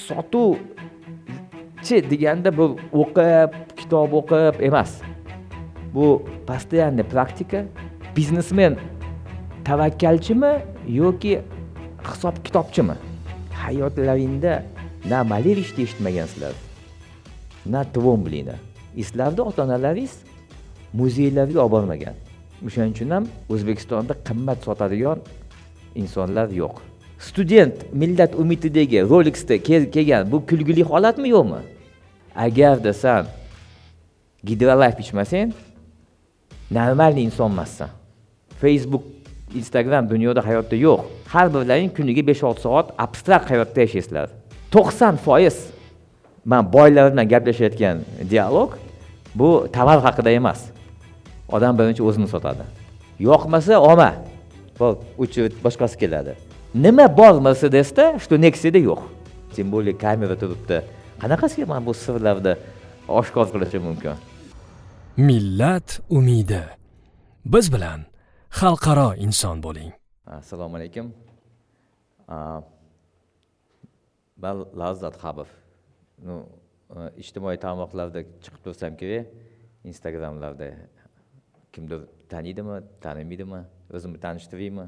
sotuvchi deganda bu o'qib, kitob o'qib emas. Bu постоянный praktika. Biznesmen tavakkalchimi yoki hisob kitobchimi? Hayotlaringda na Malevishni eshitmagansizlar, na Tvomblini. Sizlarda ota-onalaringiz muzeylarga olib bormagan. O'shaning uchun ham O'zbekistonda qimmat sotadigan insonlar yo'q. Student millat umididagi Rolexda kelgan bu kulgili holatmi yo'qmi? Agarda sen Hidrolife ichmasang, normal inson emassan. Facebook, Instagram dunyoda hayotda yo'q. Har birlaring kuniga 5-6 soat abstrakt hayotda yashaysizlar. 90% men boylar bilan gaplashayotgan dialog bu tovar haqida emas. Odam birinchi o'zini sotadi. Yoqmasa olma. Bo'l, uchirib boshqasi keladi. Nima bor Mercedesda, что Nexia'da yo'q. Тем более kamera turibdi. Qanaqasiga men bu sirlarni oshkor qilishim mumkin? Millat umidi. Biz bilan xalqaro inson bo'ling. Assalomu alaykum. Ben Lazzat Habib. İjtimoiy tarmoqlarda chiqib tursam kerak, Instagramlarda kimdir taniydimi, tanimaydimi, o'zimni tanishtiraymi?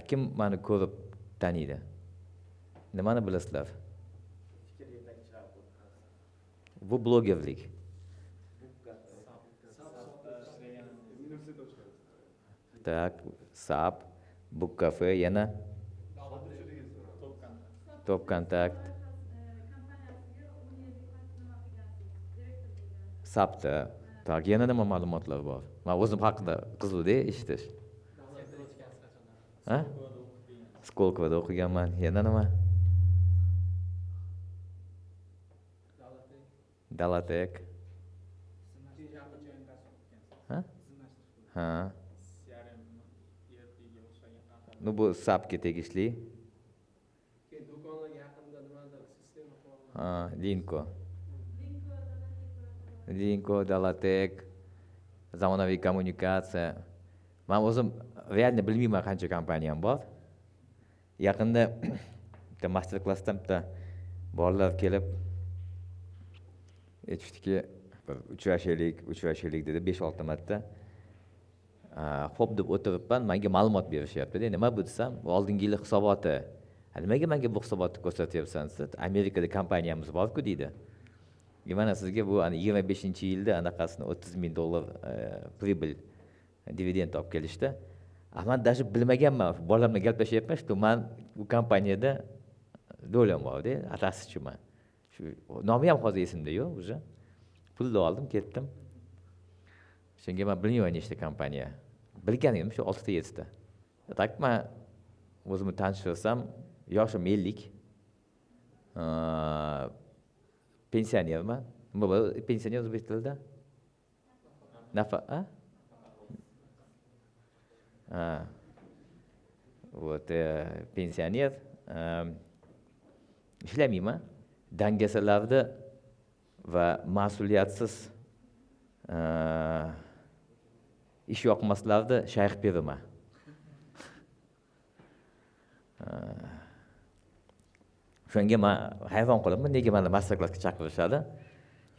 Kim meni ko'rib taniydi? Nimani bilasizlar? Bu blogerlik. Так, SAP, Book Cafe, yana Top Kontakt. SAPda. Tak, yana nima ma'lumotlar bor? Men o'zim haqida qiziqdi eshitish. Ha? Skolkovada o'qiganman. Yana nima? Dalatek. Ha? Ha. Bu SAPga tegishli. Linko, Dalatek, zamonaviy kommunikatsiya. Men o'zim realni bilmayman qancha kompaniyam bor. Yaqinda bitta master klassdan bitta bolalar kelib aytishdiki, uchrashaylik dedi 5-6 marta. Xo'p deb o'tiribman, menga ma'lumot berishyapti. Nima bu desam, oldingi yil hisoboti. Nimaga menga bu hisobotni ko'rsatyapsan siz? Amerikada kompaniyamiz bor-ku deydi. Mana sizga bu 25-yilda anaqasini $30,000 pribel dividend olib kelishdi. Men даже bilmaganman, bolam bilan gaplashyapman, что men bu kompaniyada do'lam bor-da, atasichiman. Shu nomi ham hozir esimda yo'q, уже. Pulni oldim, ketdim. Shunga men bilmayman nechta kompaniya. Bilganim shu 6-7 ta. Tak men o'zimni tanishtirsam, yoshim 50. Pensionerman. Nima bu pensioner o'zbek tilida? Nafaqa? Вот, pensioner. Ishlamayman. Dangasalarda va mas'uliyatsiz ish yoqmaslarda shayx beraman. Shunga men hayron qolaman, nega meni master klassga chaqirishadi?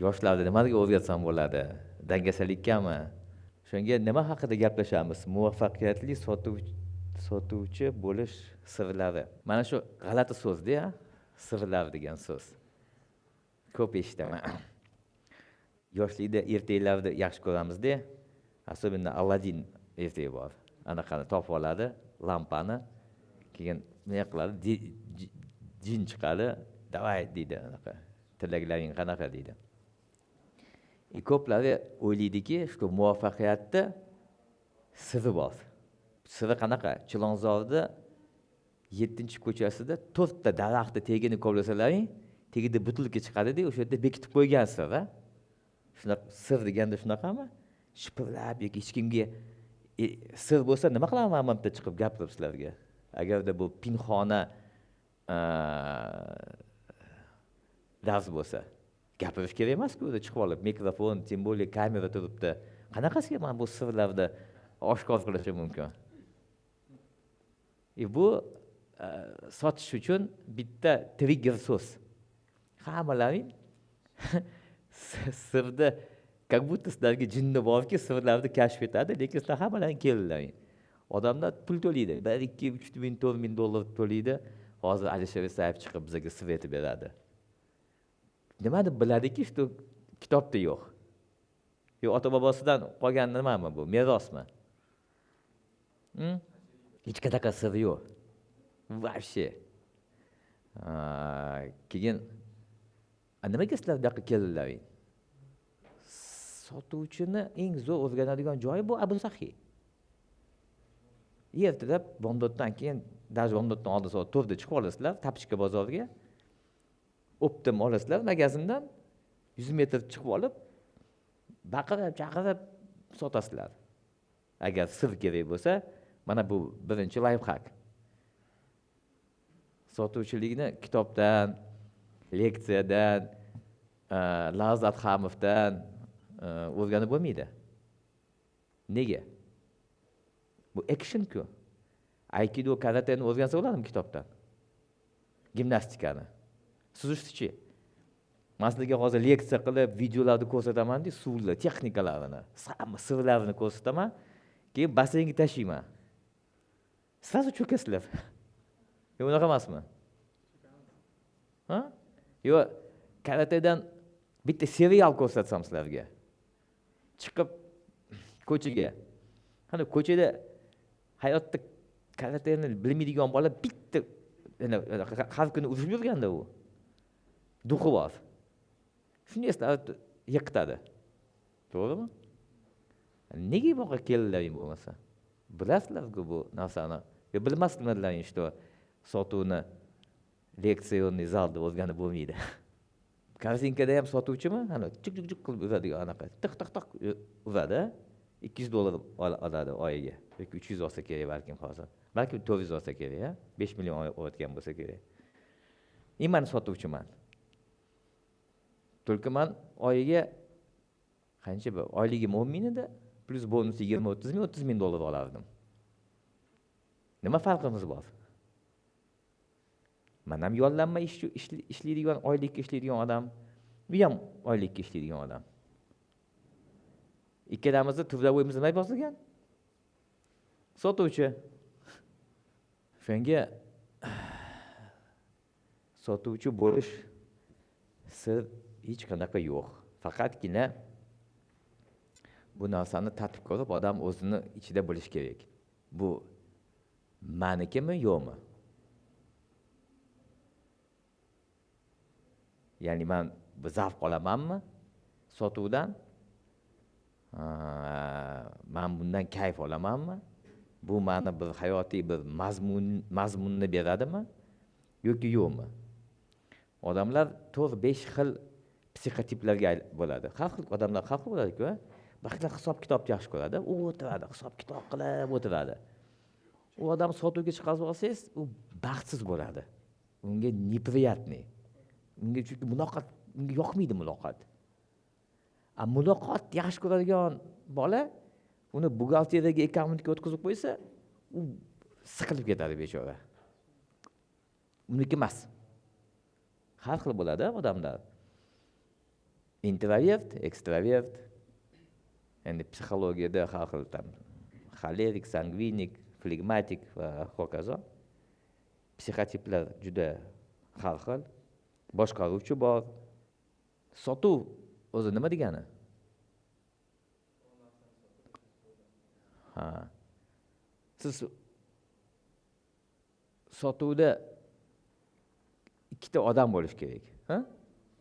Yoshlarni nimaga o'rgatsam bo'ladi? Dangasalikmi? Shunga nima haqida gaplashamiz? Muvaffaqiyatli sotuvchi bo'lish sirlari. Mana shu g'alati so'z-da, sirlar degan so'z. Ko'p eshitaman. Yoshlikda ertaklarni yaxshi ko'ramiz-da. Особенно Aladdin ertagi bor. Anaqani topib oladi, lampani, keyin nima qiladi? Jin chiqadi, davay deydi anaqa. Tilaklaring qanaqa deydi. Ko'plari o'ylaydiki, shu muvaffaqiyatda siri bor. Siri qanaqa? Chilonzorda 7-ko'chasida 4 ta daraxtni tegini kovlasalaring, tegida butilka chiqadi-da, o'sha yerda bekitib qo'ygan sir, ha? Shunaqa sir deganda shunaqami? Shipirlab yoki hech kimga sir bo'lsa nima qilaman men bitta chiqib gapirib sizlarga. Agarda bu pinxona dars bo'lsa, gapirish kerak emas-ku, chiqib olib mikrofon, tем более kamera turibdi. Qanaqasiga men bu sirlarni oshkor qilishim mumkin? Bu sotish uchun bitta trigger so'z. Hammalaring sirni, как будто sizlarga jinni borki, sirlarni kashf etadi, lekin sizlar hammalaring kelinglar. Odamlar pul to'laydi. 1, 2, 3 ming, 4 ming dollar to'laydi. Hozir Alisher Isayev chiqib bizga sir etib beradi. Nima deb biladiki, shu kitobda yo'q. Yo ota-bobosidan qolgan nimami bu? Merosmi? Hech qanaqa sir yo'q. Вообще. Keyin nimaga sizlar bu yoqqa keldilaring? Sotuvchini eng zo'r o'rganadigan joyi bu Abu Sahiy. Ertalab bomdoddan keyin, даже bomdoddan oldin soat 4da chiqib olasizlar, Tapchika bozoriga. Optim olasizlar magazindan 100 metr chiqib olib, baqirib, chaqirib sotasizlar. Agar sir kerak bo'lsa, mana bu birinchi layfhak. Sotuvchilikni kitobdan, leksiyadan, Lazat Hamovdan o'rganib bo'lmaydi. Nega? Bu action-ku. Aikido, karateni o'rgansa bo'ladimi kitobdan? Gimnastikani. Suzishchi. Men sizlarga hozir leksiya qilib, videolarni ko'rsataman-da, suvlar, texnikalarini, sirlarini ko'rsataman, keyin basseynga tashlayman. Sразу cho'kasizlar. Unaqa emasmi? Ha? Yo, karatedan bitta serial ko'rsatsam sizlarga. Chiqib ko'chaga. Qani ko'chada hayotda karateni bilmaydigan bola bitta har kuni urishib yurganda u. Duxi bor. Shuni eslatib yiqitadi. To'g'rimi? Nega bu yoqqa keldilaring bo'lmasa? Bilasizlar-ku bu narsani. Yo bilmasdilaring, что sotuvni leksionniy zalda o'rganib bo'lmaydi. Karsinkada ham sotuvchimi? Ana chik qilib uradigan anaqa. Tiq uradi. 200 dollar oladi oyiga. Yoki 300 olsa kerak balkim hozir. Balki 400 olsa kerak, 5 million olayotgan bo'lsa kerak. Men sotuvchiman. Только men oyiga qancha bu? Oyligim 10 ming edi, plus bonusi 20-30 ming, 30 ming dollar olardim. Nima farqimiz bor? Men ham yollanma ishlaydigan, oylikka ishlaydigan odam, u ham oylikka ishlaydigan odam. Ikkalamizni turdavoyimiz nima boshlagan? Sotuvchi. Shunga sotuvchi bo'lish sir hech qanaqa yo'q. Faqatgina bu narsani tatib ko'rib, odam o'zini ichida bo'lish kerak. Bu menikimi, yo'qmi? Ya'ni men bu zavq olamanmi sotuvdan? Men bundan kayf olamanmi? Bu meni bir hayotiy bir mazmunni beradimi yoki yo'qmi? Odamlar 4-5 xil psixotiplarga bo'ladi. Har xil odamlar har xil bo'ladi-ku. Baxtlar hisob-kitobni yaxshi ko'radi, u o'tiradi, hisob-kitob qilib o'tiradi. U odam sotuvga chiqarib olsangiz, u baxtsiz bo'ladi. Unga неприятный. Unga chunki muloqot, unga yoqmaydi muloqot. Muloqot yaxshi ko'radigan bola uni buxgalteriyaga akkauntga o'tkazib qo'ysa, u siqilib ketadi bechora. Uniki emas. Har xil bo'ladi odamlar. Introvert, ekstrovert. Endi psixologiyada har xil xolerik, sangvinik, flegmatik va hokazo. Psixotiplar juda har xil. Boshqaruvchi bor. Sotuv o'zi nima degani? Siz sotuvda ikkita odam bo'lish kerak.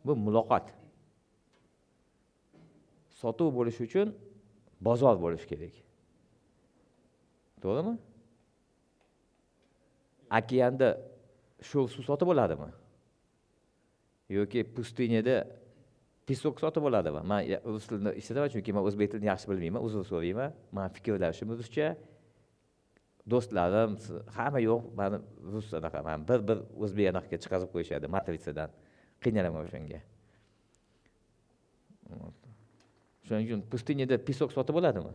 Bu muloqot. Sotuv bo'lish uchun bozor bo'lish kerak. To'g'rimi? Okeanda sho'l suv sotib bo'ladimi? Yoki pustiniyada pisok sotib bo'ladimi? Men rus tilini ishlataman, chunki men o'zbek tilini yaxshi bilmayman, uzr so'rayman. Men fikrlashim ruscha. Do'stlarim, hamma yo'q, meni rus anaqa, men bir o'zbek anaqa chiqarib qo'yishadi matrisadan. Qiynalaman o'shanga. Shuning uchun pustiniyada pisok sotib bo'ladimi?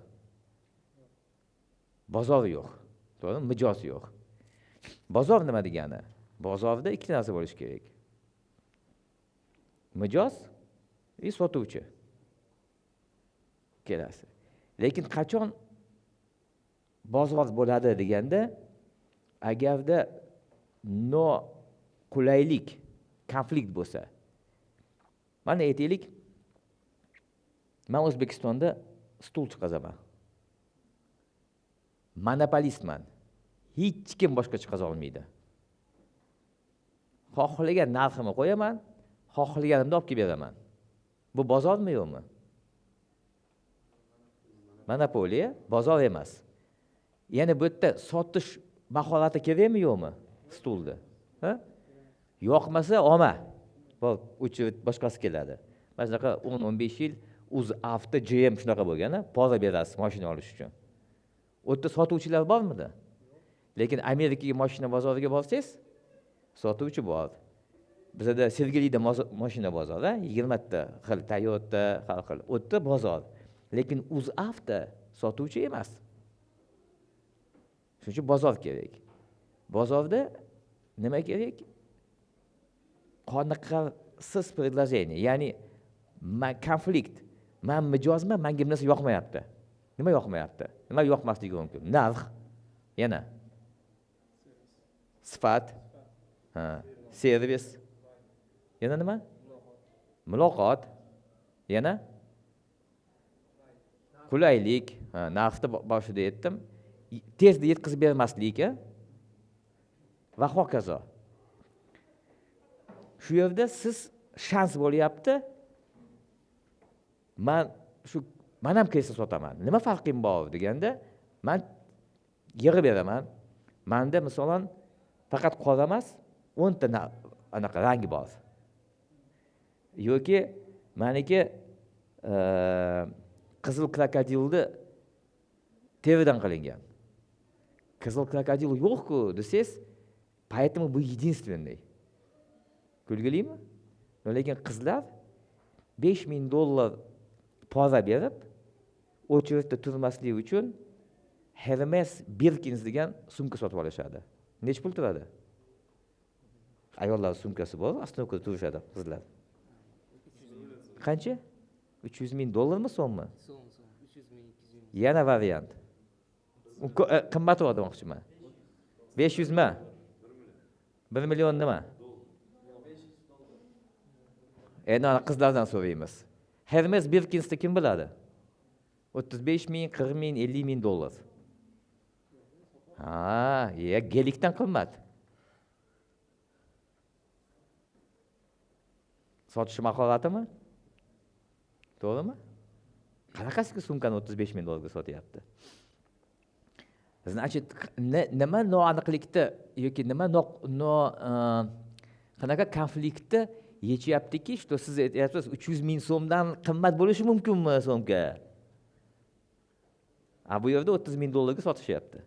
Bozor yo'q. To'g'rimi? Mijoz yo'q. Bozor nima degani? Bozorda ikki narsa bo'lishi kerak. Mijoz va sotuvchi. Kelasi. Lekin qachon bozor bo'ladi deganda, agarda noqulaylik, konflikt bo'lsa. Mana aytaylik, men O'zbekistonda stul chiqazaman. Monopolistman. Hech kim boshqa chiqaza olmaydi. Xohlagan narximni qo'yaman, xohlaganimni olib kelib beraman. Bu bozormi yo'qmi? Monopoliya bozor emas. Ya'ni bu yerda sotish mahorati kerakmi yo'qmi stulda? Ha? Yoqmasa olma. Uchib boshqasi keladi. Mana shunaqa 10-15 yil UzAvto, GM shunaqa bo'lgan-a, pora berasiz mashina olish uchun. U yerda sotuvchilar bormidi? Lekin Amerikaga mashina bozoriga borsangiz, sotuvchi bor. Bizda Sergelida mashina bozori, 20 ta xil Toyota, har xil. U yerda bozor. Lekin UzAvto sotuvchi emas. Shuning uchun bozor kerak. Bozorda nima kerak? Qoniqarsiz предложение, ya'ni konflikt. Men mijozman, menga bir narsa yoqmayapti. Nima yoqmayapti? Nima yoqmasligi mumkin? Narx, yana sifat, servis, yana nima? Muloqot, yana qulaylik, narxni boshida aytdim. Tezda yetkazib bermaslik, va hokazo. Shu yerda siz shans bo'lyapti. Men ham kesa sotaman. Nima farqim bor deganda, men yig'ib beraman. Menda masalan faqat qora emas, 10 ta anaqa rangi bor. Yoki meniki qizil krokodilni teridan qilingan. Qizil krokodil yo'q-ku desangiz, поэтому bu единственный. Kulgilimi? Lekin qizlar $5000 pora berib, o'chiribda turmaslik uchun Hermes Birkins degan sumka sotib olishadi. Nech pul turadi? Ayollar sumkasi bor, asnoqda turishadi qizlar. Qancha? $300,000 mi so'mmi? So'm, 300,000, 200,000. Yana variant. Qimmatroq demoqchiman. 500 mi? 1 million nima? Endi qizlardan so'raymiz. Hermes Birkinsni kim biladi? 35,000, 40,000, $50,000. Gelikdan qimmat. Sotish mahoratimi? To'g'rimi? Qanaqasiga sumkani $35,000 ga sotyapti? Значит, nima noaniqlikda yoki nima qanaqa konfliktni yechyaptiki, что siz aytyapsiz 300,000 so'mdan qimmat bo'lishi mumkinmi so'mka? Bu yerda $30,000 ga sotishyapti.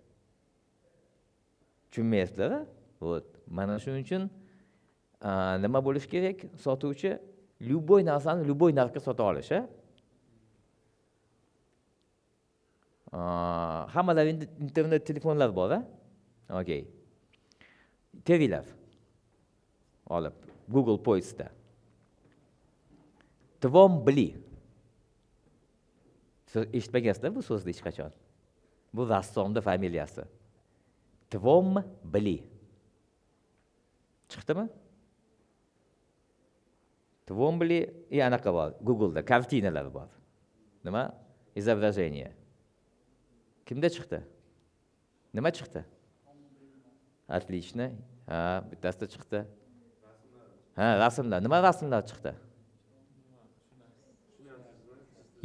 Tushunmaysizlar? Mana shuning uchun nima bo'lish kerak? Sotuvchi любой narsani любой narxga sota olishi. Hammalarida internet telefonlar bor, Okay. TVlar olib Google Point'da. Tvombli. Siz eshitmagasizlar bu so'zni hech qachon. Bu rassomning familiyasi. Tvombli. Chiqdimi? Tvombli anaqa bor. Google'da kartinalar bor. Nima? Изображение. Kimda chiqdi? Nima chiqdi? Отлично. Bittasida chiqdi. Rasmlar. Nima rasmlar chiqdi?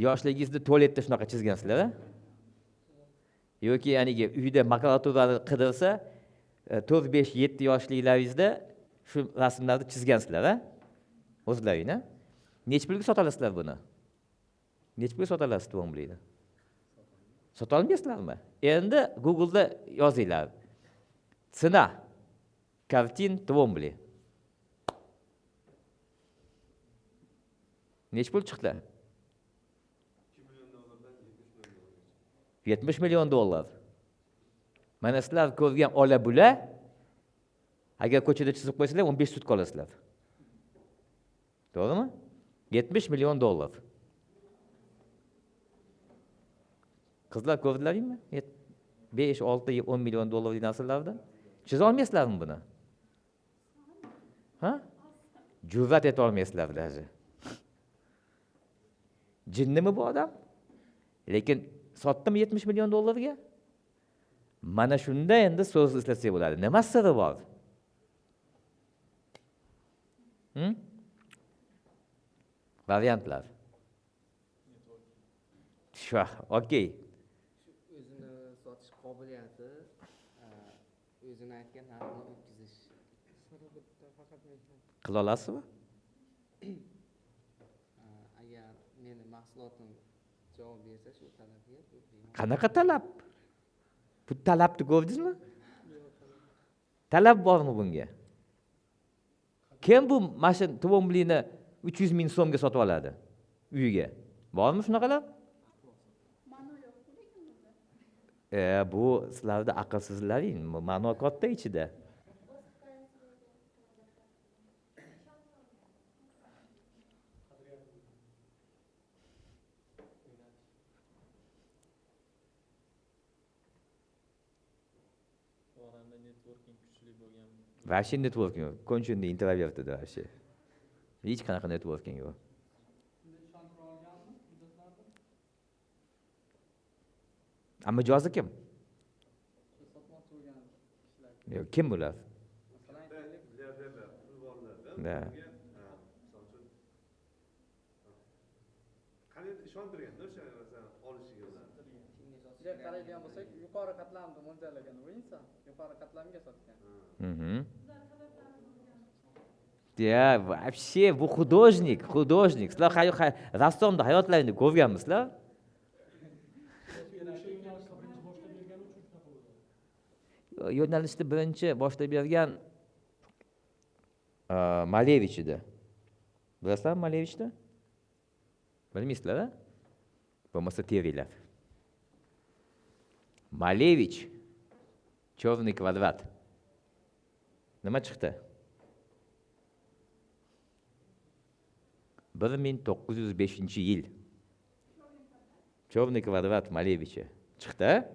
Yoshligingizda tualetda shunaqa chizgansizlar, yoki ya'niki uyda makulaturani qidirsa, 4, 5, 7 yoshliklaringizda shu rasmlarni chizgansizlar, o'zlaringni. Nech pulga sotalasizlar buni? Nech pulga sotalasizlar Tvomblyni? Sota olmaysizlarmi? Endi Google'da yozinglar. Cena kartin Tvombly. Nech pul chiqdi? $70 million. Mana sizlar ko'rgan ola-bula Agar ko'chada chizib qo'ysanglar 15 sutka olasizlar. To'g'rimi? 70 million dollar. Qizlar ko'rdilaringmi? 5, 6, 10 million dollarlik narsalardan chiza olmaysizlarmi buni? Ha? Jur'at eta olmaysizlar даже. Jinnimi bu odam? Lekin sotdim 70 million dollarga. Mana shunda endi so'z islatsak bo'ladi. Nima siri bor? Variantlar. Shu, okey. O'zini sotish qobiliyati, o'zini aytgan narxni o'tkazish. Qila olasizmi? Agar meni mahsulotim javob bersa shu talabga Qanaqa talab? Bu talabni ko'rdingizmi? Talab bormi bunga? Kim bu mashina To'g'mlini 300 ming so'mga sotib oladi uyiga? Bormi shunaqalar? Bu sizlarda aqlsizlaring, ma'no katta ichida. Vashi networking yo'q. Konchunda introvert edi vashi. Hech qanaqa networking yo'q. Ammo jozi kim? Yo'q, kim bular? Da. Qani ishontirganda o'sha masalan olishiga ular. Sizga qaraydigan bo'lsak, yuqori qatlamni mo'ljallagan u inson yuqori qatlamga sotgan. Ya, вообще bu художник. Sizlar rassomni hayotlaringda ko'rganmisizlar? Yo'nalishni birinchi boshlab bergan Malevich edi. Bilasizlarmi Malevichni? Bilmaysizlar, a? Bo'lmasa teringlar. Malevich Черный kvadrat. Nima chiqdi? 1905-yil. Черный kvadrat Malevichi chiqdi.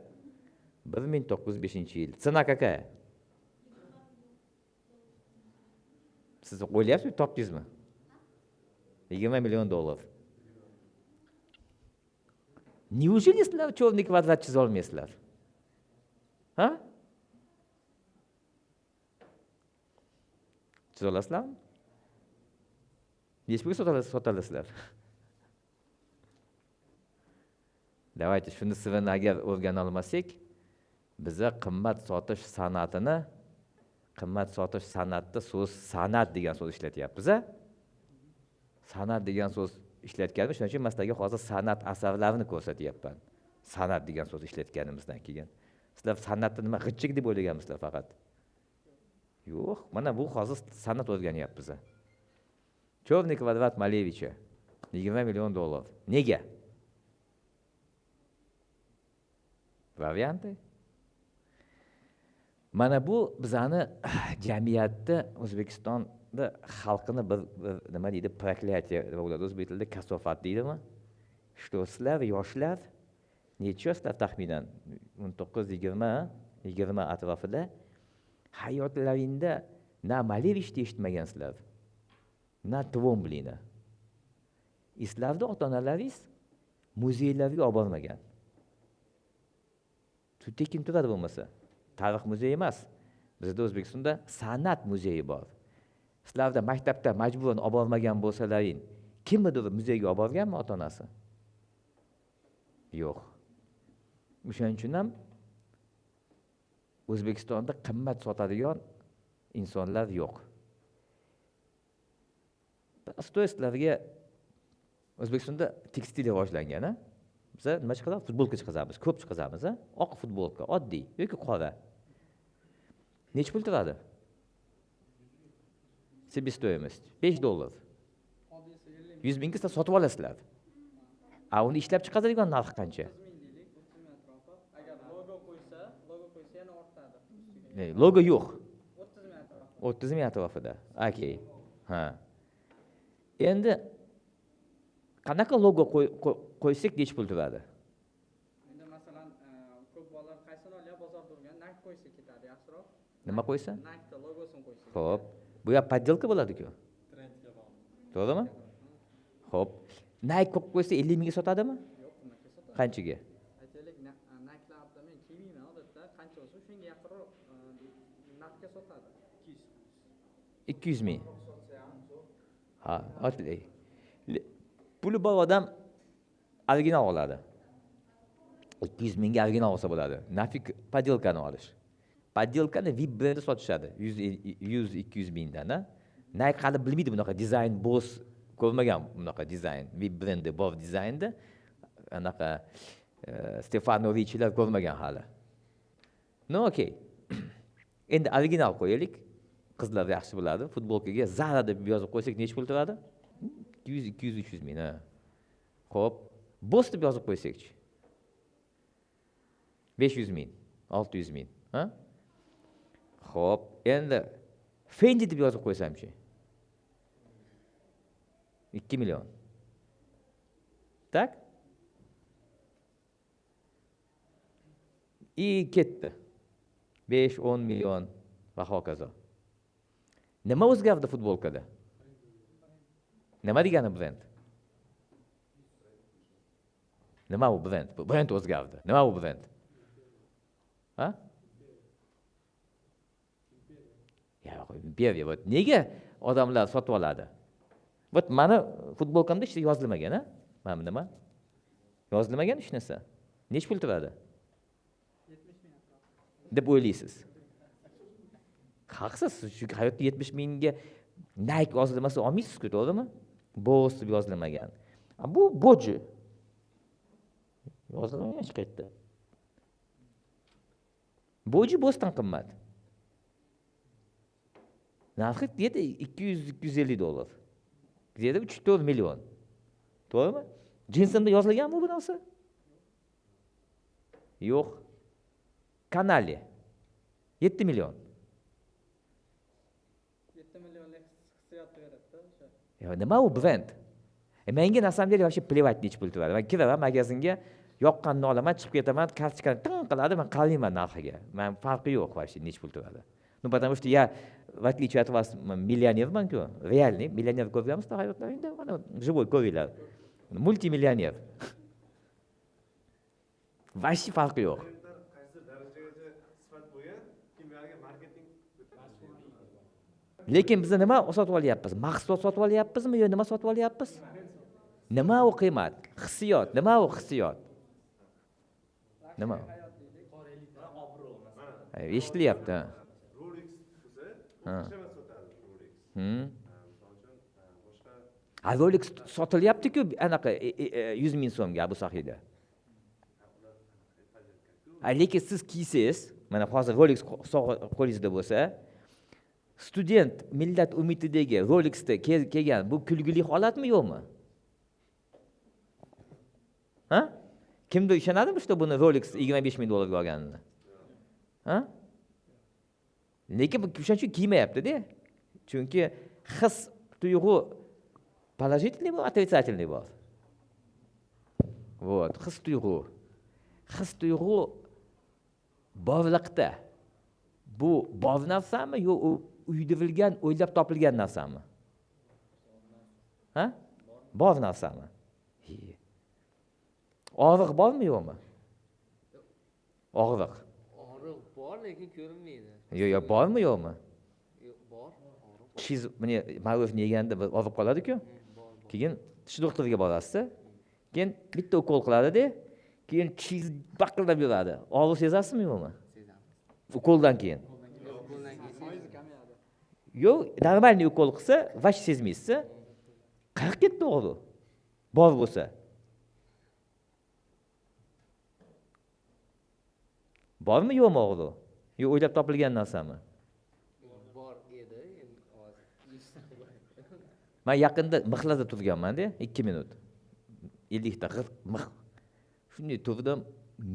1905-yil. Cena какая? Siz o'ylayapsizmi, topdingizmi? 20 million dollar. Неужели sizlar черный kvadrat chiza olmaysizlar? Ha? Chiza olasizlarmi? Nechga sotalasizlar? Давайте shuni sirini agar o'rgana olmasak, biza qimmat sotish san'atda so'z san'at degan so'z ishlatyapmiz, a? San'at degan so'z ishlatganmiz, shuning uchun men sizlarga hozir san'at asarlarini ko'rsatyapman. San'at degan so'z ishlatganimizdan keyin. Sizlar san'atni nima g'ijjik deb o'ylaganmisizlar faqat? Yo'q, mana bu hozir san'at o'rganyapmiz. Черный kvadrat Malevichi 20 million dollar. Nega? Varianti? Mana bu bizani jamiyatda O'zbekistonda xalqini bir nima deydi, proklятие bo'ladi. O'zbek tilida kasofat deydimi? Что sizlar yoshlar necha yoshlar taxminan 19-20 atrofida hayotlaringda na Malevichni eshitmagansizlar, na To'g'mlini. Sizlarda ota-onalaringiz muzeylarga olib bormagan. Tekin turadi bo'lmasa. Tarix muzeyi emas. Bizda O'zbekistonda san'at muzeyi bor. Sizlarda maktabda majburan olib bormagan bo'lsalaring, kimnidir muzeyga olib borganmi ota-onasi? Yo'q. O'shaning uchun ham O'zbekistonda qimmat sotadigan insonlar yo'q. Stoyslarga O'zbekistonda tekstil rivojlangan, a? Biz nima chiqaramiz? Futbolka chiqaramiz, ko'p chiqaramiz, a? Oq futbolka, oddiy yoki qora. Necha pul turadi? Себестоимость $5. 100 mingga siz sotib olasizlar. Uni ishlab chiqaradigan narxi qancha? 30 ming deylik, 30 ming atrofi. Agar logo qo'ysa yana ortadi. Logo yo'q. 30 ming atrofi. o'ttiz ming atrofida. Okey. Ha. Endi qanaqa logo qo'ysak necha pul turadi? Endi masalan, ko'p bolalar qaysini olyapti bozorda urgan, Nike qo'ysa ketadi yaxshiroq. Nima qo'ysa? Nike logosini qo'ysa. Xo'p. Bu ya poddelka bo'ladi-ku. To'g'rimi? Xo'p. Nike qo'yib qo'ysa 50 mingga sotadimi? Yo'q, unaqa sotadi. Qanchaga? Aytaylik, Nike'larni men kiymayman odatda, qancha bo'lsa shunga yaqinroq narxga sotadi. 200 ming. Ha, otlik. Puli bor odam original oladi. 200 mingga original olsa bo'ladi. Nafik poddelkani olish. Poddelkani VIP brendi sotishadi 100-200 mingdan, ha? Nike hali bilmaydi bunaqa dizayn boss ko'rmagan bunaqa dizayn. VIP brendi bor dizaynda anaqa Stefano Ricci'lar ko'rmagan hali. No, okey. Endi original qo'yaylik. Qizlar yaxshi bo'ladi. Futbolkaga Zara deb yozib qo'ysak necha pul turadi? 200, 200, 300 ming. Xo'p, Boss deb yozib qo'ysakchi. 500 ming, 600 ming, ha? Xo'p, endi Fendi deb yozib qo'ysamchi? 2 million. Tak? Ketdi. 5-10 million va hokazo. Nima o'zgardi futbolkada? Nima degani brend? Nima u brend? Brend o'zgardi. Nima u brend? Ha? Imperiya. Nega odamlar sotib oladi? Mana futbolkamda hech yozilmagan, ha? Mana nima? Yozilmagan hech narsa. Nech pul turadi? 70 ming atrofida. Deb o'ylaysiz. Haqsiz, chunki hayotda 70 mingga Nike yozilmasa olmaysiz-ku, to'g'rimi? Boss deb yozilmagan. Bu boji. Yozilmagan hech qayerda. Boji Bossdan qimmat. Narxi deydi 200-250 dollar. Deydi 3-4 million. To'g'rimi? Jinsimda yozilganmi bu narsa? Yo'q. Kanali 7 million. 7 millionlik hissiyot beradi-da o'sha. Ya nima u brend? Menga na samom деле вообще плевать nech pul turadi. Men kiraman magazinga, yoqqanini olaman, chiqib ketaman, kartochkani ting qiladi, men qarayman narxiga. Men farqi yo'q вообще nech pul turadi. Ну потому что я, в отличие от вас, миллионерman-ku, реальный миллионер ko'rganmisiz hayotlaringda? Mana живой ko'ringlar. Multimillioner. Вообще farqi yo'q. Qaysi darajagacha sifat bo'lgan, kimyoga marketing Lekin biz nima sotib olyapmiz? Mahsulot sotib olyapmizmi yo nima sotib olyapmiz? Nima u qiymat? Hissiyot. Nima u hissiyot? Nima? Eshitilyapti. Rolex bo'lsa, Ha. ishlama sotadi Rolex. Misol uchun boshqa Rolex sotilyapti-ku anaqa 100 ming so'mga bu sahida. Lekin siz kiysangiz, mana hozir Rolex qo'lingizda bo'lsa, student millat umididagi Rolexda kelgan bu kulgili holatmi yo'qmi? Ha? Kimdir ishonadimi shu buni Rolex 25 ming dollarga olganini? Ha? Lekin o'shaning uchun kiymayapti-da. Chunki his tuyg'u положительный bor, отрицательный bor. Вот, his tuyg'u. His tuyg'u borliqda. Bu bor narsami yo uydirilgan, o'ylab topilgan narsami? Ha? Bor narsami? Og'riq bormi yo'qmi? Og'riq. Og'riq bor, lekin ko'rinmaydi. Yo'q, bormi yo'qmi? Yo'q, bor. Og'riq Siz meni ma'rufni yeganda bir og'rib qoladi-ku. Keyin tish doktoriga borasiz. Keyin bitta ukol qiladi-da, keyin chiz baqillab yuradi. Og'riq sezasizmi yo'qmi? sezamiz. Ukoldan keyin. Qo'ldan keyin Foizi kamayadi. Yo'q, normalniy ukol qilsa, vash sezmaysiz. Qayerga ketdi og'riq? Bor bo'lsa. Bormi yo'qmi og'riq? Yo o'ylab topilgan narsami? bor edi, endi hozir. Men yaqinda mixlarda turganman-da, 2 minut. 50 ta mix. Shunday turdim,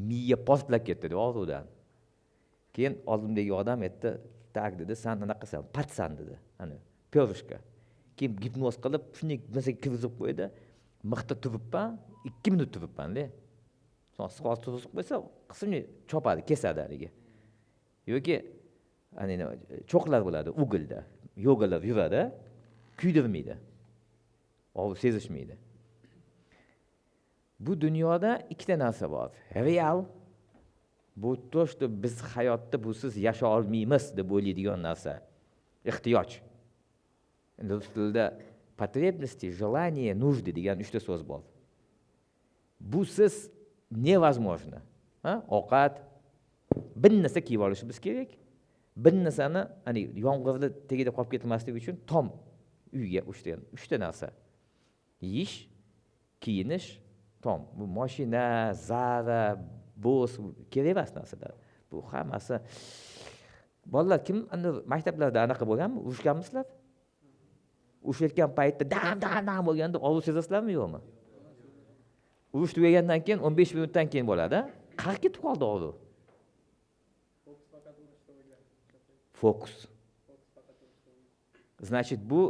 miya portlab ketdi og'riqdan. Keyin oldimdagi odam aytdi, tak dedi, sen anaqasan, patsan dedi. Hani pyorushka. Keyin gipnoz qilib, shunday narsaga kirgizib qo'ydi. Mixda turibman, 2 minut turibman-da. So'ng siqoz turib qo'ysa, qismni chopadi, kesadi haligi. Yoki hani cho'qlar bo'ladi, ugilda. Yogalar yuradi, kuydirmaydi. Og'iz sezishmaydi. Bu dunyoda ikkita narsa bor. Real, bu to, что biz hayotda busiz yasha olmaymiz deb o'ylaydigan narsa. Ehtiyoj. Endi rus tilida потребности, желания, нужды degan 3 ta so'z bor. Busiz невозможно. Ovqat, bir narsa kiyib olishimiz kerak. Bir narsani, hani yomg'irda tagida qolib ketmaslik uchun tom uyga o'xshagan 3 ta narsa. Yeyish, kiyinish, tom. Bu mashina, Zara, Bose kerak emas narsalar. Bu hammasi. Bolalar kim maktablarda anaqa bo'lganmi? Urushganmisizlar? Urushayotgan paytda dam bo'lganda og'iz sezasizlarmi, yo'qmi? Urush tugagandan keyin 15 minutdan keyin bo'ladi. Qayerga ketib qoldi og'iz? Fokus. Значит, bu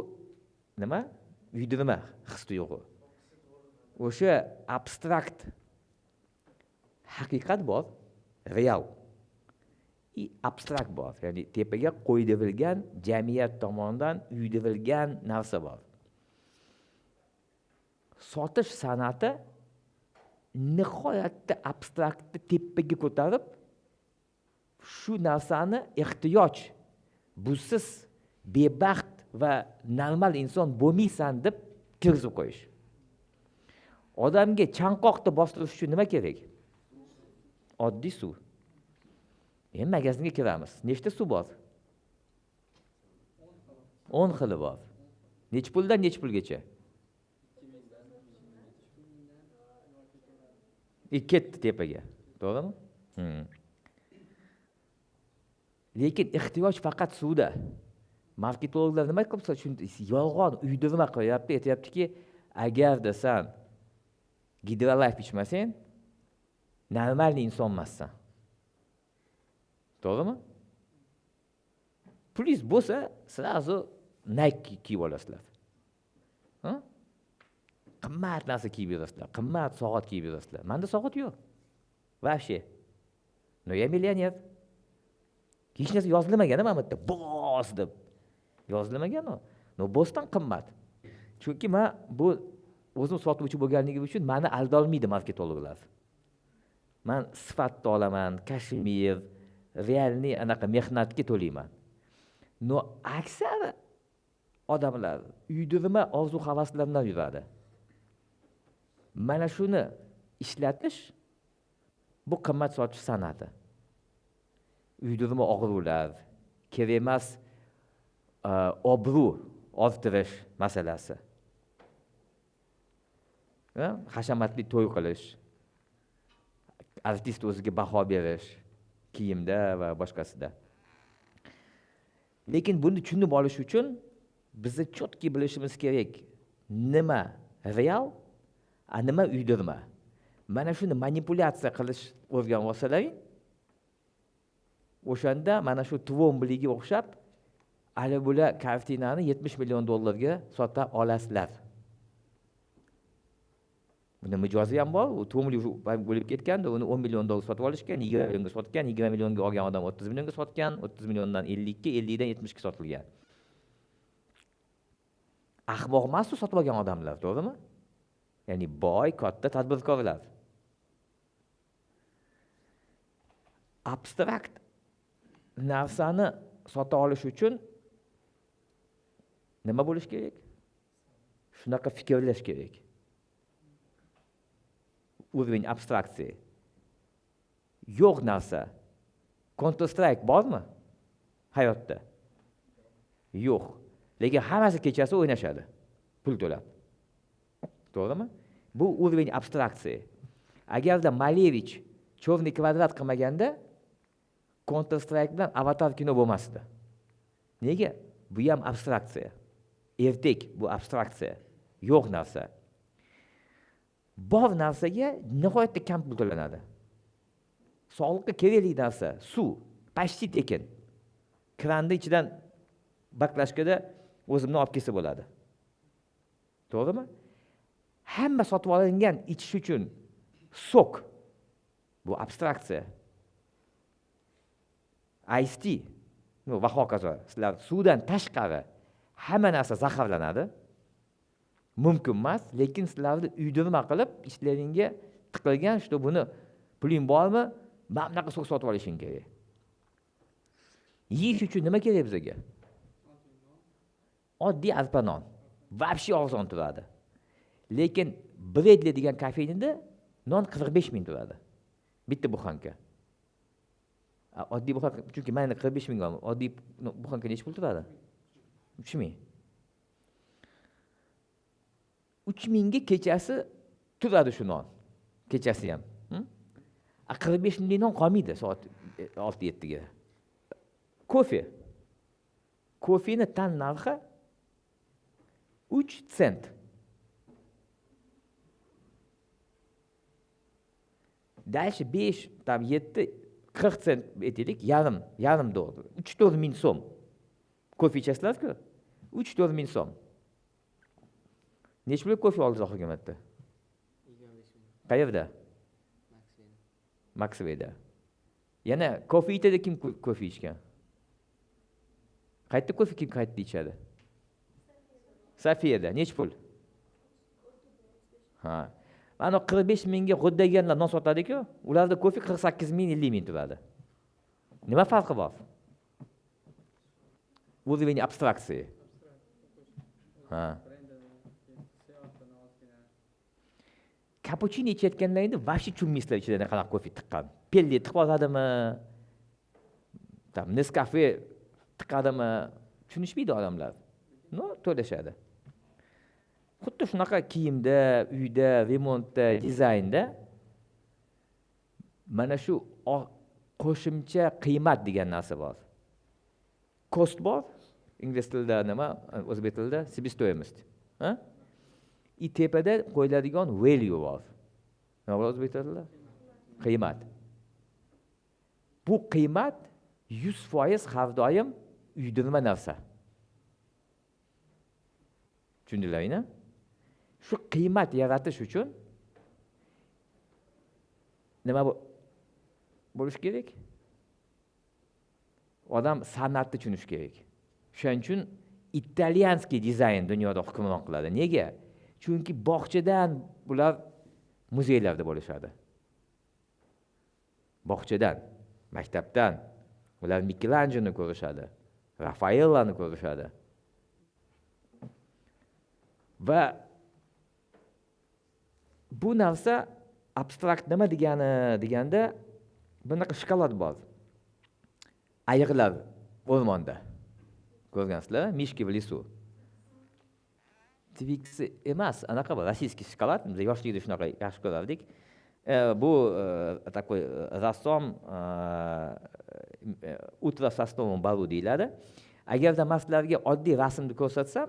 nima? Uydirma his tuyg'u. O'sha abstrakt haqiqat bor, real. Abstrakt bor. Ya'ni tepaga qo'ydirilgan jamiyat tomonidan uydirilgan narsa bor. Sotish san'ati nihoyatda abstraktni tepaga ko'tarib, shu narsani ehtiyoj, busiz bebaxt va normal inson bo'lmaysan deb kirgizib qo'yish. Odamga chanqoqni bostirish uchun nima kerak? Oddiy suv. Endi magazinga kiramiz. Nechta suv bor? 10 xili bor. Nech puldan nech pulgacha? Ketdi tepaga. To'g'rimi? Lekin ehtiyoj faqat suvda. Marketologlar nima qilsa, shunday yolg'on uydirma qilyapti, aytayaptiki, agarda sen Hidrolife ichmasang, normal inson emassan. To'g'rimi? Pulingiz bo'lsa, sразу Nike kiyib olasizlar. Qimmat narsa kiyib yurasizlar, qimmat soat kiyib yurasizlar. Menda soat yo'q. Вообще. No ya millioner. Hech narsa yozilmagan mana bu yerda. Boss deb yozilmagan o. No bossdan qimmat. Chunki men bu o'zim sotuvchi bo'lganligim uchun meni aldolmaydi marketologlar. Men sifatni olaman, kashmir, realni anaqa mehnatga to'layman. No aksar odamlar uydirma orzu-havaslar bilan yuradi. Mana shuni ishlatish bu qimmat sotish san'ati. Uydirma og'ruvlar, kerak emas obro' orttirish masalasi. Hashamatli to'y qilish, artist o'ziga baho berish, kiyimda va boshqasida. Lekin buni tushunib olish uchun bizni chotki bilishimiz kerak. Nima real, nima uydirma. Mana shuni manipulyatsiya qilish o'rganib olsalaring, o'shanda mana shu Tvomboliga o'xshab, hali bular kartinani $70 million sota olasizlar. Bunda mijozi ham bor. U Tvomboli bo'lib ketganda, uni $10 million sotib olishgan, 20 millionga sotgan, 20 millionga olgan odam 30 millionga sotgan, 30 milliondan 50 ga, 50 dan 70 ga sotilgan. Ahmoq emas sotib olgan odamlar, to'g'rimi? Ya'ni boy, katta tadbirkorlar. Abstrakt narsani sota olish uchun nima bo'lish kerak? Shunaqa fikrlash kerak. Уровень abstraksiya. Yo'q narsa. Counter Strike bormi? Hayotda. Yo'q. Lekin hammasi kechasi o'ynashadi. Pul to'lab. To'g'rimi? Bu уровень abstraksiya. Agarda Malevich Chorniy kvadrat qilmaganda Counter Strike bilan Avatar kino bo'lmasdi. Nega? Bu ham abstraksiya. Ertak bu abstraksiya. Yo'q narsa. Bor narsaga nihoyatda kam pul to'lanadi. Sog'liqqa kerakli narsa, suv, почти tekin. kranni ichidan baklashkada o'zimni olib kelsa bo'ladi. To'g'rimi? Hamma sotib olingan ichish uchun sok. Bu abstraksiya. Iced tea va hokazo. Sizlar suvdan tashqari hamma narsa zaharlanadi. Mumkin emas, lekin sizlarni uydirma qilib ishlaringga tiqilgan, что buni puling bormi? Mana bunaqa sok sotib olishing kerak. Yeyish uchun nima kerak bizga? Oddiy arpa non. Vobshe arzon turadi. Lekin Bredli degan kafenida non 45 ming turadi. Bitta buxanka. Oddiy buxanka, chunki mana 45 ming oldim. Oddiy buxanka necha pul turadi? 3 ming. 3 mingga kechasi turadi shu non. Kechasi ham. 45 ming non qolmaydi soat 6-7 ga. Kofe. Kofeni tan narxi 3 sent. Дальше 5, там 7, 40 sent aytaylik, yarim dollar. 3-4 ming so'm. Kofe ichasizlar-ku? 3-4 ming so'm. Necha pul kofe oldingiz oxirgi marta? 25 ming. Qayerda? Maxway'da. Yana kofe ichadi kim kofe ichgan? Qayerda kofe kim qayerda ichadi? Safiyada. Necha pul? Ha. Mana 45 mingga xuddaganlar non sotadi-ku, ularda kofe 48 ming, 50 ming turadi. Nima farqi bor? Уровень abstraksiya. Ha. Cappuccino ichayotganlarni vobshe tushunmaysizlar ichida qanaqa kofe tiqqan. Pelli tiqib oladimi? Tam Nescafe tiqadimi? Tushunishmaydi odamlar. No, to'lashadi. Xuddi shunaqa kiyimda, uyda, remontda, dizaynda mana shu qo'shimcha qiymat degan narsa bor. Cost bor, ingliz tilida nima, o'zbek tilida себестоимость. Ha? И tepada qo'yiladigan value bor. Nima bor o'zbek tilida? Qiymat. Bu qiymat 100% har doim uydirma narsa. Tushundinglarmi? Shu qiymat yaratish uchun nima bo'lish kerak? Odam san'atni tushunish kerak. Shuning uchun italyanskiy dizayn dunyoda hukmron qiladi. Nega? Chunki bog'chadan bular muzeylarda bo'lishadi. Bog'chadan, maktabdan ular Michelangelo ko'rishadi, Rafaellani ko'rishadi. Va bu narsa abstrakt nima deganda bunaqa shokolad bor. Ayiqlar o'rmonda. Ko'rgansizlar, Mishki в лесу. Twix emas, anaqa bor, rossiyskiy shokolad, biz yoshligida shunaqa yaxshi ko'rardik. Bu такой rassom Utra Sosnovon Baru deyiladi. Agarda maslarga oddiy rasmni ko'rsatsam,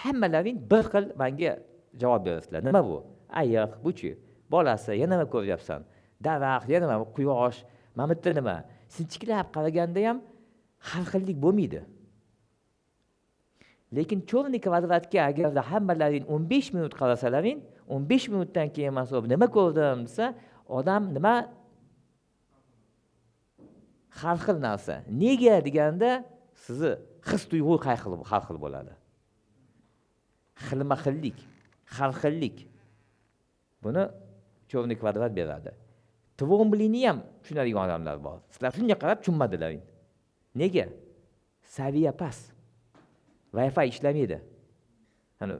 hammalaring bir xil menga javob berasizlar. Nima bu? Ayiq, buchi, bolasi, yana nima ko'ryapsan? Daraxt, yana nima? Quyosh, mana bu nima? Sinchiklab qaraganda ham har xillik bo'lmaydi. Lekin cho'rni kvadratga agarda hammalaring 15 minut qarasalaring, 15 minutdan keyin masob nima ko'rdim desa, odam nima? Har xil narsa. Nega deganda sizni his tuyg'u har xil bo'ladi. Xilma-xillik, har xillik. Buni cho'rni kvadrat beradi. Tvomblini ham tushunadigan odamlar bor. Sizlar shunga qarab tushunmadilar. Nega? Saviya past. Wi-Fi ishlamaydi. Hani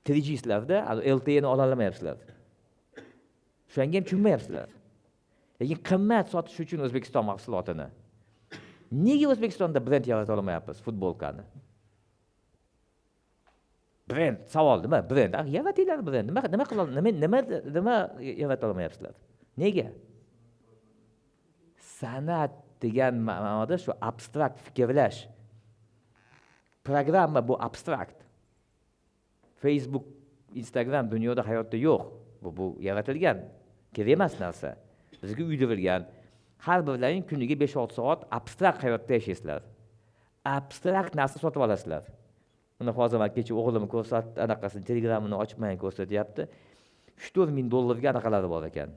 3G'larda LTE'ni ola olmayapsizlar. Shunga ham tushunmayapsizlar. Lekin qimmat sotish uchun O'zbekiston mahsulotini. Nega O'zbekistonda brend yarata olmayapmiz futbolkani? Brend, savol nima? Brend. Yaratinglar brend. Nima qilib, nima yarata olmayapsizlar? Nega? San'at degan ma'noda shu abstrakt fikrlash. Programma bu abstrakt. Facebook, Instagram dunyoda hayotda yo'q. Bu yaratilgan, kerak emas narsa. Bizga uydirilgan. Har birlaring kuniga 5-6 soat abstrakt hayotda yashaysizlar. abstrakt narsa sotib olasizlar. Uni hozir man kecha o'g'lim ko'rsatdi, anaqasini Telegramini ochmay ko'rsatyapti. 3-4 ming dollarga anaqalari bor ekan.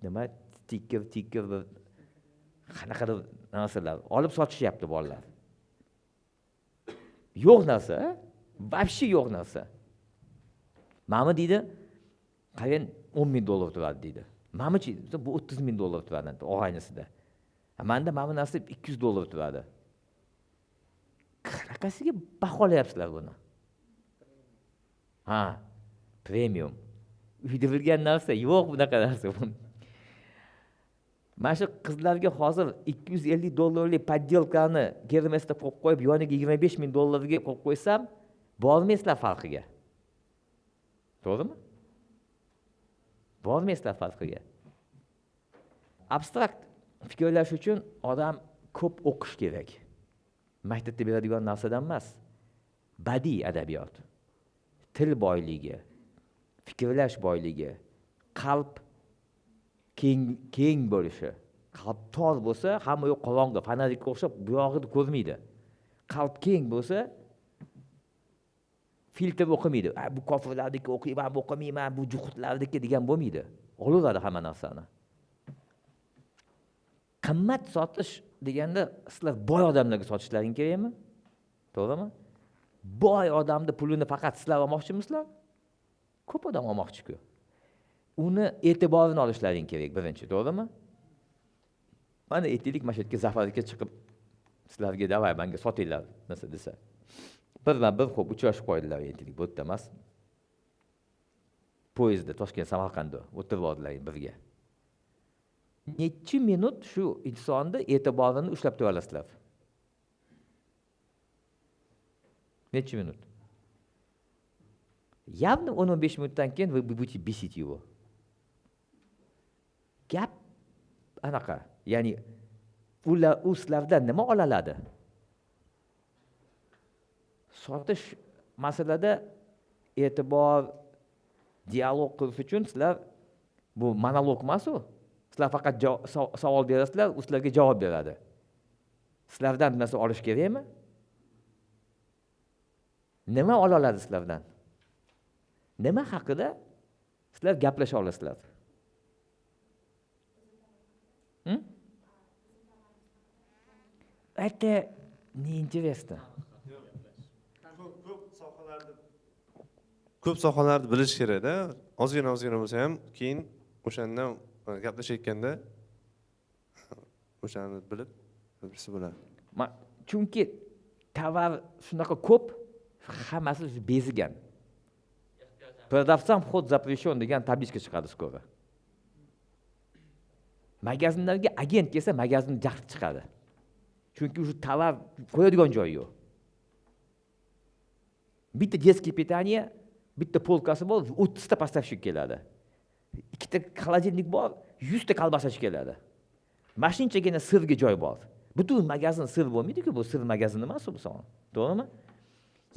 Nima stiker qanaqadir narsalar olib sotishyapti bolalar. Yo'q narsa, вообще yo'q narsa. Mama deydi, qarang 10 ming dollar turadi deydi. Mamachi bu 30 ming dollar turadi og'aynisida. Manda mana narsa 200 dollar turadi. Qanaqasiga baholayapsizlar buni? Ha, premium. Uyda bilgan narsa yo'q bunaqa narsa. Mana shu qizlarga hozir 250 dollarlik poddelkani Hermesda qo'yib qo'yib, yoniga 25 ming dollarga qo'yib qo'ysam, bormaysizlar farqiga. To'g'rimi? Bormaysizlar farqiga. Abstrakt fikrlash uchun odam ko'p o'qish kerak. Maktabda beradigan narsadan emas. Badiiy adabiyot, til boyligi, fikrlash boyligi, qalb keng bo'lishi. Qalb tor bo'lsa, hamma yo'q qorong'i, fonarikka o'xshab bu yog'ini ko'rmaydi. Qalb keng bo'lsa, filtr o'qimaydi. Bu kofirlarniki o'qiyman, bu o'qimayman, bu juhudlarniki degan bo'lmaydi. Olaveradi hamma narsani. Qimmat sotish deganda sizlar boy odamlarga sotishlaring kerakmi? To'g'rimi? Boy odamning pulini faqat sizlar olmoqchimisizlar? Ko'p odam olmoqchi-ku. Uni e'tiborini olishlaring kerak birinchi, to'g'rimi? Mana aytaylik, mana shu yerga zafarga chiqib sizlarga davay menga sotinglar narsa desa. Bir xo'p uchrashib qo'ydilar aytaylik, bu yerda emas. Poyezdda Toshkent Samarqandda o'tirib oldilar birga. Necha minut shu insonni e'tiborini ushlab turib olasizlar? Necha minut? Явно 15 minutdan keyin вы будете бесить его. Gap anaqa, ya'ni ular sizlardan nima olaladi? Sotish masalada e'tibor, dialog qilish uchun sizlar bu monolog emas-ku. Sizlar faqat savol berasizlar, u sizlarga javob beradi. Sizlardan narsa olish kerakmi? Nima ola oladi sizlardan? Nima haqida sizlar gaplasha olasizlar? Это неинтересно. Ko'p sohalarni bilish kerak-da. Ozgina bo'lsa ham, keyin o'shandan gaplashayotganda o'shani bilib birisi bo'ladi. Chunki tovar shunaqa ko'p, hammasi bezigan. Продавцам вход запрещен degan tablichka chiqadi skoro. Magazinlarga agent kelsa, magazin jahli chiqadi. Chunki shu tovar qo'yadigan joyi yo'q. Bitta детский питание, bitta polkasi bor, 30 ta поставщик keladi. Ikkita холодильник bor, 100 ta kolbasachi keladi. Mashinchagina sirga joy bor. Butun magazin sir bo'lmaydi-ku, bu sir magazin emas bu son. To'g'rimi?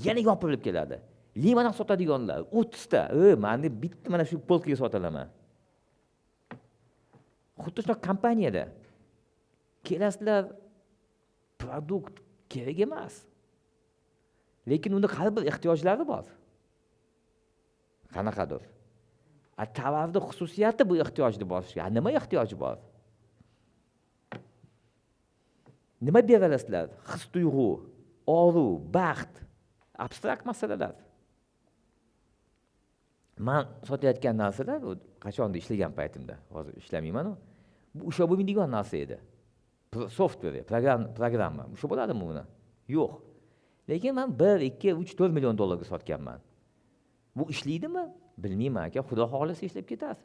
Yana yopilib keladi. Limonad sotadiganlar 30 ta. Meni bitta mana shu polkaga sotilaman. Xuddi shu kompaniyada kelasizlar, produkt kerak emas. Lekin unda har bir ehtiyojlari bor. Qanaqadir. Tovarning xususiyati bu ehtiyojni bosishga. Nima ehtiyoji bor? Nima beralasizlar? His-tuyg'u, orzu, baxt, abstrakt masalalar. Men sotayotgan narsalar qachonda ishlagan paytimda, hozir ishlamayman. Bu o'sha bo'lmaydigan narsa edi. Software, programma. O'sha bo'ladimi buni? Yo'q. Lekin men 1, 2, 3, 4 million dollarga sotganman. Bu ishlaydimi? Bilmayman aka, xudo xolisa ishlab ketadi.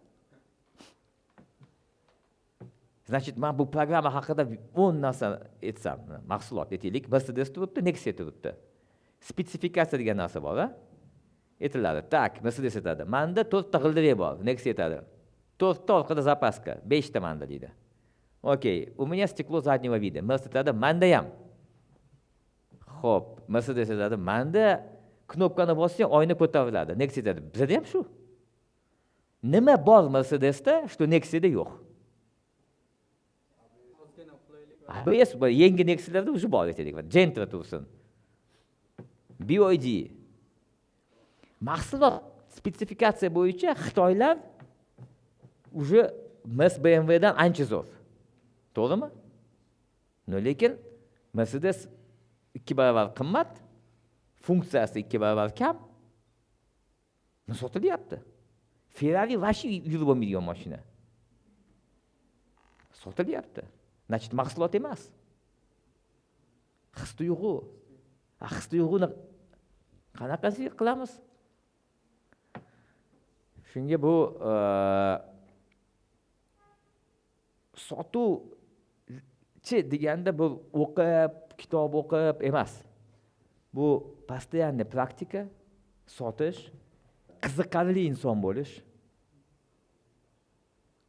Значит, men bu programma haqida 10 narsa aytsam, mahsulot aytaylik, Mercedes turibdi, Nexia turibdi. Spetsifikatsiya degan narsa bor, a? Aytiladi. Tak, Mercedes aytadi. Menda 4 ta g'ildirak bor, Nexia aytadi. 4 ta orqada zapaska, 5 ta menda deydi. Okey, у меня стекло заднего вида. Mercedes aytadi, menda ham. Xo'p, Mercedes aytadi, menda knopkani bossang oyna ko'tariladi. Nexia aytadi, bizda ham shu. Nima bor Mercedesda, что Nexia'da yo'q? Ozgina qulaylik ABS bu yangi Nexa'larda уже bor aytaylik. Gentra tursin. BYD. Mahsulot spetsifikatsiya bo'yicha Xitoylar уже BMW dan ancha zo'r. To'g'rimi? Lekin Mercedes 2 barobar qimmat, funksiyasi 2 barobar kam. Sotilyapti. Ferrari vashi yurib bo'lmaydigan mashina. Sotilyapti. Значит, mahsulot emas. His-tuyg'u. His-tuyg'uni qanaqasiga qilamiz? Shunga bu sotuvchi deganda bu o'qib, kitob o'qib emas. Bu постоянный praktika, sotish, qiziqarli inson bo'lish.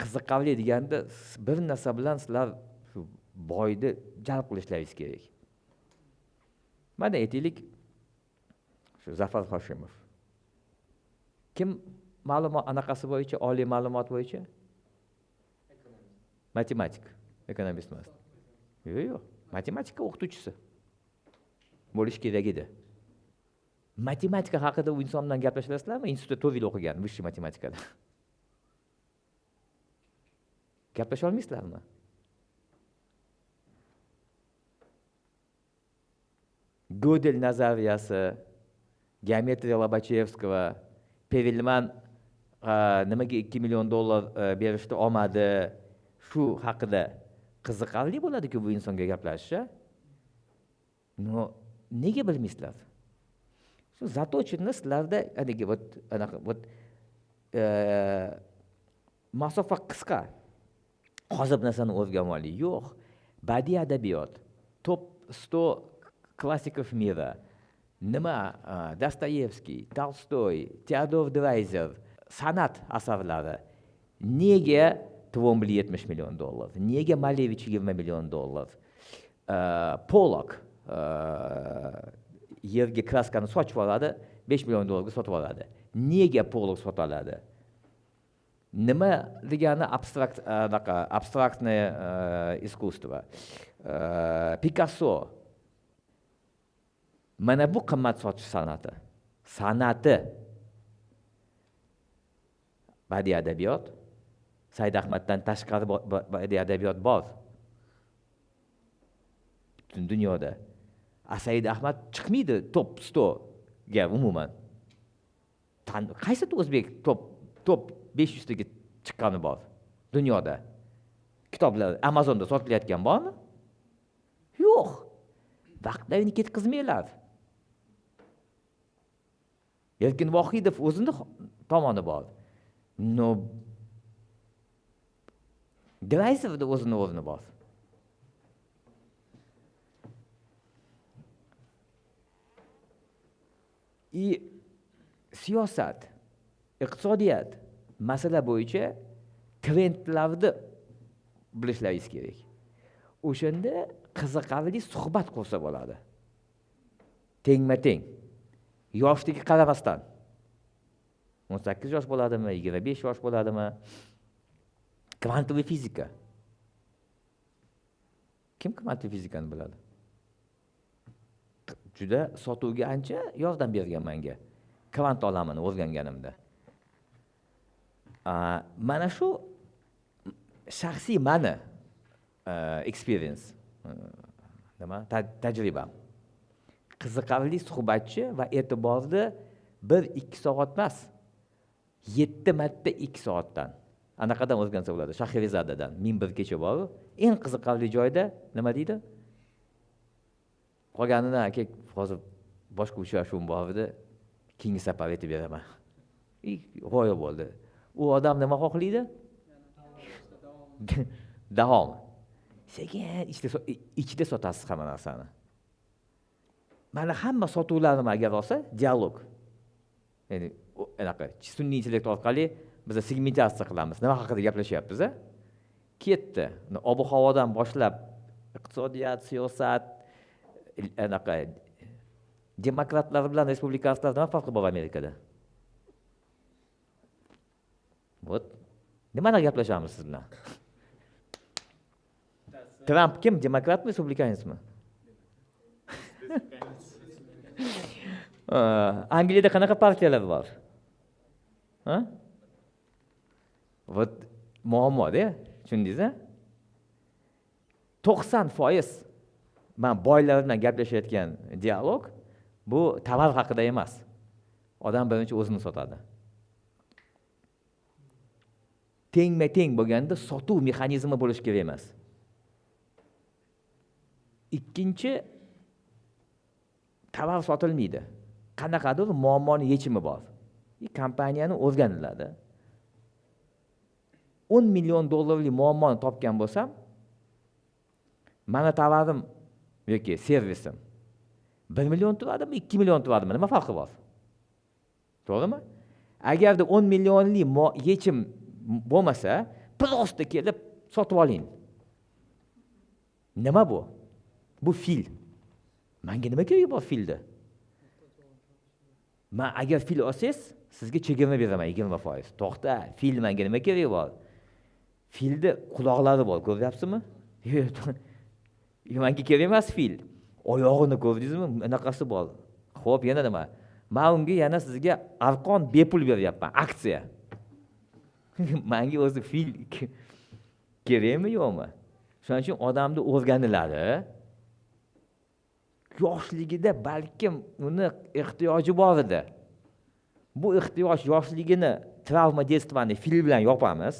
Qiziqarli deganda bir narsa bilan sizlar shu boyni jalb qilishlaringiz kerak. Mana aytaylik, shu Zafar Hoshimov. Kim ma'lumot anaqasi bo'yicha, oliy ma'lumot bo'yicha? Matematik, ekonomist emas. Yo'q, matematika o'qituvchisi bo'lish kerak edi. Matematika haqida u inson bilan gaplashasizlarmi? Institutda 4 yil o'qigan, vысший matematikada. Gaplasha olmaysizlarmi? Gödel nazariyasi, geometriya Lobachevskого, Perelman nimaga $2 million berishdi olmadi. Shu haqida qiziqarli bo'ladi-ku bu insonga gaplashish. No, nega bilmaysizlar? Shu заточенный sizlarda haligi masofa qisqa. Hozir narsani o'rganib oling. Yo'q. Badiiy adabiyot, top 100 klassikov mira. Nima? Dostoyevskiy, Tolstoy, Teodor Dreiser, san'at asarlari. Nega Twombly $70 million? Nega Malevich $20 million? Pollock yerga kraskani sochib oladi, $5 million sotib oladi. Nega Pollock sota oladi? Nima degani abstraktное искусство. Picasso. Mana bu qimmat sotish san'ati. San'ati. Badiiy adabiyot. Said Ahmaddan tashqari badiiy adabiyot bor. Butun dunyoda. Said Ahmad chiqmaydi top 100 ga umuman. Qaysi o'zbek top 500 taga chiqqani bor dunyoda? Kitoblar Amazonda sotilayotgan bormi? Yo'q. Vaqtlarini ketkazmanglar. Erkin Vohidov o'zini tomoni bor. No. Dreisevda o'zini o'rni bor. Siyosat, iqtisodiyot masala bo'yicha trendlarni bilishlaringiz kerak. O'shanda qiziqarli suhbat qursa bo'ladi. Tengma-teng. Yoshligiga qaramasdan. 18 yosh bo'ladimi, 25 yosh bo'ladimi? Kvantoviy fizika. Kim kvantoviy fizikani biladi? Juda sotuvga ancha yordam bergan menga. Kvant olamini o'rganganimda. Mana shu shaxsiy mani experience. Nima? Tajribam. Qiziqarli suhbatchi va e'tiborni 1-2 soat emas, 7 marta 2 soatdan. Anaqadan o'rgansa bo'ladi, Shahrizadadan 1001 kecha bor. Eng qiziqarli joyda nima deydi? Qolganidan aka hozir boshqa uchrashuvim bor edi, keyingi safar aytib beraman. G'oya bo'ldi. U odam nima xohlaydi? Davom. Sekin ichida sotasiz hamma narsani. Mana hamma sotuvlarni agar olsa, dialog. Ya'ni anaqa sun'iy intellekt orqali biz segmentatsiya qilamiz. Nima haqida gaplashyapmiz, a? Ketdi. Ob-havodan boshlab iqtisodiyot, siyosat, anaqa demokratlar bilan respublikachilar nima farqi bor Amerikada? Nimani gaplashamiz siz bilan? Tramp kim? Demokratmi, respublikanistmi? Angliyada qanaqa partiyalar bor? Ha? Вот muammoda, tushundingiz-a? 90% men boylar bilan gaplashayotgan dialog bu tovar haqida emas. Odam birinchi o'zini sotadi. Tengma-teng bo'lganda sotuv mexanizmi bo'lish kerak emas. Ikkinchi, tovar sotilmaydi. Qanaqadir muammoning yechimi bor. Kompaniyani o'rganiladi. 10 million dollarlik muammoni topgan bo'lsam, mana tovarim yoki servisim 1 million turadimi, 2 million turadimi? Nima farqi bor? To'g'rimi? Agarda 10 millionlik yechim bo'lmasa, prosta kelib sotib oling. Nima bu? Bu fil. Menga nima keragi bor filda? Men agar fil olsangiz, sizga chegirma beraman 20%. To'xta, fil menga nima keragi bor? Filda quloqlari bor, ko'ryapsizmi? Menga kerak emas fil. Oyog'ini ko'rdingizmi? Anaqasi bor. Xo'p, yana nima? Men unga yana sizga arqon bepul beryapman, aksiya. Menga o'zi fil kerakmi yo'qmi? Shuning uchun odamni o'rganiladi. Yoshligida balkim uni ehtiyoji bor edi. Bu ehtiyoj yoshligini travma detствоni fil bilan yopamiz,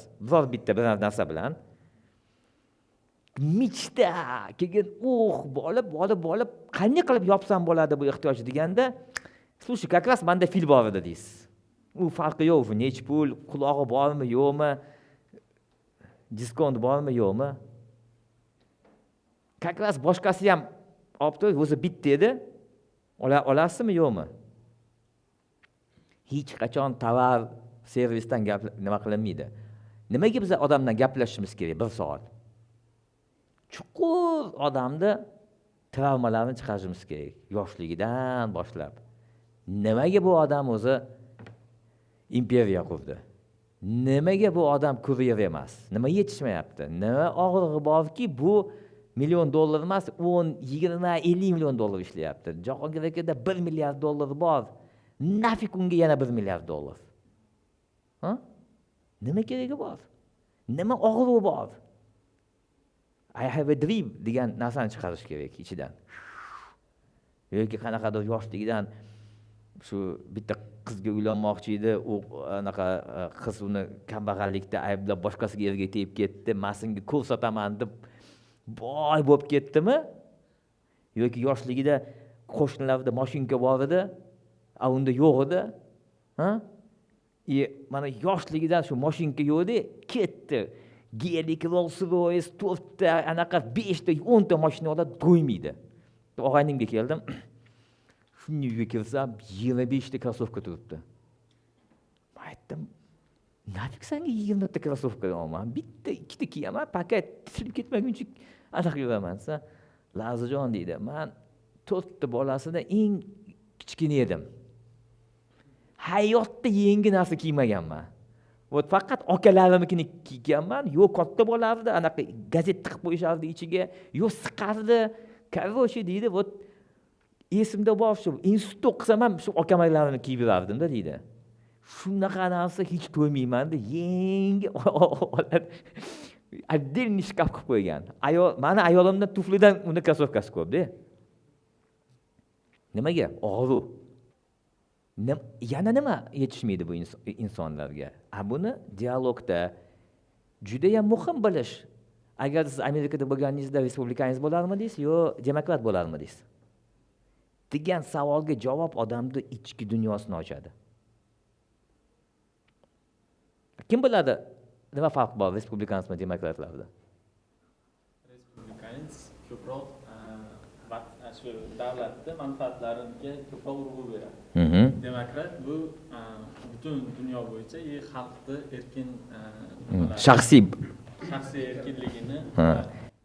bitta narsa bilan. Michda keyin bo'lib qanday qilib yopsam bo'ladi bu ehtiyoj deganda, "Слушай, как раз menda fil bor edi" deysiz. U farqi yo'q, nech pul, qulog'i bormi, yo'qmi, diskont bormi, yo'qmi? Как раз boshqasi ham olib turib, o'zi bitta edi. Olasizmi, yo'qmi? Hech qachon tovar servisdan nima qilinmaydi. Nimaga biz odamdan gaplashishimiz kerak 1 soat? Chuqur odamni travmalarini chiqarishimiz kerak, yoshligidan boshlab. Nimaga bu odam o'zi imperiya qurdi? Nimaga bu odam kuryer emas? Nima yetishmayapti? Nima og'rig'i borki, bu million dollar emas, 10, 20, 50 million dollar ishlayapti. Jahongir akada 1 milliard dollar bor. Nafik unga yana 1 milliard dollar. Ha? Nima keragi bor? Nima og'rig'i bor? I have a dream degan narsani chiqarish kerak ichidan. Yoki qanaqadir yoshligidan shu bitta qizga uylanmoqchi edi, u anaqa qiz uni kambag'allikda ayblab boshqasiga erga tegib ketdi, masinga ko'rsataman deb boy bo'lib ketdimi? Yoki yoshligida qo'shnilarda mashinka bor edi, unda yo'q edi. Ha? Mana yoshligidan shu mashinka yo'q edi, ketdi. Gelik, Rolls-Royce, 4 ta, anaqa 5 ta, 10 ta mashina olib to'ymaydi. Og'aynimga keldim. Shunga uyga kirsam, 25 ta krossovka turibdi. Men aytdim, "Nafik senga 20 ta krossovka olaman? Bitta, ikkita kiyaman, paket tisilib ketmaguncha anaqa yuraman." Desa, "Lazijon" deydi. "Men 4 ta bolasida eng kichkina edim. Hayotda yangi narsa kiymaganman. Вот faqat akalarimnikini kiyganman, yo'q katta bo'lardi, anaqa gazet tiqib qo'yishardi ichiga, yo'q siqardi. Короче deydi, вот esimda bor shu, institutda o'qisam ham shu akamalarni kiyib yurardim-da deydi. Shunaqa narsa hech to'ymayman-da, yangi отдельный shkaf qilib qo'ygan. Mani ayolimdan tuflidan uni krossovkasi ko'p-da. Nimaga? Og'ru. Yana nima yetishmaydi bu insonlarga? Buni dialogda juda ham muhim bilish. Agar siz Amerikada bo'lganingizda respublikanist bo'larmidingiz yo demokrat bo'larmidingiz? Degan savolga javob odamning ichki dunyosini ochadi. Kim biladi nima farq bor respublikanizm va demokratlarda? Respublikanist ko'proq shu davlatning manfaatlariga ko'proq urg'u beradi. Demokrat bu butun dunyo bo'yicha xalqni erkin shaxsiy erkinligini.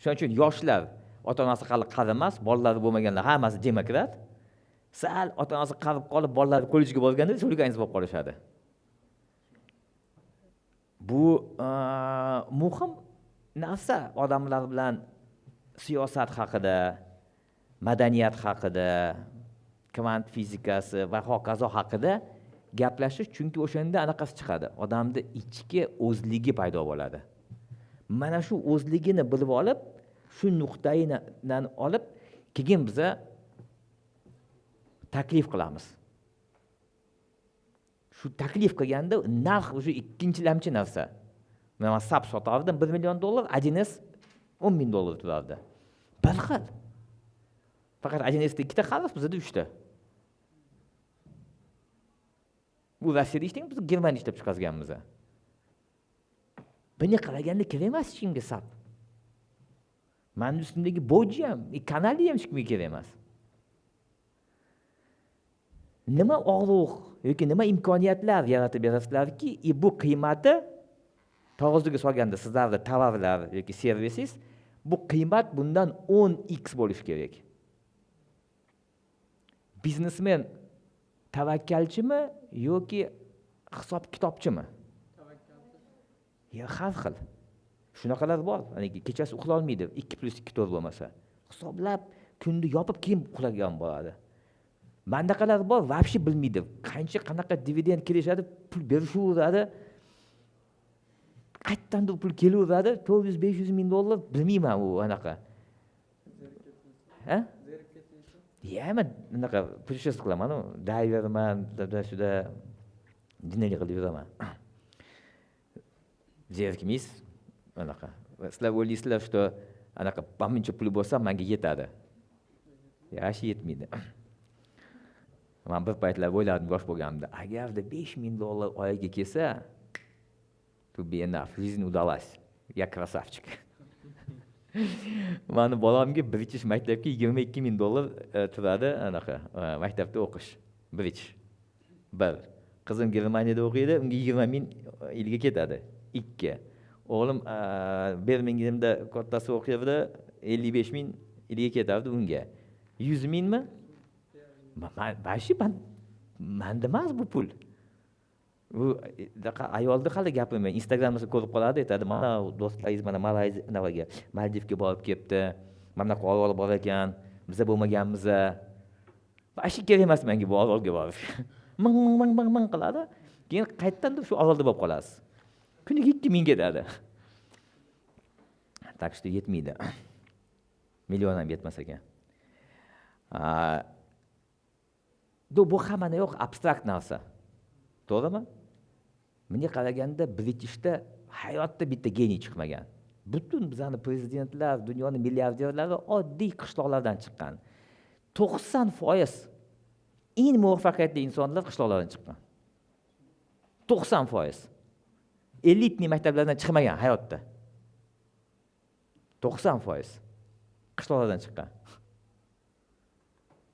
Shuning uchun yoshlar ota-onasi hali qarimas, bolalari bo'lmaganlar hammasi demokrat. Sal ota-onasi qarib qolib, bolalari kollejiga borganda respublikanist bo'lib qolishadi. Bu muhim narsa odamlar bilan siyosat haqida, madaniyat haqida, kvant fizikasi va hokazo haqida gaplashish, chunki o'shanda anaqasi chiqadi. Odamda ichki o'zligi paydo bo'ladi. Mana shu o'zligini bilib olib, shu nuqtaidan olib, keyin biza taklif qilamiz. Shu taklif qilganda narx o'sha ikkinchilamchi narsa. Men sap sotardim $1 million, 1S $10 ming turardi. Bir xil. Faqat 1S'da 2 ta xalq, bizda 3 ta. Bu Rossiyada ishlang, biz Germaniya ishlab chiqarganmiz. Buni qaraganda kerak emas hech kimga sap. Mani ustimdagi boji ham, kanali ham hech kimga kerak emas. Nima og'riq yoki nima imkoniyatlar yaratib berasizlarki, bu qiymati taroziga solganda sizlarda tovarlar yoki servisingiz, bu qiymat bundan 10x bo'lishi kerak. Biznesmen tavakkalchimi yoki hisob kitobchimi? Ya har xil. Shunaqalar bor. Kechasi uxla olmaydi, 2+2 to'g'ri bo'lmasa. Hisoblab kunni yopib keyin uxlagan bo'ladi. Mandaqalar bor, vobshe bilmaydi. Qanaqa dividend kelishadi, pul berishaveradi. Qayerdan pul kelaveradi, $400-500 ming bilmayman u anaqa. Ha? Ya, men anaqa putешествие qilaman, dayverman, shuda dinamik qilib yuraman. Zerikmaysiz anaqa. Sizlar o'ylaysizlar, что anaqa pamuncha pul bo'lsa menga yetadi. Yaxshi yetmaydi. Men bir paytlar o'yladim yosh bo'lganimda, agarda $5 ming oyiga kelsa, to be enough, жизнь удалась. Я красавчик. Mani bolamga British maktabga $22 ming turadi anaqa, maktabda o'qish. British. Bir. Qizim Germaniyada o'qiydi, unga 20 ming yilga ketadi. 2. O'g'lim Birminghamda kattasi o'qiydi, 55 ming yilga ketadi unga. 100 mingmi? Manda emas bu pul. Bu ayolni hali gapirmay, Instagramda ko'rib qoladi, aytadi, mana do'stlaringiz mana Malayziyaga, Maldivga borib ketdi. Mana bunaqa orol bor ekan, biz bo'lmaganmiz. Bashi kerak emas menga bu orolga borib. Ming qiladi. Keyin qaytdan shu orolda bo'lib qolasiz. Kuniga 2 ming ketadi. Tak что yetmaydi. Million ham yetmas ekan. Bu hamma yo'q abstrakt narsa. To'g'rimi? Menga qaraganda Britishda hayotda bitta geniy chiqmagan. Butun bizning prezidentlar, dunyoning milliarderlari oddiy qishloqlardan chiqqan. 90% eng muvaffaqiyatli insonlar qishloqlardan chiqqan. 90%. Elitni maktablardan chiqmagan hayotda. 90% qishloqlardan chiqqan.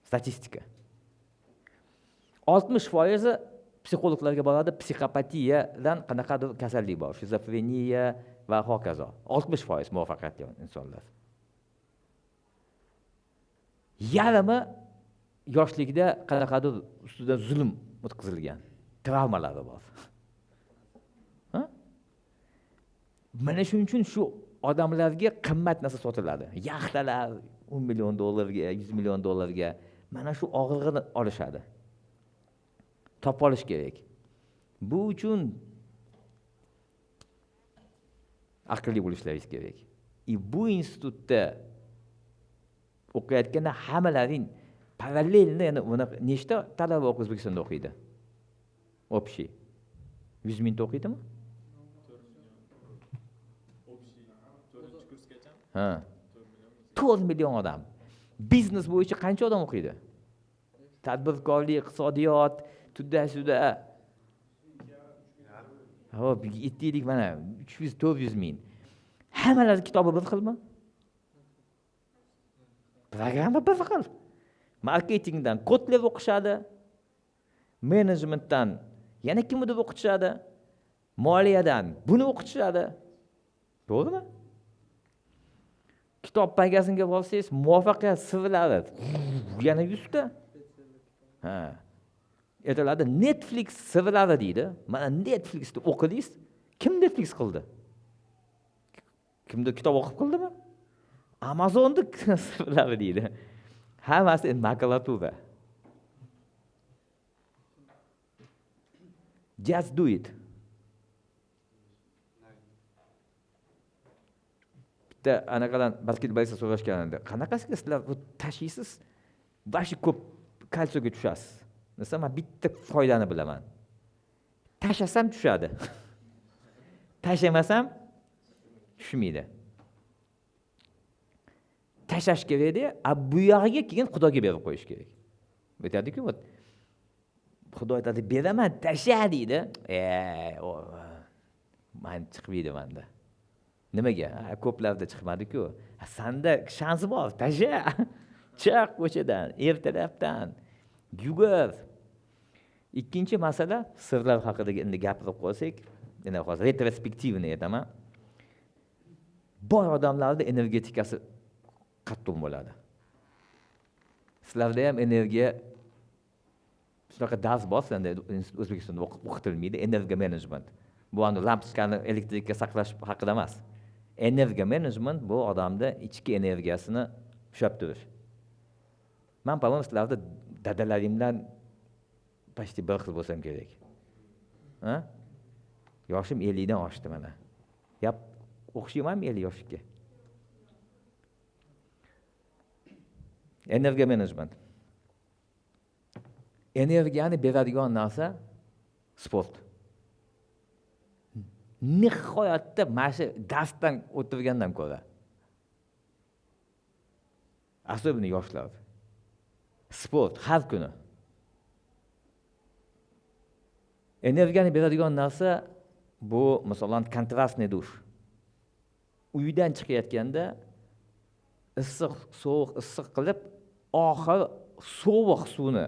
Statistika. 60% psixologlarga boradi, psixopatiyadan qanaqadir kasallik bor, shizofreniya va hokazo. 60% muvaffaqiyatli insonlar. Yarimi yoshlikda qanaqadir ustidan zulm o'tkazilgan, travmalari bor. Ha? Mana shuning uchun shu odamlarga qimmat narsa sotiladi. Yaxtalar $10 million, $100 million. Mana shu og'irlig'ini olishadi. Topib olish kerak. Bu uchun aqlli bo'lishlaringiz kerak. Bu institutda o'qiyotganda hammalaring parallelni, ya'ni buni nechta talaba O'zbekistonda o'qiydi? Общий. 100 ming o'qiydimi? 4 kursgacha. Ha. 4 million odam. Biznes bo'yicha qancha odam o'qiydi? Tadbirkorlik, iqtisodiyot, tudda-sudda. Hop, aytdik mana 300-400 ming. Hammalar kitobi bir xilmi? Programma bir xil. Marketingdan kodlar o'qishadi. Menejmentdan yana kimdir o'qitishadi. Moliyadan buni o'qitishadi. To'g'rimi? Kitob magaziniga borsangiz, muvaffaqiyat sirlari yana 100 ta. Ha. Aytiladi, Netflix sirlari deydi. Mana Netflixni o'qidingiz, kim Netflix qildi? Kimdir kitob o'qib qildimi? Amazonni sirlari deydi. Hammasi makulatura. Just do it. Bitta anaqadan basketbolistdan so'rashganida, qanaqasiga sizlar bu tashiysiz? Bashi ko'p kalsiyaga tushasiz. Mesela men bitta foydani bilaman. Tashlasam tushadi. Tashlamasam tushmaydi. Tashlash kerak-da, bu yog'iga keyin Xudoga berib qo'yish kerak. Aytadi-ku, Xudo aytadi, beraman, tashla deydi. Men chiqmaydi menda. Nimaga? Ko'plarda chiqmadi-ku. Senda shans bor, tashla. Chiq ko'chadan, ertalabdan. Yugur. Ikkinchi masala sirlar haqida endi gapirib qolsak, endi hozir retrospektivni aytaman. Boy odamlarda energetikasi qattiq bo'ladi. Sizlarda ham energiya shunaqa dars bor, endi O'zbekistonda o'qitilmaydi, energiya management. Bu endi lampochkani elektrikka saqlash haqida emas. Energiya management bu odamda ichki energiyasini ushlab turish. Men pamo'm sizlarda dadalarimdan почти bir xil bo'lsam kerak. Ha? Yoshim 50 dan oshdi mana. Yap, o'xshaymanmi 50 yoshga? Energiya management. Energiyani beradigan narsa sport. Nihoyatda mana shu darsdan o'tirgandan ko'ra. Особенно yoshlar. Sport har kuni. Energiyani beradigan narsa bu masalan kontrastniy dush. Uydan chiqayotganda issiq, sovuq, issiq qilib, oxir sovuq suvni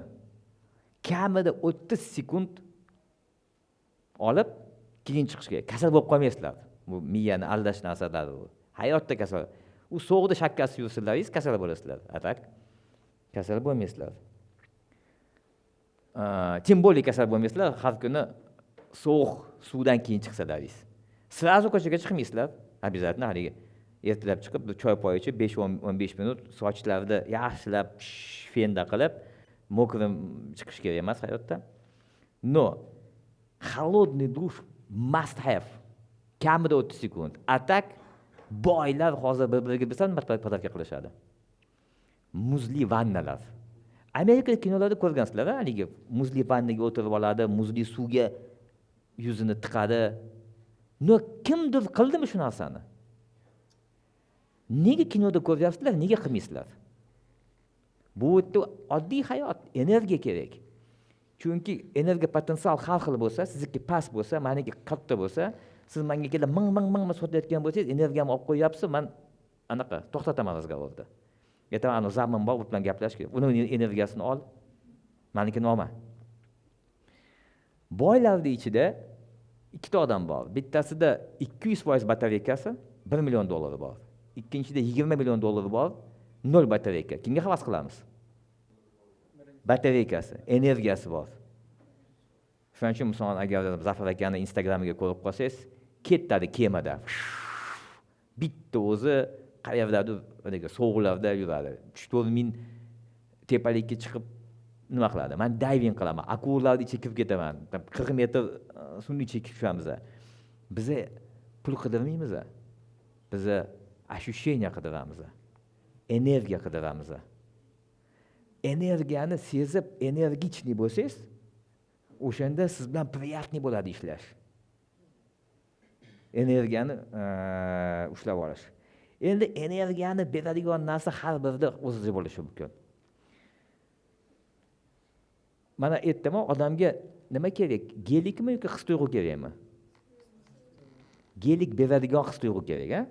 kamida 30 sekund olib keyin chiqish kerak. Kasal bo'lib qolmaysizlar. Bu miyani aldash narsalar bu. Hayotda kasal. U sovuqda shakkarsiz yursalaringiz kasal bo'lasizlar. Atak kasal bo'lmaysizlar. Tim более kasal bo'lmaysizlar, har kuni sovuq suvdan keyin chiqsalaringiz. Srazu ko'chaga chiqmaysizlar, обязательно haligi ertalab chiqib choy poy ichib 5-15 minut sochlarni yaxshilab fenda qilib, mokrim chiqish kerak emas hayotda. No, холодный dush must have. Kamida 30 sekund. Atak boylar hozir bir-biriga bilan podarka qilishadi. Muzli vannalar. Amerikada kinolarda ko'rgansizlar, haligi muzli vannaga o'tirib oladi, muzli suvga yuzini tiqadi. No, kimdir qildimi shu narsani? Nega kinoda ko'ryapsizlar, nega qilmaysizlar? Bu oddiy hayot, energiya kerak. Chunki energiya potensial har xil bo'lsa, sizniki past bo'lsa, meniki katta bo'lsa, siz menga kelib ming sotayotgan bo'lsangiz, energiyamni olib qo'yapsiz, men anaqa to'xtataman razgovorni. Aytaman, anu zamon bor, u bilan gaplash kerak. Uni energiyasini ol, menikini olma. Boylarning ichida ikkita odam bor. Bittasida 200% batareykasi $1 million bor. Ikkinchida $20 million bor, 0 batareyka. Kimga havas qilamiz? Batareykasi, energiyasi bor. Shuning uchun misol agar Zafar akani Instagramiga ko'rib qolsangiz, ketadi kemada. Bitta o'zi qayerdadir sovuqlarda yuradi. 3-4 ming tepalikka chiqib nima qiladi? Men diving qilaman, akulalarning ichiga kirib ketaman. 40 metr suvning ichiga tushamiz. Biz pul qidirmaymiz. Biz ощущение qidiramiz. Energiya qidiramiz. Energiyani sezib, energichniy bo'lsangiz, o'shanda siz bilan приятный bo'ladi ishlash. Energiyani ushlab olish. Endi energiyani beradigan narsa har birida o'zicha bo'lishi mumkin. Mana aytdim, odamga nima kerak? Gelikmi yoki his tuyg'u kerakmi? Gelik beradigan his tuyg'u kerak, ha?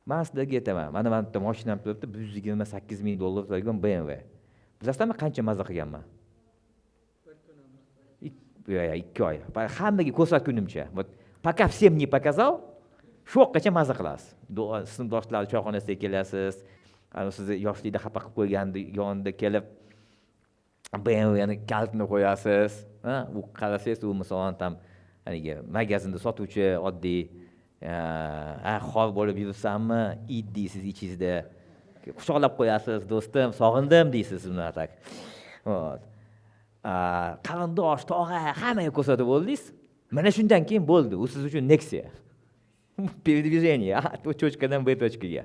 Men sizlarga aytaman, mana bitta mashinam turibdi, $128 ming turadigan BMW. Bilasizmi qancha maza qilganman? 2 oy. Hammaga ko'rsatgunimcha. Пока всем не показал, shu vaqtgacha maza qilasiz. Sinfdoshlar choyxonasiga kelasiz. Sizni yoshlikda xafa qilib qo'ygandi, yonida kelib BMWni kalitini qo'yasiz. U qarasangiz, u masalan ham haligi magazinda sotuvchi oddiy xor bo'lib yuribsanmi, it deysiz ichingizda. quchoqlab qo'yasiz, do'stim, sog'indim deysiz unaqa. Hop. Qarindosh, tog'a, hammaga ko'rsatib bo'ldingiz. Mana shundan keyin bo'ldi. U siz uchun Nexia. Передвижение, u cho'chkadan bu cho'chkaga.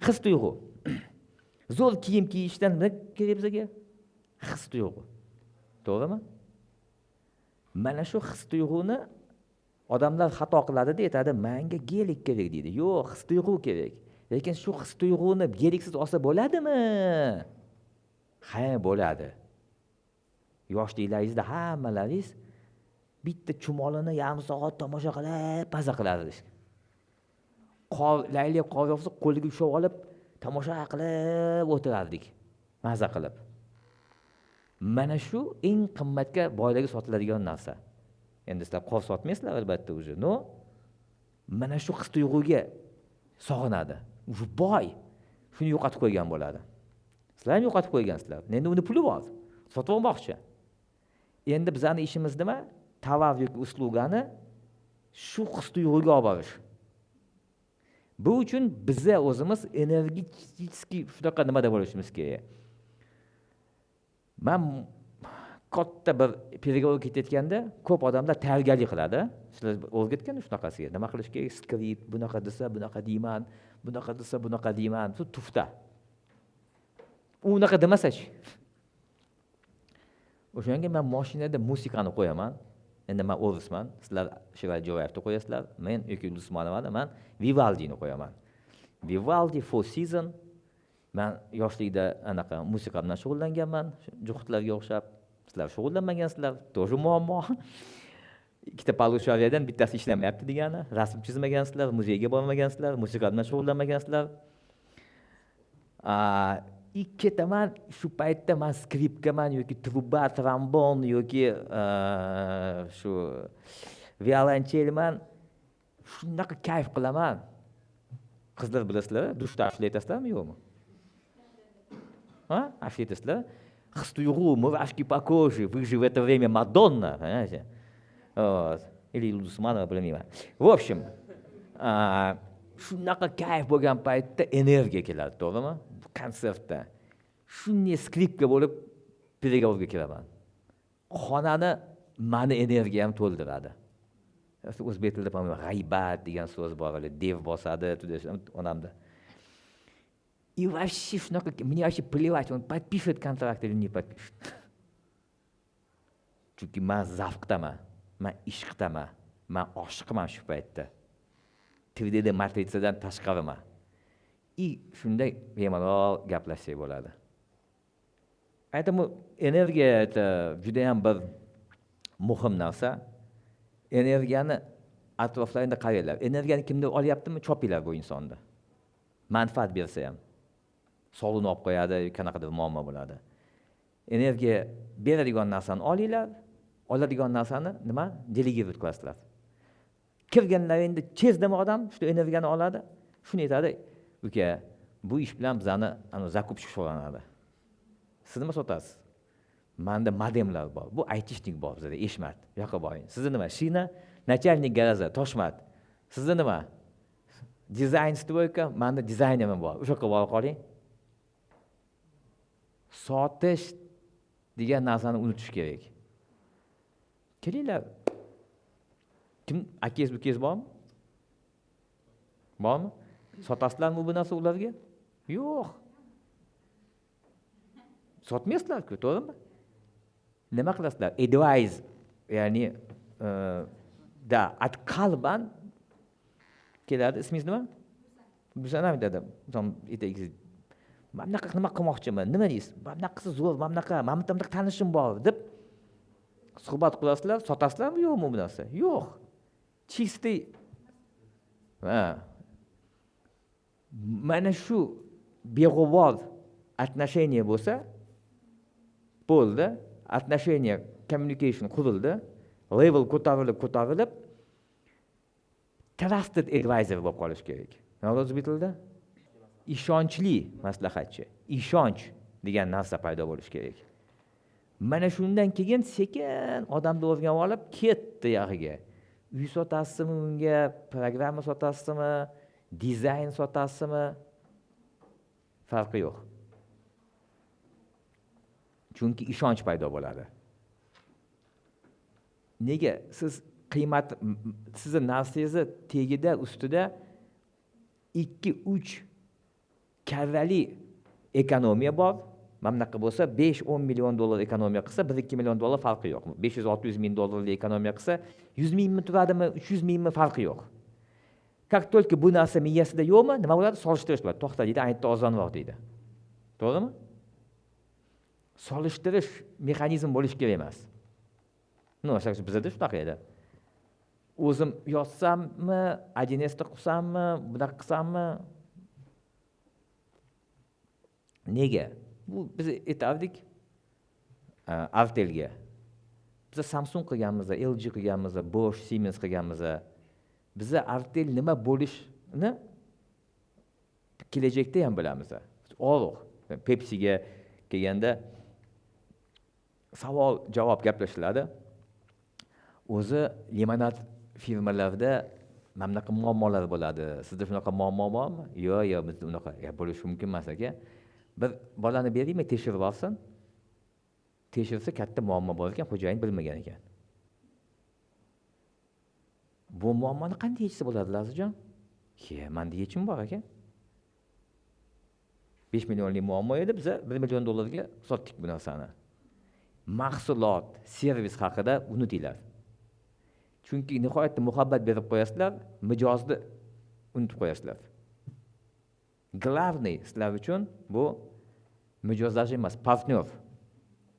His tuyg'u. Zo'r kiyim kiyishdan nima kerak bizga? His tuyg'u. To'g'rimi? Mana shu his tuyg'uni odamlar xato qiladi-da, aytadi, menga gelik kerak deydi. Yo'q, his tuyg'u kerak. Lekin shu his tuyg'uni geliksiz olsa bo'ladimi? Ha, bo'ladi. Yoshliklaringizda hammalaringiz bitta chumolini yarim soat tomosha qilib, maza qilardingiz. Laylab qor yog'sa qo'liga ushlab olib, tomosha qilib o'tirardik. Maza qilib. Mana shu eng qimmatga boylarga sotiladigan narsa. Endi sizlar qor sotmaysizlar albatta o'zi. No. Mana shu his tuyg'uga sog'inadi. U boy. Shuni yo'qotib qo'ygan bo'ladi. Sizlar ham yo'qotib qo'ygansizlar. Endi uni puli bor. Sotib olmoqchi. Endi bizning ishimiz nima? Tovar yoki uslugani shu his tuyg'uga olib borish. Bu uchun bizga o'zimiz energetik shunaqa nimada bo'lishimiz kerak. Men katta bir переговорga ketayotganda ko'p odamlar tayyorgarlik qiladi. Sizlar o'rgatgan shunaqasiga. Nima qilish kerak? Skript, bunaqa desa, bunaqa deyman, bunaqa desa, bunaqa deyman. Shu tufta. U unaqa demasa-chi. O'shanga men mashinada musiqani qo'yaman. Endi men o'risman. Sizlar Shiray Jo'rayevni qo'yasizlar. Men yoki Usmonovani, men Vivaldini qo'yaman. Vivaldi Four Seasons. Men yoshlikda anaqa musiqa bilan shug'ullanganman, juxtlarga o'xshab. Sizlar shug'ullanmagansizlar, to'g'ri muammo. Ikkita palushaviyadan bittasi ishlamayapti degani, rasm chizmagansizlar, muzeyga bormagansizlar, musiqa bilan shug'ullanmagansizlar. Ikkitaman shu paytda men skripkaman yoki truba, trombon yoki shu violonchelman. Shunaqa kayf qilaman. Qizlar bilasizlar, dushda ashlaytasizlarmi yo'qmi? Ashlaytasizlar? His tuyg'u, murashki по коже, вы же в это время Мадонна, понимаете? Вот. Или Усманова, bilmayman. В общем, shunaqa kayf bo'lgan paytda energiya keladi, to'g'rimi? Konsertda. Shunday skripka bo'lib переговорga kiraman. Xonani meni energiyam to'ldiradi. O'zbek tilida g'aybat degan so'z bor, dev bosadi, onamda. И вообще шунаqa, мне вообще плевать, он подпишет контракт или не подпишет. Chunki men zavqdaman, men ishqdaman, men oshiqman shu paytda. 3D matrisadan tashqariman. И shunday bemalol gaplashsak bo'ladi. Aytdim, energiya juda ham bir muhim narsa. Energiyani atroflarida qaranglar. Energiyani kimdir olyaptimi? Chopinglar bu insonni. Manfaat bersa ham. Sog'liqni olib qo'yadi, qanaqadir muammo bo'ladi. Energiya beradigan narsani olinglar, oladigan narsani nima? Delegirat qilasizlar. Kirganlaringda chezdimi odam shu energiyani oladi, shuni aytadi, uka, bu ish bilan bizani zakupchi shug'ullanadi. Siz nima sotasiz? Menda modemlar bor. Bu aytishlik bor bizda, Eshmat. Bu yoqqa boring. Sizda nima? Shina, начальник garaza, Toshmat. Sizda nima? Dizayn stroyka, menda dizaynerim bor. O'sha yoqqa borib qoling. Sotish degan narsani unutish kerak. Kelinglar. Kim akangiz bukangiz bormi? Bormi? Sotasizlarmi bu narsa ularga? Yo'q. Sotmaysizlar-ku, to'g'rimi? Nima qilasizlar? Advise, ya'ni da at qalban keladi. Ismingiz nima? Bizanam dedi. Aytaysiz. Men bunaqa nima qilmoqchiman? Nima deysiz? Men bunaqasi zo'r, men bunaqa, men bitta tanishim bor deb suhbat qilasizlar, sotasizlarmi yo'qmi bu narsa? Yo'q. Чистый. Mana shu beg'ubor отношение bo'lsa, bo'ldi, отношение, communication qurildi, level ko'tarilib, trusted advisor bo'lib qolish kerak. Nima o'zbek tilida? Ishonchli maslahatchi, ishonch degan narsa paydo bo'lish kerak. Mana shundan keyin sekin odamni o'rganib olib ketdi yog'iga. Uy sotasizmi unga, programma sotasizmi, dizayn sotasizmi? Farqi yo'q. Chunki ishonch paydo bo'ladi. Nega? Siz qiymat sizni narsangizni tagida, ustida 2-3 karrali ekonomiya bor. Mamlakat bo'lsa 5-10 million dollar ekonomiya qilsa, 1-2 million dollar farqi yo'q. 500-600 ming dollarlik ekonomiya qilsa, 100 mingmi turadimi, 300 mingmi farqi yo'q. Как только bu narsa miyasida yo'qmi, nima bo'ladi? Solishtirish bo'ladi. To'xta deydi, aytda ozonroq deydi. To'g'rimi? Solishtirish mexanizm bo'lish kerak emas. Bizda shunaqa edi. O'zim yozsammi, 1S'da qilsammi, bunaqa qilsammi? Nega? Bu biz aytardik Artelga. Biz Samsung qilganmiz, LG qilganmiz, Bosch, Siemens qilganmiz. Biz Artel nima bo'lishini kelajakda ham bilamiz. Oq, Pepsi'ga kelganda savol javob gaplashiladi. O'zi limonad firmalarida mamlakat muammolar bo'ladi. Sizda shunaqa muammo bormi? Yo'q, bizda unaqa bo'lishi mumkin emas aka. Bir bolani beraymi, tekshirib olsin. Tekshirsa katta muammo bor ekan, xo'jayin bilmagan ekan. Bu muammoni qanday yechsa bo'ladi, Lazijon? Menda yechim bor aka. 5 millionlik muammo edi, biz 1 million dollarga sotdik bu narsani. Mahsulot, servis haqida unutinglar. Chunki nihoyatda muhabbat berib qo'yasizlar, mijozni unutib qo'yasizlar. Главный sizlar uchun bu mijozlash emas, partnyor,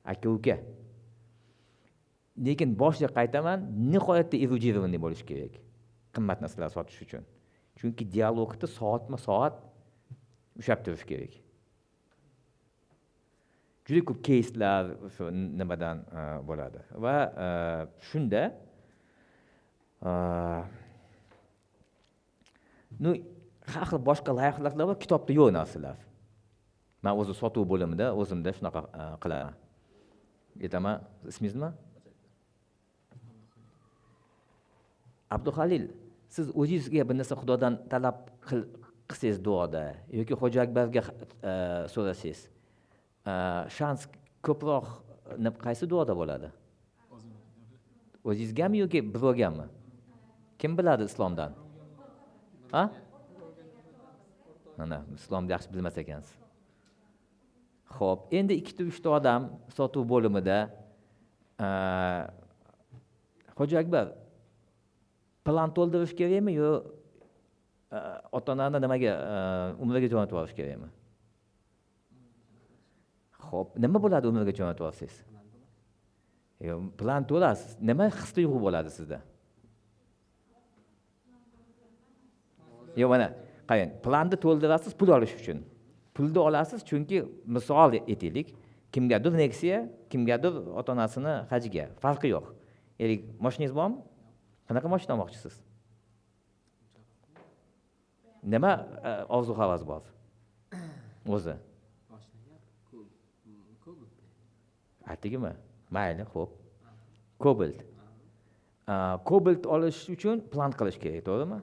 aka-uka. Lekin boshqa qaytaman, nihoyatda erudированный bo'lish kerak. Qimmat narsalar sotish uchun. Chunki dialogda soatma-soat ushlab turish kerak. Juda ko'p keyslar shu nimadan bo'ladi va shunda har xil boshqa loyihalar va kitobda yo'q narsalar. Men o'zi sotuv bo'limida o'zimda shunaqa qilaman. Aytaman, ismingiz nima? Abduhalil, siz o'zingizga bir narsa Xudodan talab qilsangiz duoda yoki Xo'ja Akbarga so'rasangiz, shans ko'proq qaysi duoda bo'ladi? O'zingizgami yoki birovgami? Kim biladi islomdan? Ha? Mana, islomni yaxshi bilmas ekansiz. Xo'p, endi 2-3 ta odam sotuv bo'limida Xo'ja Akbar plan to'ldirish kerakmi yo ota-onani nimaga umraga jo'natib yuborish kerakmi? Xo'p, nima bo'ladi umraga jo'natib yuborsangiz? Plan to'lasiz. Nima his-tuyg'u bo'ladi sizda? Yo, mana qarang, planni to'ldirasiz pul olish uchun. Pulni olasiz chunki misol aytaylik, kimgadir Nexia, kimgadir ota-onasini hajiga, farqi yo'q. Mashinangiz bormi? Qanaqa mashina olmoqchisiz? Nima orzu-havas bor? O'zi. Aytdingmi? Mayli, xo'p. Cobalt. Cobalt olish uchun plan qilish kerak, to'g'rimi?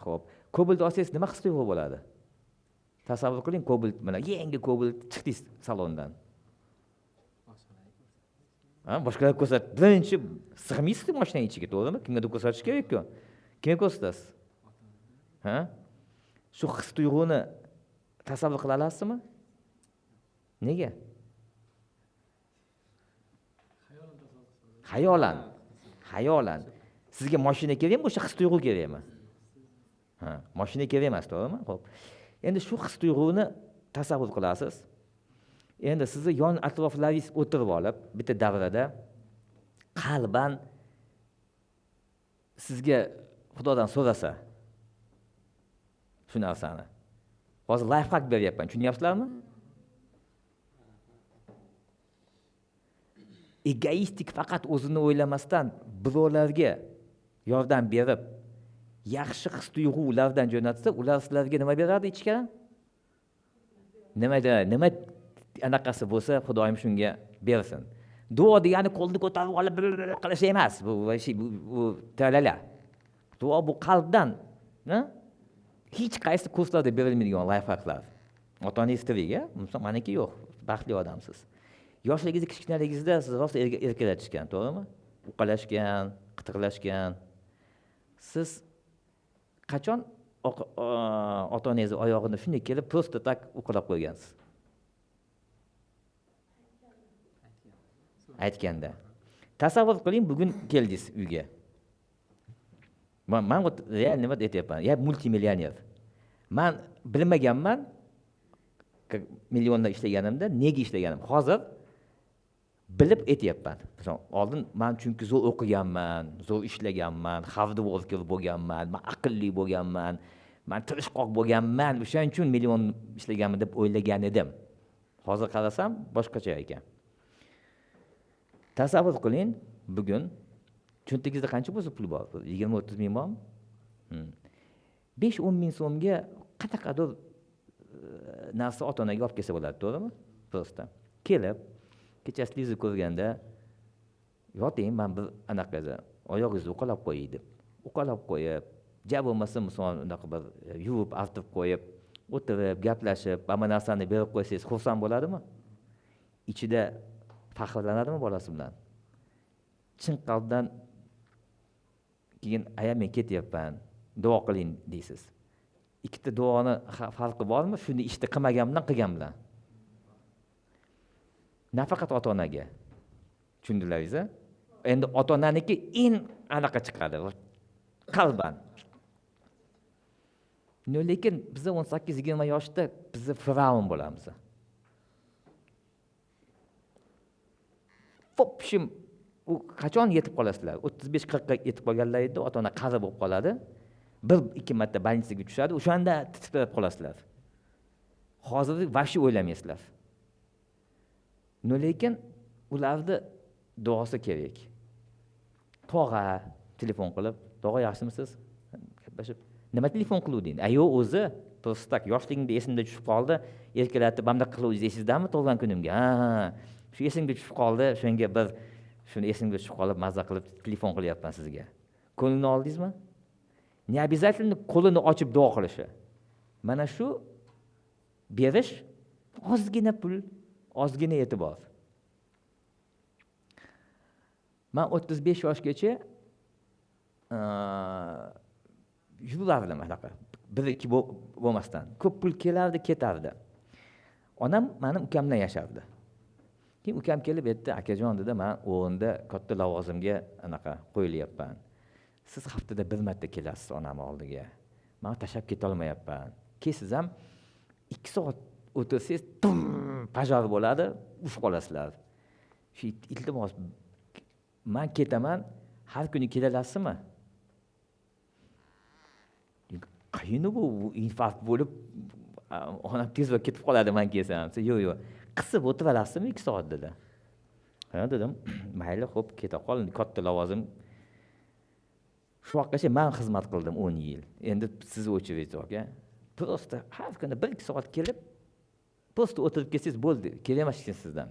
Xo'p. Cobalt olsangiz nima his-tuyg'u bo'ladi? Tasavvur qiling, Cobalt mana yangi Cobalt chiqdingiz salondan. Boshqalar ko'rsat. Birinchi sig'maysiz mashinaning ichiga, to'g'rimi? Kimgadir ko'rsatish kerak-ku. Kimga ko'rsatasiz? Shu his-tuyg'uni tasavvur qila olasizmi? Nega? Xayolan. Sizga mashina kerakmi, o'sha his-tuyg'u kerakmi? Mashina kerak emas, to'g'rimi? Xo'p. Endi shu his-tuyg'uni tasavvur qilasiz. Endi sizni yon atroflaringiz o'tirib olib, bitta davrada qalban sizga Xudodan so'rasa shu narsani. Hozir life hack beryapman, tushunyapsizlarmi? Egoistik faqat o'zini o'ylamasdan birovlarga yordam berib, yaxshi his-tuyg'u ulardan jo'natsa, ular sizlarga nima beradi ichkari? Nima anaqasi bo'lsa, Xudoyim shunga bersin. Duo degani qo'lni ko'tarib olib qilish emas, bu talala. Duo bu qalbdan, hech qaysi kurslarda berilmaydigan life hacklar. Ota-onangiz tirik, misol meniki yo'q, baxtli odamsiz. Yoshligingizda, kichkinaligingizda siz rosa erkalatishgan, to'g'rimi? Uqalashgan, qitirlashgan. Siz qachon ota-onangizni oyog'ini shunday kelib, просто tak uqalab qo'ygansiz? Aytganda. Tasavvur qiling, bugun keldingiz uyga. Men real nima aytyapman? Ya multimillioner. Men bilmaganman, millionda ishlaganimda, nega ishlaganim. Hozir bilib aytyapman. Oldin men chunki zo'r o'qiganman, zo'r ishlaganman, hard worker bo'lganman, men aqlli bo'lganman, men tirishqoq bo'lganman, o'shaning uchun million ishlaganman deb o'ylagan edim. Hozir qarasam boshqacha ekan. Tasavvur qiling, bugun cho'ntagingizda qancha bo'lsa pul bor? 20-30 ming bormi? 5-10 ming so'mga qanaqadir narsa ota-onaga olib kelsa bo'ladi, to'g'rimi? Prosta. Kelib, kechasi televizion ko'rganda, yoting, men bir anaqaga oyog'ingizni uqalab qo'ying deb. Uqalab qo'yib, ja bo'lmasa misol unaqa bir yuvib, artib qo'yib, o'tirib, gaplashib, hamma narsani berib qo'ysangiz, xursand bo'ladimi? Ichida faxrlanadimi bolasi bilan? Chin qalbdan keyin aya men ketyapman, duo qiling deysiz. Ikkita duoni farqi bormi? Shuni ishni qilmagan bilan qilgan bilan. Nafaqat ota-onaga. Tushundilaringiz-a? Endi ota-onaniki eng anaqa chiqadi. Qalban. Lekin biz 18-20 yoshda biz firavn bo'lamiz. Fopshim u qachon yetib qolasizlar? 35-40 ga yetib qolganlarida ota-ona qarib bo'lib qoladi. 1-2 marta больницаga tushadi, o'shanda titrab qolasizlar. Hozir vashi o'ylamaysizlar. Lekin ularni duosi kerak. Tog'a telefon qilib, "Tog'a yaxshimisiz?" gaplashib, "Nima telefon qiluvding?" "Ayo, o'zi prostak yoshligingda esimda tushib qoldi, erkalatib, "Bamda qiluvdingiz esingizdami tug'ilgan kunimga?" "Ha, shu esimga tushib qoldi, shunga bir shuni esimga tushib qolib, mazza qilib telefon qilyapman sizga." Qo'lini oldingizmi? Ne обязательно qo'lini ochib duo qilishi. Mana shu berish ozgina pul, ozgina e'tibor. Men 35 yoshgacha yurardim anaqa. 1-2 bo'lmasdan. Ko'p pul kelardi, ketardi. Onam mening ukamdan yashardi. Keyin ukam kelib aytdi, "Akajon," dedi, "men o'rinda katta lavozimga anaqa qo'yilyapman. Siz haftada 1 marta kelasiz onam oldiga. Men tashab keta olmayapman. Kelsiz ham 2 soat o'tirsangiz, pajor bo'ladi, ushib qolasizlar. Shu iltimos, men ketaman, har kuni kelalasizmi?" Qayini bu infarkt bo'lib, onam tezroq ketib qoladi men kelsam. "Yo'q, yo'q. Qisib o'tiralasizmi 2 soat?" dedi. "Ha," dedim. "Mayli, xo'p, keta qol, katta lavozim." Shu vaqtgacha men xizmat qildim 10 yil. Endi siz o'chirasiz, aka. Prosta har kuni 1-2 soat kelib, prosta o'tirib kelsangiz bo'ldi. Kelmas ekan sizdan.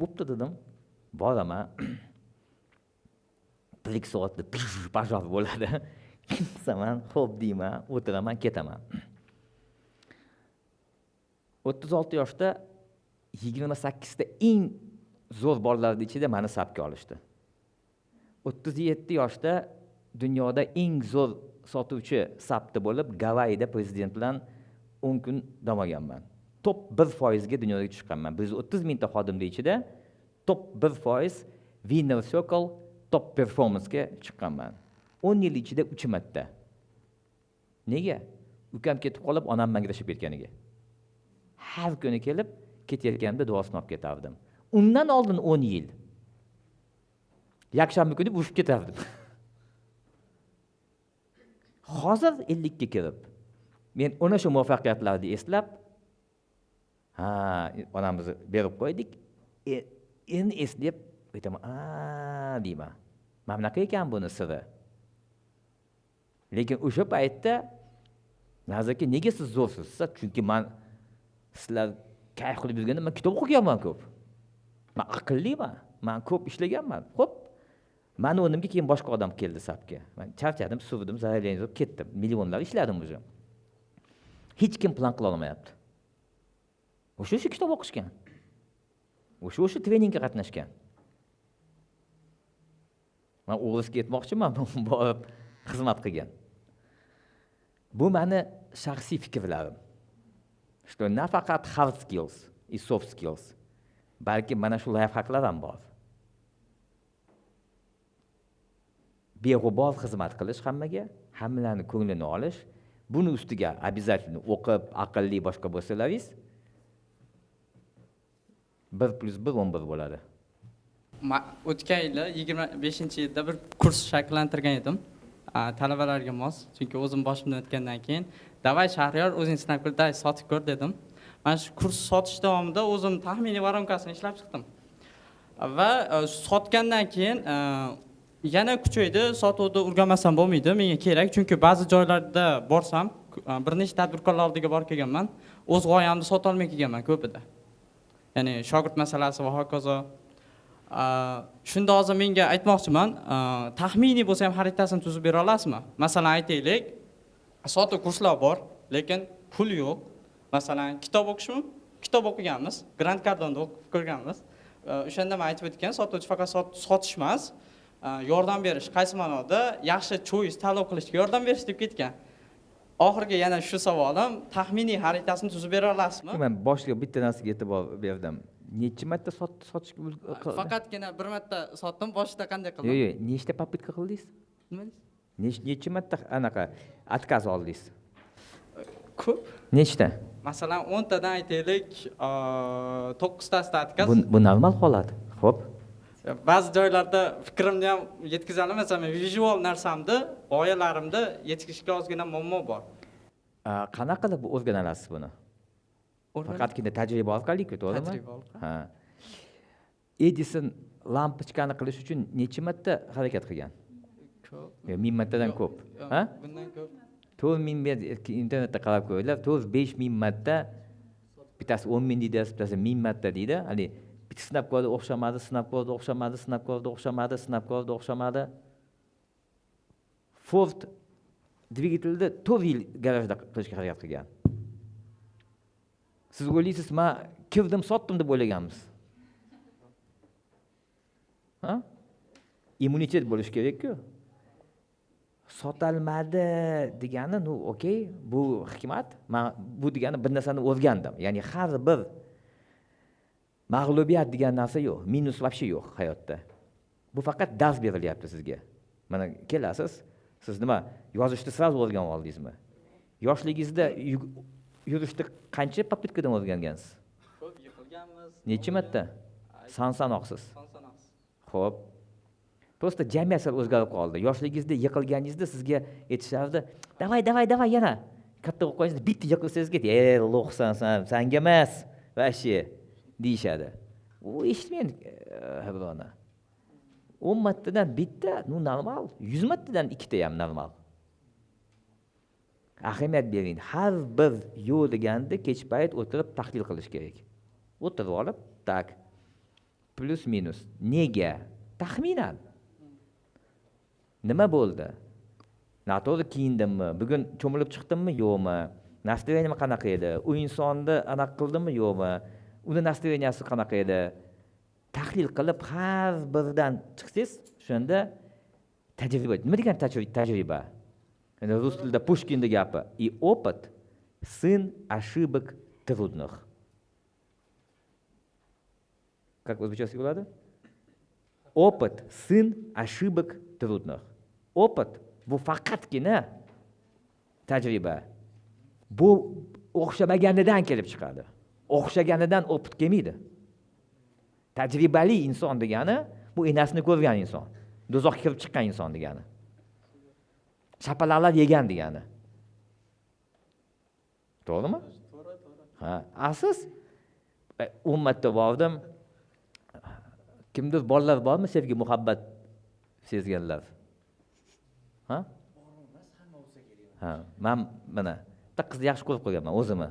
Bo'pti dedim. Boraman. 1-2 soatda pajor bo'ladi. Qilsaman, xo'p deyman, o'tiraman, ketaman. 36 yoshda 28 ta eng zo'r bolalarning ichida meni safga olishdi. 37 yoshda dunyoda eng zo'r sotuvchi safda bo'lib, Gavayida prezident bilan 10 kun dam olganman. Top 1% ga dunyoga chiqqanman. 130 mingta xodimning ichida top 1% Winner Circle top performance ga chiqqanman. 10 yil ichida 3 marta. Nega? Ukam ketib qolib, onam mangrashib ketganiga. Har kuni kelib, ketayotganda duosini olib ketardim. Undan oldin 10 yil. Yakshanba kuni ushib ketardim. Hozir 50 ga kirib, men ona shu muvaffaqiyatlarni eslab, onamizni berib qo'ydik. Endi eslab aytaman, deyman. Mana bunaqa ekan buni siri. Lekin o'sha paytda nazarga nega siz zo'rsiz? Chunki men sizlar kayf qilib yurganda men kitob o'qiganman ko'p. Men aqlliman, men ko'p ishlaganman. Xo'p, meni o'rnimga keyin boshqa odam keldi safga. Men charchadim, suvdim, zararlanib ketdim. Millionlar ishladim o'zim. hech kim plan qila olmayapti. O'sha kitob o'qishgan. O'sha treningga qatnashgan. Men o'g'lisiga aytmoqchiman, borib xizmat qilgan. Bu meni shaxsiy fikrlarim. Что nafaqat hard skills и soft skills, balki mana shu lifehacklar ham bor. Beg'ubor xizmat qilish hammalarni ko'nglini olish, buni ustiga обязательно o'qib, aqlli boshqa bo'lsalaringiz 1 + 1 11 bo'ladi. O'tgan yili 25-yilda bir kurs shakllantirgan edim. Talabalarga mos, chunki o'zim boshimdan o'tgandan keyin "Davay Shahriyor, o'zing sinab ko'r, sotib ko'r" dedim. Mana shu kurs sotish davomida o'zim taxminiy voronкасini ishlab chiqdim. Va sotgandan keyin yana kuchaydi, sotuvni o'rganmasam bo'lmaydi, menga kerak, chunki ba'zi joylarda borsam, bir nechta tadbirkorlar oldiga borib kelganman, o'z g'oyamni sota olmay kelganman ko'pida. Ya'ni shogird masalasi va hokazo. Shunda hozir menga aytmoqchiman, taxminiy bo'lsa ham xaritasini tuzib bera olasizmi? Masalan, aytaylik, sotuv kurslar bor, lekin pul yo'q. Masalan, kitob o'qishmi? Kitob o'qiganmiz, Grant Cardon'da o'qib ko'rganmiz. O'shanda men aytib o'tgan, sotuvchi faqat sotish emas, yordam berish, qaysi ma'noda yaxshi choice tanlov qilishga yordam berish deb ketgan. Oxirgi yana shu savolim, taxminiy xaritasini tuzib bera olasizmi? Men boshqa bitta narsaga e'tibor berdim. Necha marta sotish qildi? Faqatgina bir marta sotdim, boshida qanday qildim? Yo'q, nechta попытка qildingiz? Nima? Necha marta anaqa отказ oldingiz? Ko'p. Nechta? Masalan, 10 tadan aytaylik, 9 tasida отказ. Bu normal holat. Xo'p. Ba'zi joylarda fikrimni ham yetkiza olmasam, vizual narsamni, g'oyalarimni yetkazishga ozgina muammo bor. Qanaqa qilib o'rganasiz buni? Faqatgina tajriba orqali-ku, to'g'rimi? Tajriba orqali. Ha. Edison lampochkani qilish uchun necha marta harakat qilgan? Ko'p. 1000 martadan ko'p. Ha? Bundan ko'p. 4000 internetda qarab ko'ringlar, 5000 marta, bittasi 10000 deydi, bittasi 1000 marta deydi. Hali bitta sinab ko'rdi, o'xshamadi, sinab ko'rdi, o'xshamadi, sinab ko'rdi, o'xshamadi, sinab ko'rdi, o'xshamadi. Ford dvigatelni 4 yil garajda qilishga harakat qilgan. Siz o'ylaysiz, men kirdim, sotdim deb o'ylaganmiz. Ha? Immunitet bo'lish kerak-ku. Sotalmadi degani, okey, bu hikmat. Men bu degani bir narsani o'rgandim. Ya'ni har bir mag'lubiyat degan narsa yo'q, minus вообще yo'q hayotda. Bu faqat dars berilyapti sizga. Mana kelasiz, siz nima, yozishni sразу o'rganib oldingizmi? Yoshligingizda yurishni qancha попыткаdan o'rgangansiz? Ko'p yiqilganmiz. Necha marta? Sanoqsiz. Son-sanoqsiz. Xo'p. Просто jamiyat o'zgarib qoldi. Yoshligingizda yiqilganingizda sizga aytishardi, "Davay, yana." Katta bo'lib qolsangiz, bitta yiqilsangiz ket, lo'qsan sen, senga emas, vashi deyishadi. U eshitmaydi birovni. 10 martadan bitta, normal, 100 martadan ikkita ham normal. Ahamiyat bering. Har bir yo'l deganda kech payt o'tirib tahlil qilish kerak. O'tirib olib, tak. Plus minus. Nega? Taxminan. Nima bo'ldi? Noto'g'ri kiyindimmi? Bugun cho'milib chiqdimmi, yo'qmi? Настроением qanaqa edi? U insonni anaqa qildimmi, yo'qmi? Uni настроенияsi qanaqa edi? Tahlil qilib har biridan chiqsangiz, shunda tajriba. Nima degan tajriba? Yani rus tilida Pushkinning gapi. И опыт сын ошибок трудных. Как o'zbekchasiga bo'ladi? Опыт сын ошибок трудных. Опыт bu faqatgina tajriba. Bu o'xshamaganidan kelib chiqadi. O'xshaganidan opit kelmaydi. Tajribali inson degani bu enasini ko'rgan inson. Do'zaxga kirib chiqqan inson degani. Shapalaqlar yegan degani. To'g'rimi? To'g'ri. Ha, asos ummatda bordim. Kimdir bolalar bormi sevgi, muhabbat sezganlar? Ha? Ha, men mana bitta qizni yaxshi ko'rib qo'yganman o'zimni.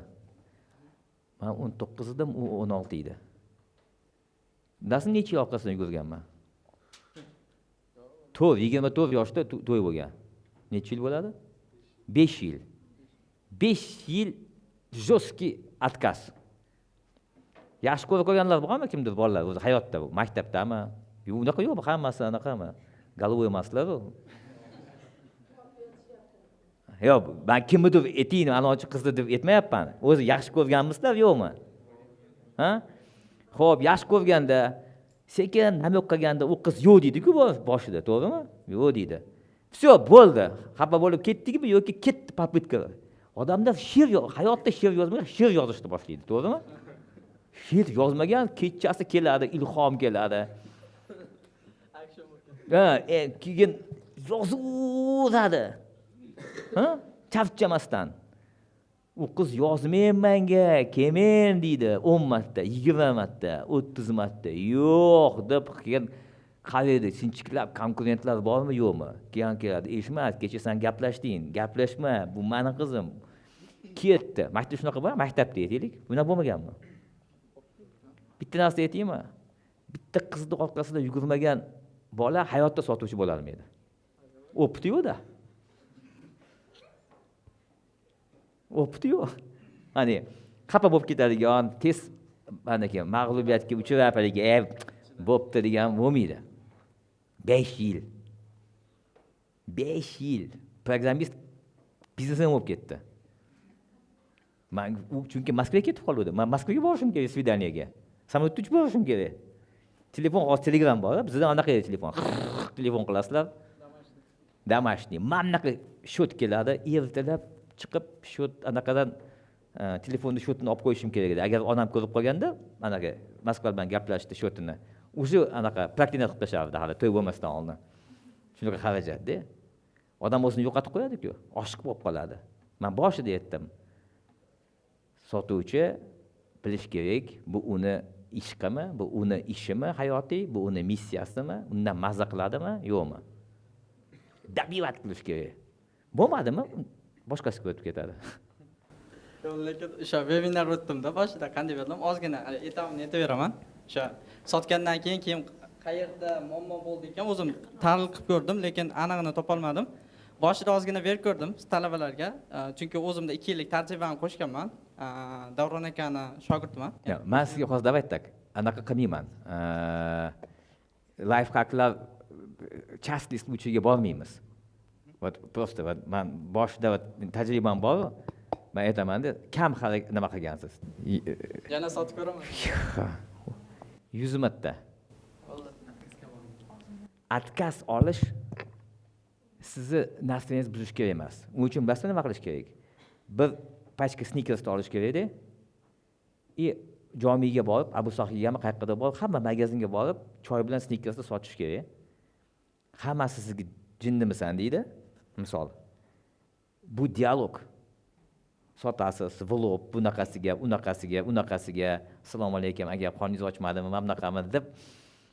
Men 19 edim, u 16 edi. Dasini necha yil orqasidan yugurganman? 24 yoshda to'y bo'lgan. Necha yil bo'ladi? 5 yil. 5 yil жесткий отказ. Yaxshi ko'rib ko'rganlar bormi kimdir bolalar o'zi hayotda bu, maktabdami? Unaqa yo'q, hammasi anaqami? Головой emaslar u. Yo'q, men kimnidir etingni anochi qizni deb aytmayapman. O'zi yaxshi ko'rganmisizlar, yo'qmi? Ha? Xo'p, yaxshi ko'rganda sekin namyoq qilganda u qiz yo'q deydi-ku boshida, to'g'rimi? Yo'q deydi. Всё, bo'ldi. Xafa bo'lib ketdikmi yoki ketdi попытка. Odamlar hayotda she'r yozmagan, she'r yozishni boshlaydi, to'g'rimi? She'r yozmagan, kechasi keladi, ilhom keladi. Keyin yozaveradi. Ha? Charchamasdan. U qiz yozmayman menga, kelmen deydi, 10 marta, 20 marta, 30 marta. Yo'q deb keyin qaraydi, sinchiklab konkurentlar bormi, yo'qmi? Keyin keladi, eshitmas, kecha sen gaplashding, gaplashma, bu meni qizim. Ketdi. Maktab shunaqa bo'ladi, maktabda aytaylik. Buna bo'lmaganmi? Bitta narsa aytaymi? Bitta qizni orqasida yugurmagan bola hayotda sotuvchi bo'la olmaydi. Opti yo'q-da. Opti yo'q. Hani xafa bo'lib ketadigan, tez manaki mag'lubiyatga uchrab haligi bo'pti degan bo'lmaydi. 5 yil. 5 yil. Programmist biznesmen bo'lib ketdi. Men chunki Moskvaga ketib qoldim. Men Moskvaga borishim kerak svidaniyaga. Samolyotda uchib borishim kerak. Telefon, Telegram bor, bizda anaqa telefon. Telefon qilasizlar. Damashniy. Manaqa shot keladi, ertalab chiqib shot anaqadan telefonni shotini olib qo'yishim kerak edi. Agar onam ko'rib qolganda, anaqa Moskva bilan gaplashdi shotini. O'zi anaqa praktikani qilib tashardi hali to'y bo'lmasdan oldin. Shunaqa xarajatda. Odam o'zini yo'qotib qo'yadi-ku, oshiq bo'lib qoladi. Men boshida aytdim. Sotuvchi bilish kerak, bu uni ishqimi, bu uni ishimi hayotiy, bu uni missiyasimi, undan mazza qiladimi, yo'qmi? Dabivat qilish kerak. Bo'lmadimi? Boshqasiga o'tib ketadi. Lekin o'sha webinar o'tdimda, boshida qanday berdim, ozgina aytamni aytaveraman. O'sha sotgandan keyin qayerda muammo bo'ldi ekan, o'zim tahlil qilib ko'rdim, lekin aniqini topolmadim. Boshida ozgina berib ko'rdim talabalarga, chunki o'zimda 2 yillik tajribani qo'shganman. Davron akani shogirdiman. Men sizga hozir давать так, anaqa qilmayman. Life hacklar частный случайga bormaymiz. Вот просто men boshida tajribam bor. Men aytaman-da, kam nima qilgansiz? Yana sotib ko'raman. 100 marta. Отказ olish sizni nafsingizni buzish kerak emas. Uning uchun bilasizmi nima qilish kerak? Bir pachka sneakersni olish kerak-da. Jomiga borib, Abu Sohiyga qayerda borib, hamma magazinga borib, choy bilan sneakersni sotish kerak. Hammasi sizga jinnimisan deydi. Misol. Bu dialog. Sotasiz, vlog, bunaqasiga, unaqasiga, assalomu alaykum, agar qorningiz ochmadimi, men bunaqaman deb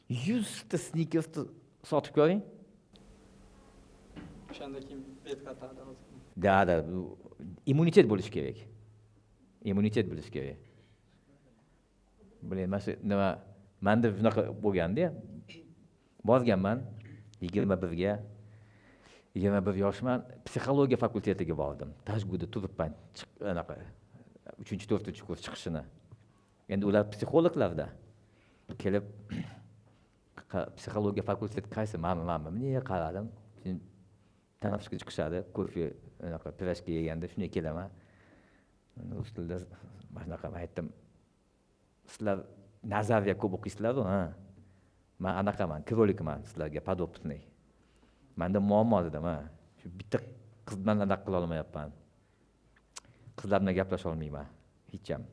100 ta sneakersni sotib ko'ring. O'shanda keyin bet qatadi hozir. Da, immunitet bo'lish kerak. Immunitet bo'lish kerak. Bilmayman, nima, menda shunaqa bo'lganda, borganman 21 ga. 21 yoshman, psixologiya fakultetiga bordim. Tajguda turibman, anaqa 3-4 kurs chiqishini. Endi ular psixologlarda kelib psixologiya fakulteti qaysi? Meni qaradim. Tanaffusga chiqishadi, kofe, anaqa pirashka yeganda shunday kelaman. Rus tilida mana shunaqa aytdim. Sizlar nazariya ko'p o'qiysizlar-ku, ha? Men anaqaman, krolikman sizlarga подобный. Menda muammo dedim, ha. Shu bitta qiz bilan anaqa qila olmayapman. Qizlar bilan gaplasha olmayman, hech ham.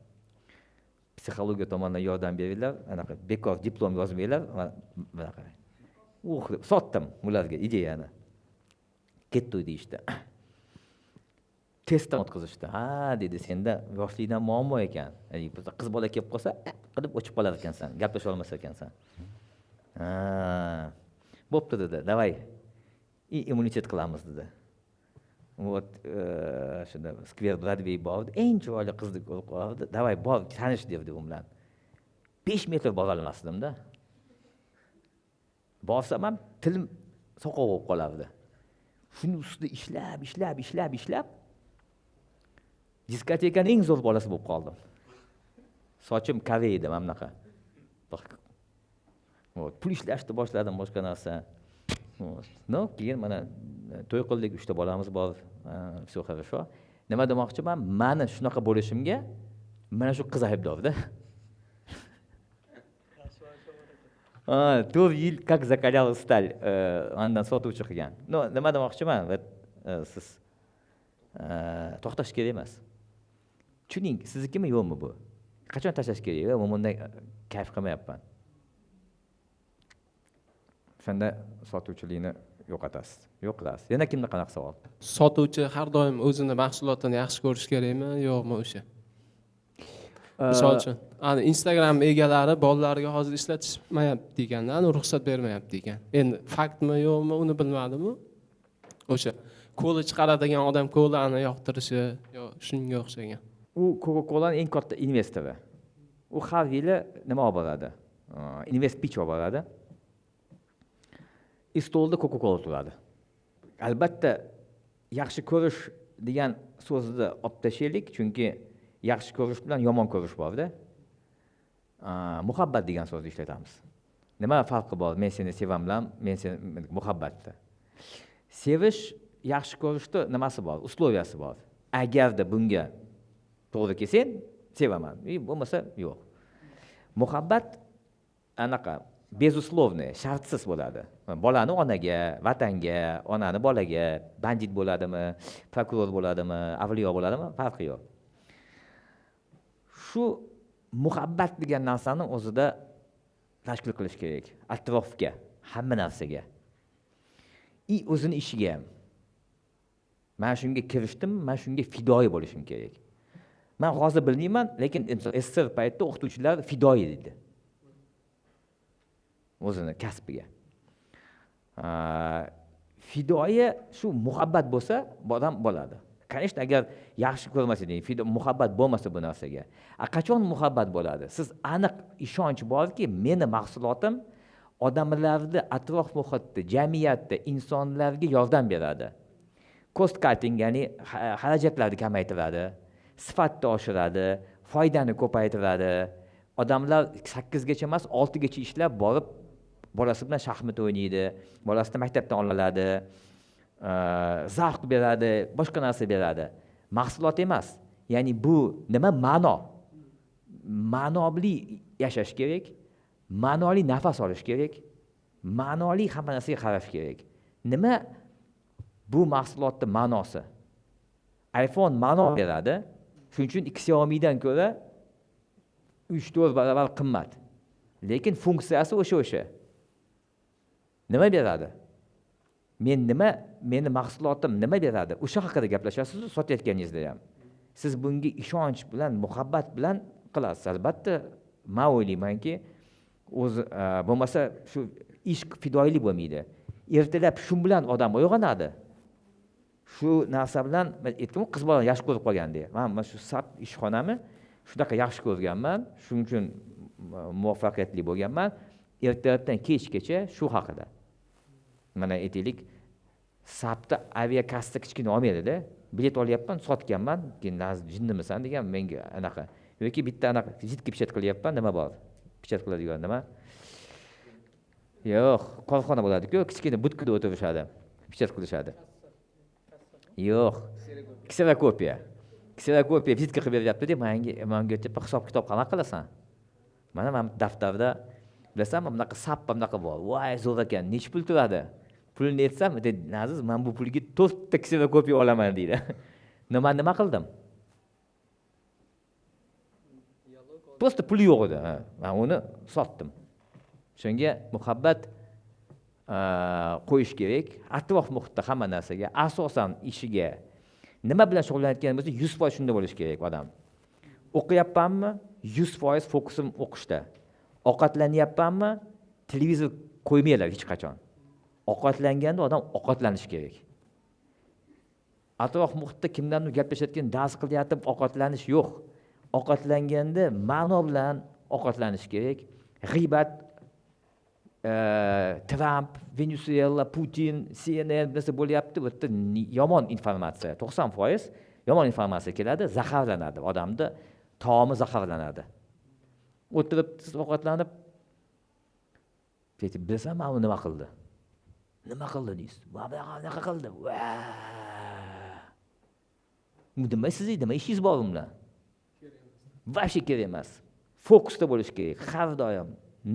Psixologiya tomonidan yordam beringlar, anaqa bekor diplom yozmanglar, bunaqa. Sotdim ularga ideyani. Ketdi deyishdi. Testdan o'tkazishdi. Ha, dedi, senda yoshlikdan muammo ekan. Qiz bola kelib qolsa, qilib o'chib qolar ekansan, gaplasha olmas ekansan. Ha, bo'pti dedi, davay. Immunitet qilamiz dedi. Вот shunda skver Broadway bor, eng chiroyli qizni ko'rib qoldi. Davay, bor, tanish dedi u bilan. 5 metr bora olmasdim-da. Borsam ham tilim soqov bo'lib qolardi. Shuni ustida ishlab. diskotekaning eng zo'r bolasi bo'lib qoldim. Sochim kare edi, mana bunaqa. Pul ishlashni boshladim, boshqa narsa. No, keyin mana to'y qildik, 3 ta bolamiz bor. Все хорошо. Nima demoqchiman? Mani shunaqa bo'lishimga mana shu qiz aybdorda. 4 yil как закалял сталь, andan sotuvchi qilgan. No, nima demoqchiman? Siz to'xtash kerak emas. Tushuning, siznikimi yo'qmi bu? Qachon tashlash kerak? Men bunday kayf qilmayapman. Shunda sotuvchilikni yo'qotasiz. Yo'q qilasiz. Yana kimda qanaqa savol? Sotuvchi har doim o'zini mahsulotini yaxshi ko'rish kerakmi, yo'qmi o'sha? Misol uchun, Instagram egalari bolalariga hozir ishlatishmayapti ekanda, ruxsat bermayapti ekan. Endi faktmi, yo'qmi, uni bilmadim-ku. O'sha kola chiqaradigan odam kolani yoqtirishi yo shunga o'xshagan. U Coca-Cola'ning eng katta investori. U har yili nima olib boradi? Invest pitch olib boradi. Stolda Coca-Cola turadi. Albatta, yaxshi ko'rish degan so'zni olib tashlaylik, chunki yaxshi ko'rish bilan yomon ko'rish bor-da. Muhabbat degan so'zni ishlatamiz. Nima farqi bor? Men seni sevaman, men seni muhabbatda. Sevish, yaxshi ko'rishda nimasi bor? Usloviyasi bor. Agarda bunga to'g'ri kelsa, sevaman. Bo'lmasa, yo'q. Muhabbat anaqa bezuslovniy, shartsiz bo'ladi. Bolani onaga, vatanga, onani bolaga, bandit bo'ladimi, prokuror bo'ladimi, avliyo bo'ladimi, farqi yo'q. Shu muhabbat degan narsani o'zida tashkil qilish kerak. Atrofga, hamma narsaga. O'zini ishiga ham. Men shunga kirishdim, men shunga fidoyi bo'lishim kerak. Men hozir bilmayman, lekin SSR paytda o'qituvchilar fidoyi dedi. O'zini kasbiga. Fidoyi shu muhabbat bo'lsa, odam bo'ladi. Конечно, agar yaxshi ko'rmasangiz, muhabbat bo'lmasa bu narsaga. Qachon muhabbat bo'ladi? Siz aniq ishonch borki, meni mahsulotim odamlarni atrof muhitda, jamiyatda, insonlarga yordam beradi. Cost cutting, ya'ni xarajatlarni kamaytiradi, sifatni oshiradi, foydani ko'paytiradi. Odamlar 8 gacha emas, 6 gacha ishlab borib bolasi bilan shaxmat o'ynaydi, bolasini maktabdan oladi, zavq beradi, boshqa narsa beradi. Mahsulot emas. Ya'ni bu nima ma'no? Ma'noli yashash kerak, ma'noli nafas olish kerak, ma'noli hamma narsaga qarash kerak. Nima bu mahsulotning ma'nosi? iPhone ma'no beradi. Shuning uchun Xiaomi dan ko'ra 3-4 barobar qimmat. Lekin funksiyasi o'sha. Nima beradi? Meni mahsulotim nima beradi? O'sha haqida gaplashasiz sotayotganingizda ham. Siz bunga ishonch bilan, muhabbat bilan qilasiz. Albatta, men o'ylaymanki, o'zi bo'lmasa shu ish fidoyilik bo'lmaydi. Ertalab shu bilan odam uyg'onadi. Shu narsa bilan aytdim, qiz bola yaxshi ko'rib qolganda. Men shu sap ishxonamni shunaqa yaxshi ko'rganman, shuning uchun muvaffaqiyatli bo'lganman. Ertalabdan kechgacha shu haqida. Mana aytaylik, sapda aviakassa kichkina olmaydi-da. Bilet olyapman, sotganman, keyin jinnimisan degan menga anaqa. Yoki bitta anaqa jidki pichat qilyapman, nima bor? Pichat qiladigan nima? Yo'q, korxona bo'ladi-ku, kichkina butkada o'tirishadi, pichat qilishadi. Yo'q, kserokopiya. Kserokopiya vizitka qilib beryapti-da, menga aytib, hisob kitob qanaqa qilasan? Mana daftarda bilasanmi, bunaqa sap bunaqa bor. Voy, zo'r ekan, nechta pul turadi? Pulni aytsam, Aziz, men bu pulga 4 ta kserokopiya olaman deydi. Nima qildim? Просто pul yo'q edi. Men uni sotdim. Shunga muhabbat qo'yish kerak. Atrof muhitda hamma narsaga, asosan ishiga. Nima bilan shug'ullanayotgan bo'lsa, 100% shunda bo'lish kerak odam. O'qiyapmanmi? 100% fokusim o'qishda. Ovqatlanyapmanmi? Televizor qo'ymaylar hech qachon. Ovqatlanganda odam ovqatlanishi kerak. Atrof muhitda kimlarning gaplashayotgan, dars qilyapti, ovqatlanish yo'q. Ovqatlanganda ma'no bilan ovqatlanish kerak. G'iybat, Trump, Venezuela, Putin, CNN narsa bo'lyapti, bu yerda yomon informatsiya, 90% yomon informatsiya keladi, zaharlanadi, odamni taomi zaharlanadi. O'tiribsiz ovqatlanib, bilsam, mana u nima qildi? Nima qildi deysiz? Bunaqa qildi. Nima siz nima ishingiz bor bilan? Vashi kerak emas. Fokusda bo'lish kerak. Har doim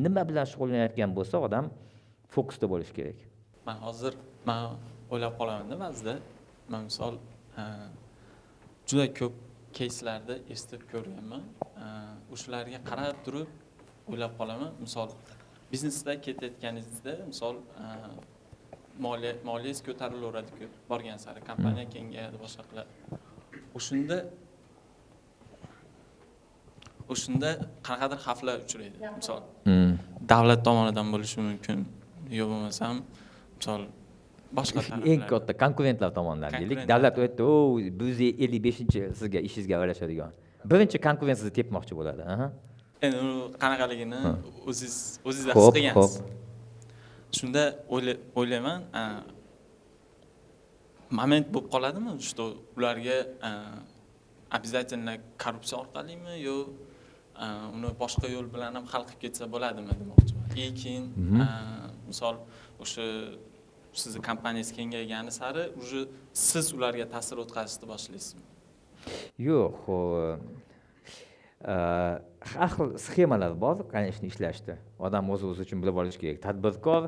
nima bilan shug'ullanayotgan bo'lsa, odam fokusda bo'lish kerak. Man hozir o'ylab qolaman-da ba'zida. Men misol juda ko'p keyslarni eshitib ko'rganman. O'shalarga qarab turib o'ylab qolaman. Misol biznesda ketayotganingizda, misol moliyasi ko'tarilaveradi-ku, borgan sari kompaniya kengayadi, boshqa qiladi. O'shunda qanaqadir xavflar uchraydi. Misol davlat tomonidan bo'lishi mumkin, yo bo'lmasam misol boshqa eng katta konkurentlar tomonidan deylik. Davlat aytdi, "O, 155-chi sizga ishingizga aralashadigan." Birinchi konkurent sizni tepmoqchi bo'ladi. Endi u qanaqaligini o'zingiz his qilgansiz. Shunda o'ylayman, moment bo'lib qoladimi, что ularga обязательно korrupsiya orqalimi yo uni boshqa yo'l bilan ham hal qilib ketsa bo'ladimi demoqchiman. Keyin misol o'sha sizni kompaniyangiz kengaygani sari уже siz ularga ta'sir o'tkazishni boshlaysizmi? Yo'q, har xil sxemalar bor, конечно, ishlashda. Odam o'zi uchun bilib olish kerak. Tadbirkor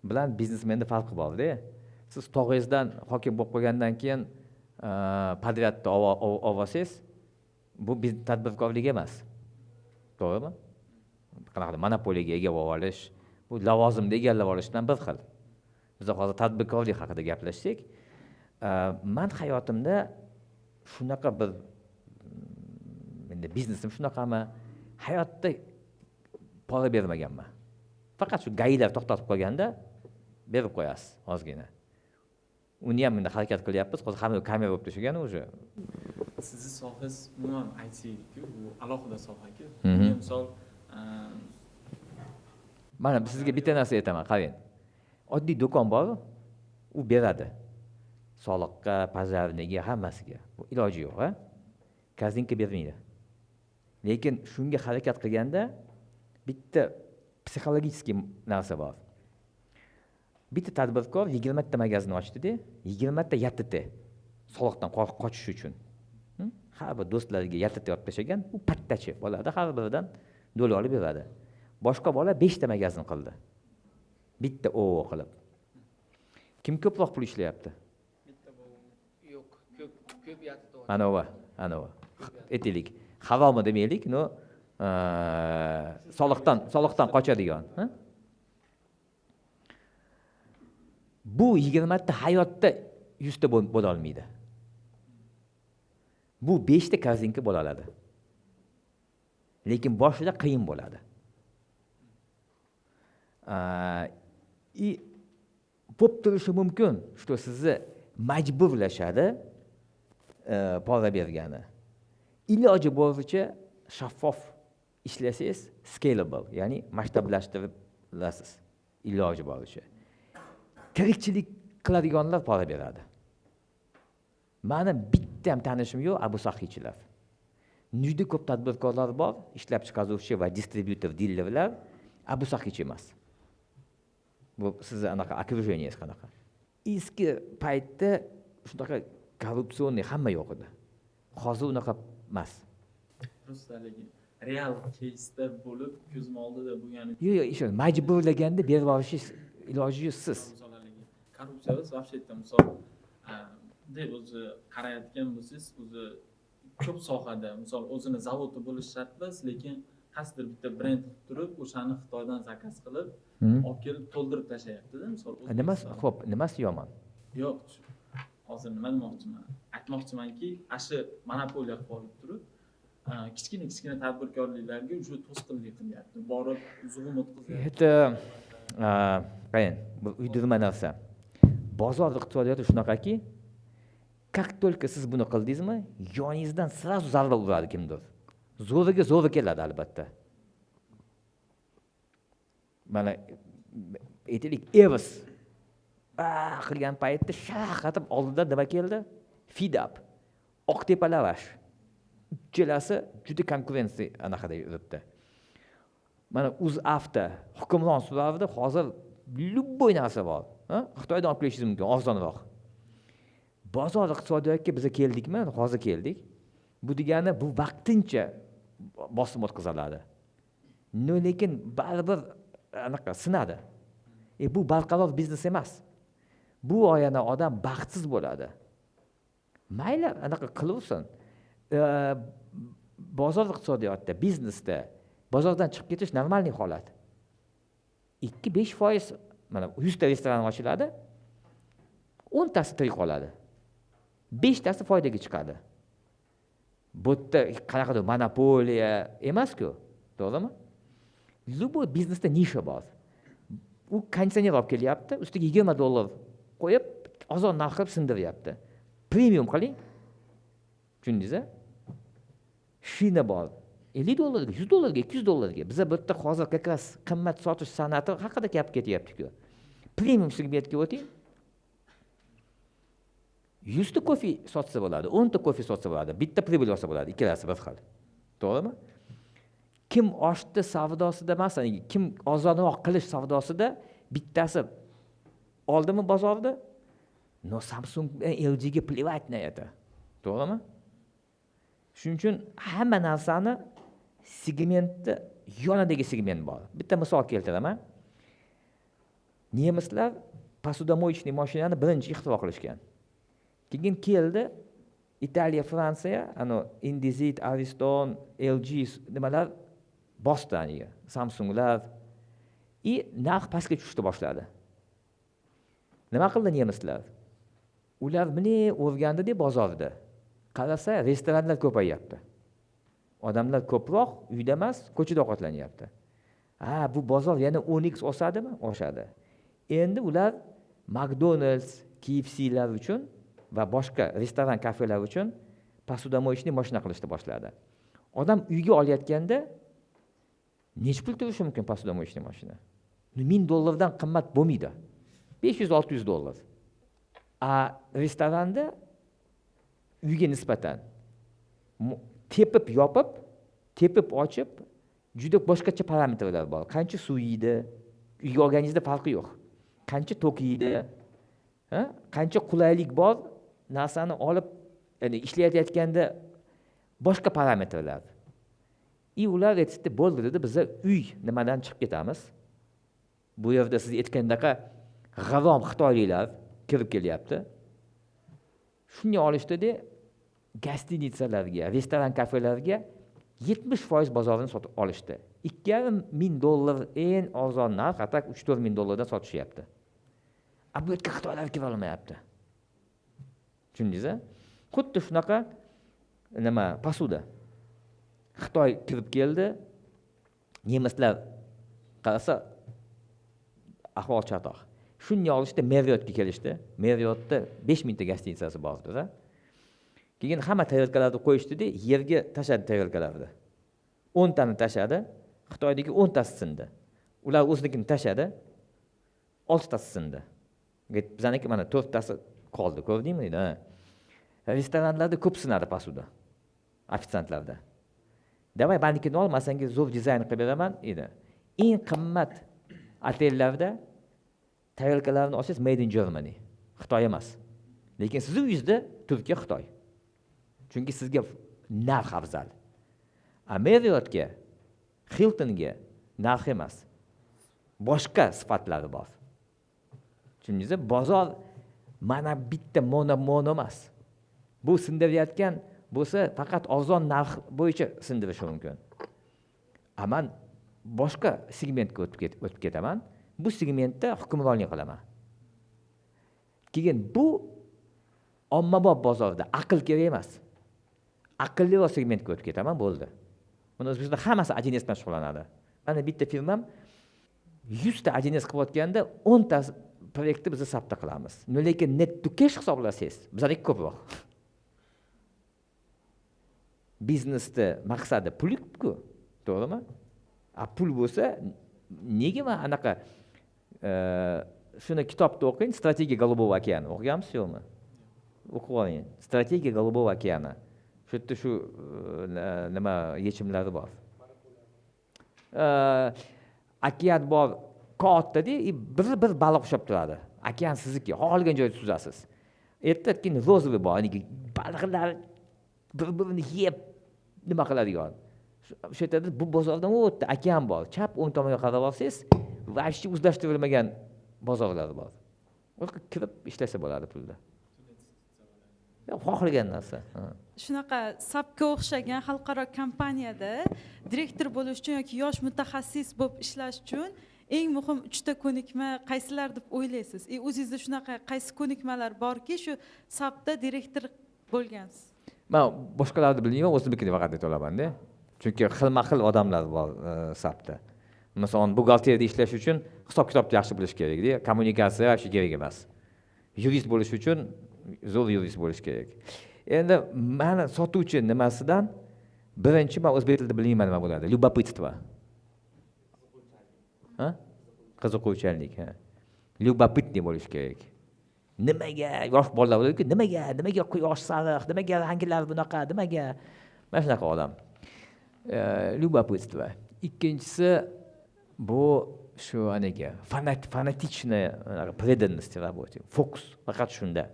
bilan biznesmenning farqi bor-da. Siz tog'ingizdan hokim bo'lib qolgandan keyin podryadni olsangiz, bu tadbirkorlik emas. To'g'rimi? Qanaqa monopoliyaga ega bo'lib olish, bu lavozimni egallab olishdan bir xil. Biz hozir tadbirkorlik haqida gaplashsak, men hayotimda shunaqa bir endi biznesim shunaqami, hayotda pora bermaganman. Faqat shu gaylar to'xtatib qolganda berib qo'yasiz ozgina. Uni ham endi harakat qilyapmiz. Hozir hamma kamera bo'lib tashlagan o'sha. Sizni sohangiz umuman IT-ku, bu alohida soha-ku. Misol mana sizga bitta narsa aytaman, qarang. Oddiy do'kon bor, u beradi. Soliqqa, pazarniga, hammasiga. Bu iloji yo'q, ha? Kazinka bermaydi. Lekin shunga harakat qilganda bitta psixologik narsa bor. Bitta tadbirkor 20 ta magazin ochdi-da, 20 ta yatiti soliqdan qochish uchun. Har bir do'stlariga yatiti olib tashlagan, u pattachi bo'ladi, har biridan $1 olib beradi. Boshqa bola 5 ta magazin qildi. Bitta o'g'il qilib. Kim ko'proq pul ishlayapti? Bitta yo'q, ko'p yatib. Anova. Aytaylik, havomi demaylik, no soliqdan qochadigan, ha? Bu 20 ta hayotda 100 ta bo'la olmaydi. Bu 5 ta korzinka bo'la oladi. Lekin boshida qiyin bo'ladi. Bo'lib turishi mumkin, что sizni majburlashadi pora bergani. Iloji boricha shaffof ishlasangiz, scalable, ya'ni masshtablashtirib olasiz. Iloji boricha. Tirikchilik qiladiganlar pora beradi. Meni bitta ham tanishim yo'q, Abu Sahichilar. Juda ko'p tadbirkorlar bor, ishlab chiqaruvchi va distributor, dillerlar, Abu Sahich emas. Bu sizni anaqa окружениyangiz qanaqa? Eski paytda shunaqa korrupsioniy hamma yo'q edi. Hozir unaqa emas. Rustaligi real case'da bo'lib, ko'zim oldida bo'lgani. Yo'q, ishon majburlaganda berib olishingiz iloji siz. Korrupsiya вообще misol deb o'zi qarayotgan bo'lsangiz, o'zi ko'p sohada, misol o'zini zavodi bo'lish shart emas, lekin qasdir bitta brend qilib turib, o'shani Xitoydan zakaz qilib, olib kelib to'ldirib tashlayapti-da, misol. Nimasi yomon? Yo'q. Hozir nima demoqchiman? Aytmoqchimanki, ashi monopoliya qilib olib turib, kichkina tadbirkorliklarga уже to'sqinlik qilyapti. Borib, zug'um o'tkazyapti. Qarang, bu uydirma narsa. Bozor iqtisodiyoti shunaqaki, как только siz buni qildingizmi, yoningizdan sразу zarba uradi kimdir. Zo'riga keladi albatta. Mana aytaylik, Evos qilgan paytda shaq atib oldida nima keldi? Feed up. Oqtepa lavash. Uchalasi juda konkurensiya anaqada yuribdi. Mana UzAvto hukmron suravida hozir любой narsa bor. Xitoydan olib kelishingiz mumkin, arzonroq. Bozor iqtisodiyotga biz keldikmi? Hozir keldik. Bu degani bu vaqtincha bosim o'tkaziladi. Lekin baribir anaqa sinadi. Bu barqaror biznes emas. Bu oyana odam baxtsiz bo'ladi. Mayli anaqa qilaversin. Bozor iqtisodiyotda, biznesda bozordan chiqib ketish normal holat. 2-5% mana 100 ta restoran ochiladi. 10 tasi tirik qoladi. 5 tasi foydaga chiqadi. Bu yerda qanaqadir monopoliya emas-ku, to'g'rimi? Любой biznesda nisha bor. U konditsioner olib kelyapti, ustiga $20 qo'yib, ozon narx qilib sindiryapti. Premium qiling. Tushundingiz-a? Shina bor. $50, $100, $200. Biz bu yerda hozir как qimmat sotish san'ati haqida gap ketyapti-ku. Premium segmentga o'ting. 100 ta kofe sotsa bo'ladi, 10 ta kofe sotsa bo'ladi, bitta pribul olsa bo'ladi, ikkalasi bir xil. To'g'rimi? Kim oshdi savdosida, masalan, kim ozonroq qilish savdosida bittasi oldimi bozorda? No Samsung LG ga плевать на это. To'g'rimi? Shuning uchun hamma narsani segmentda yonidagi segment bor. Bitta misol keltiraman. Nemislar посудомоечный mashinani birinchi ixtiro qilishgan. Keyin keldi Italiya, Fransiya, Indesit, Ariston, LG nimalar bosdi aniga, Samsunglar. Narx pastga tushishni boshladi. Nima qildi nemislar? Ular buni o'rgandi bozorda. Qarasa, restoranlar ko'payyapti. Odamlar ko'proq uyda emas, ko'chada ovqatlanyapti. Bu bozor yana 10x osadimi? Oshadi. Endi ular McDonald's, KFC'lar uchun va boshqa restoran, kafelar uchun посудомоечный mashina qilishni boshladi. Odam uyga olayotganda nech pul turishi mumkin посудомоечный mashina? $1000 dan qimmat bo'lmaydi. $500-600. Restoranda uyga nisbatan tepib yopib, tepib ochib, juda boshqacha parametrlar bor. Qancha suv yeydi, uyga olganingizda farqi yo'q. Qancha tok yeydi, qancha qulaylik bor, narsani olib, ya'ni ishlayotganda boshqa parametrlar. Ular aytdi, bo'ldi dedi, biz uy nimadan chiqib ketamiz. Bu yerda siz aytgandaqa g'arom xitoyliklar kirib kelyapti. Shuni olishdi-da, gostinitsalarga, restoran, kafelarga 70% bozorini sotib olishdi. $2,500 eng arzon narx, atak $3-4 dan sotishyapti. Bu yerga xitoylar kira olmayapti. Tushundingiz-a? Xuddi shunaqa posuda. Xitoy kirib keldi. Nemislar qarasa ahvol chatoq. Shuni olishda Marriottga kelishdi. Marriottda 5000 ta gostinitsasi bor edi. Keyin hamma tarelkalarni qo'yishdi-da, yerga tashadi tarelkalarni. 10 tani tashadi, Xitoydagi 10 tasi sindi. Ular o'zinikini tashadi, 6 tasi sindi. Bizaniki mana 4 tasi qoldi, ko'rdingmi? Restoranlarda ko'p sinadi posuda. Ofitsiantlarda. Davay banikini olmasangiz zo'r dizayn qilib beraman edi. Eng qimmat otellarda tarelkalarni olsangiz made in Germany. Xitoy emas. Lekin siz uyingizda Turkiya, Xitoy. Chunki sizga narx afzal. Marriottga, Hiltonga narx emas. Boshqa sifatlari bor. Tushundingizmi? Bozor mana bitta mono emas. Bu sindirayotgan bo'lsa, faqat arzon narx bo'yicha sindirishi mumkin. Men boshqa segmentga o'tib ketaman. Bu segmentda hukmronlik qilaman. Keyin bu ommabop bozorda aql kerak emas. Aqlliroq segmentga o'tib ketaman, bo'ldi. Buni O'zbekistonda hammasi ajines bilan shug'ullanadi. Mana bitta firmam 100 ta ajines qilayotganda 10 ta proyektni biz hisobda qilamiz. Lekin net to cash hisoblasangiz, bizlarga ko'proq. Biznesda maqsadi pul-ku, to'g'rimi? Pul bo'lsa, nega men anaqa shuni kitobda o'qing, strategiya Golubov okeani o'qiganmisiz yo'qmi? o'qib oling. Strategiya Голубого океана. Shu yerda shu nima yechimlari bor. Okean bor, katta-da, bir baliq ushlab turadi. Okean sizniki, xohlagan joyda suzasiz. Ertaga rozovый bor, baliqlar bir-birini yeb nima qiladigan. O'sha yerda bu bozordan o'tdi, okean bor. Chap o'ng tomonga qarab olsangiz, vashti o'zlashtirilmagan bozorlar bor. O'sha kirib ishlasa bo'ladi pulda. Xohlagan narsa. Shunaqa SAPga o'xshagan xalqaro kompaniyada direktor bo'lish uchun yoki yosh mutaxassis bo'lib ishlash uchun eng muhim 3 ta ko'nikma qaysilar deb o'ylaysiz? O'zingizda shunaqa qaysi ko'nikmalar borki, shu SAPda direktor bo'lgansiz? Men boshqalarni bilmayman, o'zimnikini faqat ayta olaman-da. Chunki xilma-xil odamlar bor SAPda. Masalan, buxgalteriyada ishlash uchun hisob-kitobni yaxshi bilish kerak-da, kommunikatsiya yaxshi kerak emas. Yurist bo'lish uchun zo'r yurist bo'lish kerak. Endi meni sotuvchi nimasidan birinchi men o'zbek tilida bilmayman nima bo'ladi. Любопытство. Ha? Qiziquvchanlik, ha. Любопытный bo'lish kerak. Nimaga yosh bolalar bo'ladi-ku, nimaga quyosh sariq, nimaga ranglar bunaqa, nimaga? Mana shunaqa odam. Любопытство. Ikkinchisi bu shu anaga fanatichная преданность работе. Fokus faqat shunda.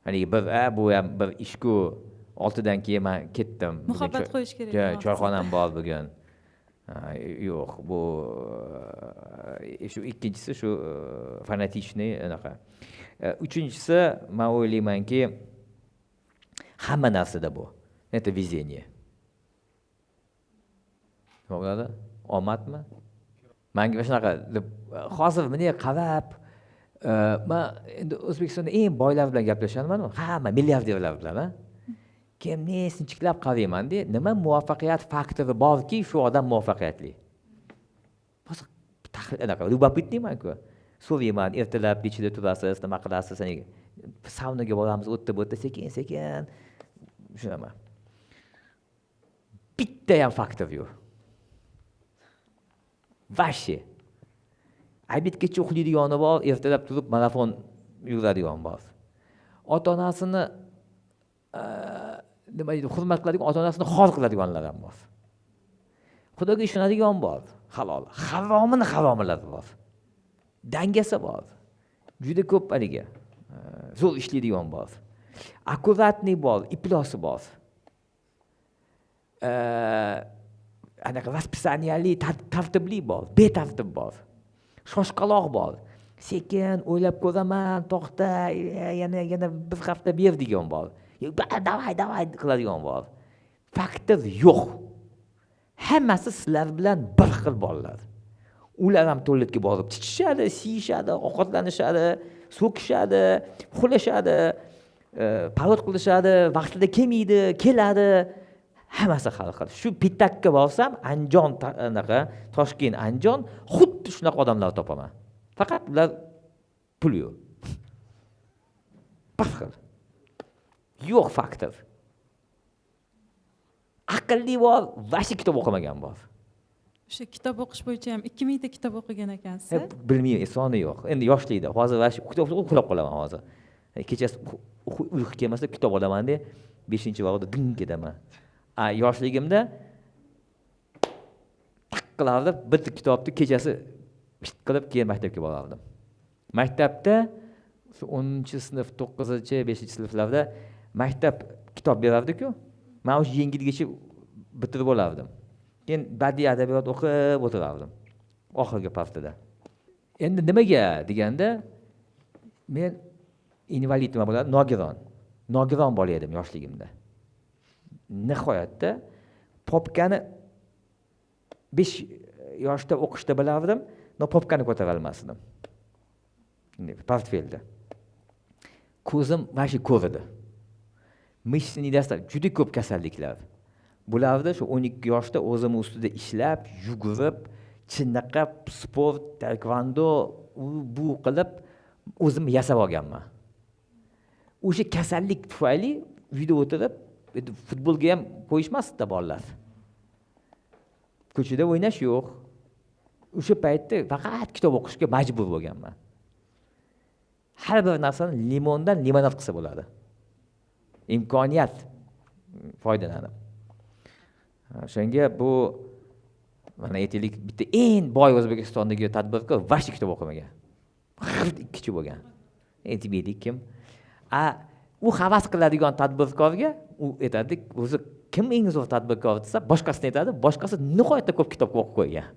Bu ham bir ishku 6dan keyin men ketdim. Muhabbat qo'yish kerak. Choyxonam bor bugun. Yo'q, bu shu ikkinchisi shu fanatichniy anaqa. Uchinchisi men o'ylaymanki hamma narsada bu. Это везение. Nima bo'ladi? Omadmi? Menga shunaqa hozir meni qarab men endi O'zbekistonda eng boylar bilan gaplashaman, hamma milliarderlar bilan, ha. Kimni sinchiklab qarayman-da, nima muvaffaqiyat faktori borki, shu odam muvaffaqiyatli. Boshqa tahlil anaqa, любопытныйman-ku. So'rayman, ertalab nechida turasiz, nima qilasiz, saunaga boramiz, o'tda sekin-sekin. Shunaqa. Bitta ham faktor yo'q. Vashi. Aybitgacha uxlaydigani bor, ertalab turib marafon yuradigan bor. Ota-onasini nima deydi, hurmat qiladigan, ota-onasini xor qiladiganlar ham bor. Xudoga ishonadigan bor, halol. Haromilar bor. Dangasa bor. Juda ko'p haliga. Zo'r ishlaydigan bor. Akkuratniy bor, iplosi bor. Anaqa raspisaniyali, tartibli bor, betartib bor. Shoshqaloq bor. Sekin o'ylab ko'raman, to'xta, yana bir hafta ber degan bor. Davay qiladigan bor. Faktor yo'q. Hammasi sizlar bilan bir xil bolalar. Ular ham tualetga borib tichishadi, siyishadi, ovqatlanishadi, so'kishadi, xulashadi, parod qilishadi, vaqtida kelmaydi, keladi. Hammasi har xil. Shu Pitakka borsam, Andijon anaqa, Toshkent, Andijon, xuddi shunaqa odamlar topaman. Faqat ular pul yo'q. Bir xil. Yo'q faktor. Aqlli bor, vashi kitob o'qimagan bor. O'sha kitob o'qish bo'yicha ham 2000 ta kitob o'qigan ekansiz. Bilmayman, soni yo'q. Endi yoshlikda, hozir vashi kitob o'qib qolaman hozir. Kechasi uyqu kelmasa kitob olaman-da, 5-varoqda ding ketaman. Yoshligimda qilardim, bitta kitobni kechasi qilib keyin maktabga borardim. Maktabda 10-sinf, 9-chi, 5-sinflarda maktab kitob berardi-ku. Men o'sha yengilgacha bitirib olardim. Keyin badiiy adabiyot o'qib o'tirardim oxirgi partada. Endi nimaga deganda, men invalid nima bo'ladi? Nogiron bola edim yoshligimda. Nihoyatda popkani 5 yoshda o'qishda bilardim, popkani ko'tara olmasdim. Portfelda. Ko'zim vashi ko'rdi. Mishsinidasda juda ko'p kasalliklar. Bularda shu 12 yoshda o'zim ustida ishlab, yugurib, chinaqab, sport, taekvondo bu qilib o'zim yasab olganman. O'sha kasallik tufayli uyda o'tirib futbolga ham qo'yishmasdi bolalar. Ko'chada o'ynash yo'q. O'sha paytda faqat kitob o'qishga majbur bo'lganman. har bir narsani limondan limonad qilsa bo'ladi. Imkoniyat foydalanib. O'shanga bu mana aytaylik, bitta eng boy O'zbekistondagi tadbirkor vashi kitob o'qimagan. Ikkichi bo'lgan. Aytib berdik kim? U havas qiladigan tadbirkorga u aytadi, o'zi kim eng zo'r tadbirkor desa, boshqasini aytadi, boshqasi nihoyatda ko'p kitob o'qib qo'ygan.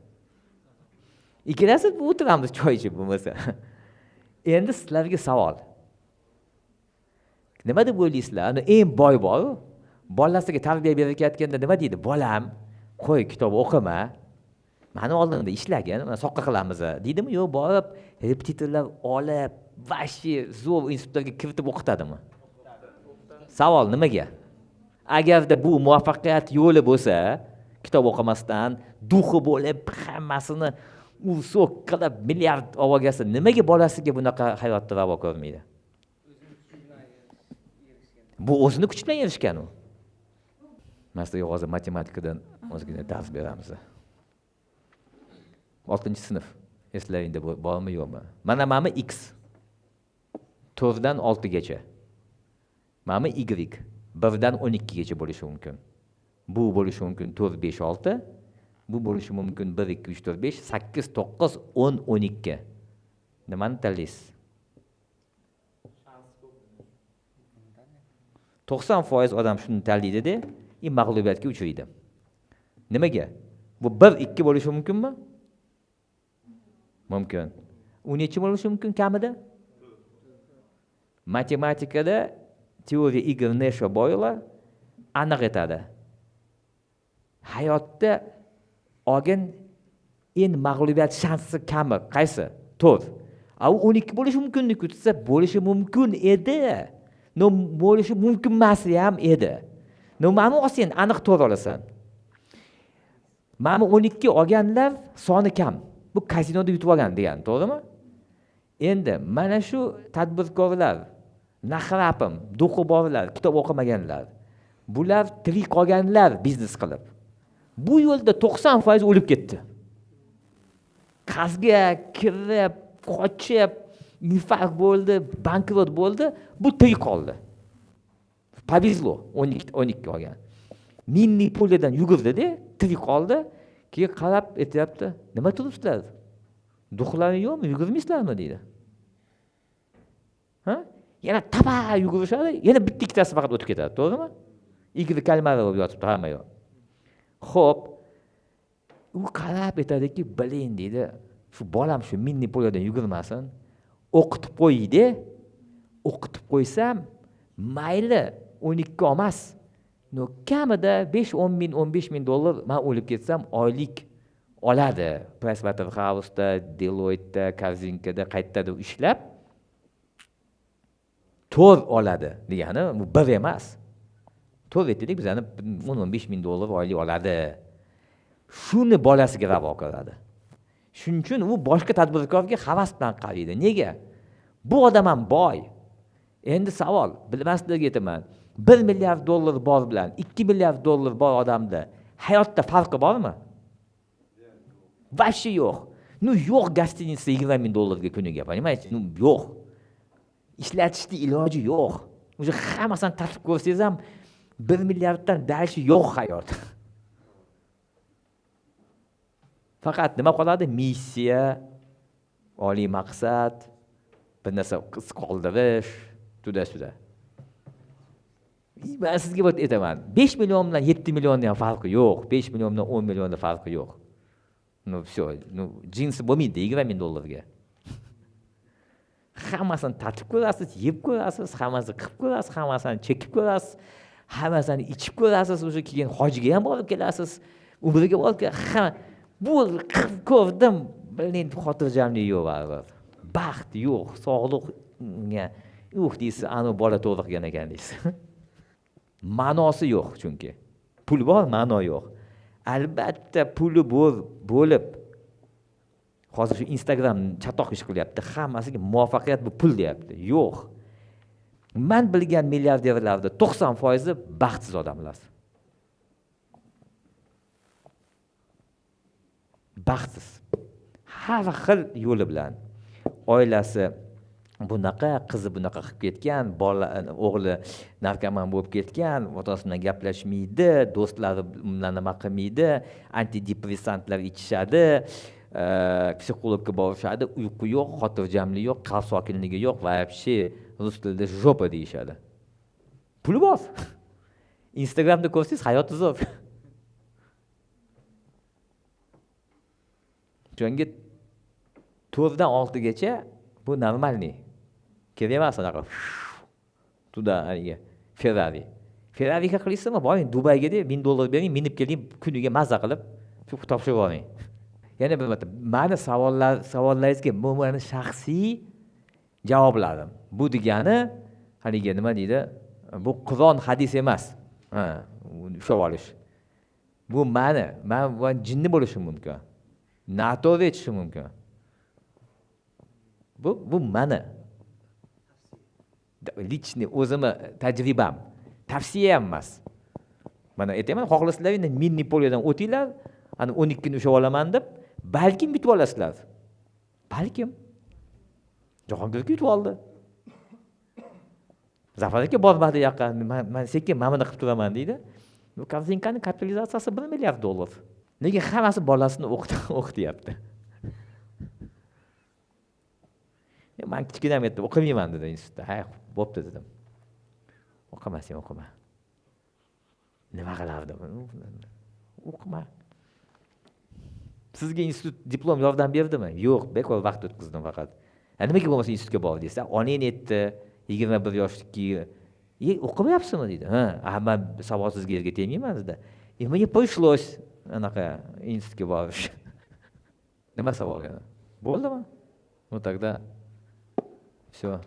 Ikkalasi o'tiramiz choy ichib bo'lmasa. Endi sizlarga savol. Nima deb o'ylaysizlar? Ana eng boy bor, bolasiga tarbiya berayotganda nima deydi? Bolam, qo'y kitob o'qima. Mani oldimda ishlagin, mana soqqa qilamiz, deydimi? Yo'q, borib repetitorlar olib, vashi zo'r institutlarga kiritib o'qitadimi? Savol nimaga? Agarda bu muvaffaqiyat yo'li bo'lsa, kitob o'qimasdan, duxi bo'lib, hammasini u so'qqilab milliard olgasa, nimaga bolasiga bunaqa hayotni ravo ko'rmaydi? Bu o'zini kuchi bilan erishgan u. Masalan, hozir matematikadan o'zgina dars beramiz. 6-sinf. Eslaringda bormi, yo'qmi? Mana x. 4 dan 6 gacha. Mana y. 1 dan 12 gacha bo'lishi mumkin. Bu bo'lishi mumkin 4, 5, 6. Bu bo'lishi mumkin 1, 2, 3, 4, 5, 8, 9, 10, 12. Nimani tanlaysiz? 90% odam shuni tanlaydi-da, mag'lubiyatga uchraydi. Nimaga? Bu 1, 2 bo'lishi mumkinmi? Mumkin. U necha bo'lishi mumkin kamida? Matematikada teoriya Igor Nesho boylar aniq aytadi. Hayotda olgan eng mag'lubiyat shansi kami qaysi? 4. U 12 bo'lishi mumkinni kutsa, bo'lishi mumkin edi. No bo'lishi mumkin emas ham edi. No mana sen aniq 4 olasan. Mana 12 olganlar soni kam. Bu kazinoda yutib olgan degan, to'g'rimi? Endi mana shu tadbirkorlar, naqrapim, duxi borlar, kitob o'qimaganlar, bular tirik qolganlar biznes qilib. Bu yo'lda 90% o'lib ketdi. Qazga kirib, qochib, infarkt bo'ldi, bankrot bo'ldi, bu tirik qoldi. Повезло, 12 olgan. Minni polidan yugurdi-da, tirik qoldi. Keyin qarab aytayapti, nima turibsizlar? Duxlaring yo'qmi, yugurmaysizlarmi deydi. Yana tapa yugurishadi, yana bitta ikkitasi faqat o'tib ketadi, to'g'rimi? Igor Kalmarov yotibdi hamma yo'q. Xo'p, u qarab aytadiki, biling deydi, shu bolam shu minni polidan yugurmasin, o'qitib qo'ydi. O'qitib qo'ysam, mayli 12 olmas. No kamida 5-10 ming, 15 ming dollar men o'lib ketsam oylik oladi. Pricewaterhouse'da, Deloitte'da, Korzinkada qaytadan ishlab 4 oladi degani bu bir emas. 4 aytdik bizani 10-15 ming dollar oylik oladi. Shuni bolasiga ravo ko'radi. Shuning uchun u boshqa tadbirkorga havas bilan qaraydi. Nega? Bu odam ham boy. Endi savol, bilmaslikka aytaman. 1 milliard dollar bor bilan 2 milliard dollar bor odamda hayotda farqi bormi? Vashi yo'q. Yo'q gostinitsa 20 ming dollarga kuniga, понимаете? Yo'q. Ishlatishni iloji yo'q. O'sha hammasini tatib ko'rsangiz ham 1 milliarddan dalishi yo'q hayot. Faqat nima qoladi? Missiya, oliy maqsad, bir narsa qoldirish, tuda. Ben sizga aytaman, 5 million bilan 7 millionning farqi yo'q, 5 million bilan 10 millionning farqi yo'q. Всё, jinsi bo'lmaydi 20 ming dollarga. Hammasini tatib ko'rasiz, yeb ko'rasiz, hammasini qilib ko'rasiz, hammasini chekib ko'rasiz, hammasini ichib ko'rasiz, o'sha keyin hojiga ham borib kelasiz, umriga borib bu qilib ko'rdim, biling xotirjamlik yo'q baribir. Baxt yo'q, sog'liqga yo'q deysiz, ana bola to'g'riqgan ekan deysiz. Ma'nosi yo'q chunki. Pul bor, ma'no yo'q. Albatta puli bo'lib hozir shu Instagram chatoq ish qilyapti. Hammasiga muvaffaqiyat bu pul deyapti. Yo'q. Men bilgan milliarderlarda 90% baxtsiz odamlar. Baxtsiz. Har xil yo'li bilan oilasi bunaqa, qizi bunaqa qilib ketgan, o'g'li narkoman bo'lib ketgan, otasi bilan gaplashmaydi, do'stlari bilan nima qilmaydi, antidepressantlar ichishadi, psixologga borishadi, uyqu yo'q, xotirjamlik yo'q, qalb sokinligi yo'q, вообще rus tilida jopa deyishadi. Puli bor. Instagramda ko'rsangiz hayoti zo'r. Chunki 4 dan 6 gacha bu normalniy. Kerak emas anaqa. Tuda haliga Ferrari. Ferrariga qilasizmi? Boring Dubayga deb $1000 bering, minib keling, kuniga mazza qilib topshirib oling. Yana bir marta, meni savollaringizga bu meni shaxsiy javoblarim. Bu degani haliga nima deydi? Bu Qur'on, hadis emas. Ushlab olish. Bu men jinni bo'lishim mumkin. Noto'g'ri aytishim mumkin. Bu meni lichniy o'zimni tajribam, tavsiya ham emas. Mana aytaman, xohlasizlar endi minni poliyadan o'tinglar, ana 12 ni ushlab olaman deb, balkim yutib olasizlar. Balkim. Jahongir yutib oldi. Zafar aka bormadi yoqqa, men sekin mana buni qilib turaman deydi. Bu kartinkaning kapitalizatsiyasi $1 milliard. Nega hammasi bolasini o'qityapti? Men kichkinam aytdim, o'qimayman dedi institutda. Ha, bo'pti dedim. O'qimasang o'qima. Nima qilardim? O'qima. Sizga institut diplom yordam berdimi? Yo'q, bekor vaqt o'tkazdim faqat. Nimaga bo'lmasa institutga bor deysa, onang aytdi, 21 yoshlikki, o'qimayapsizmi deydi. Ha, men savodsizga yerga tegmayman dedi. Menga пришлось anaqa institutga borish. Nima savol yana? Bo'ldimi? Ну тогда все.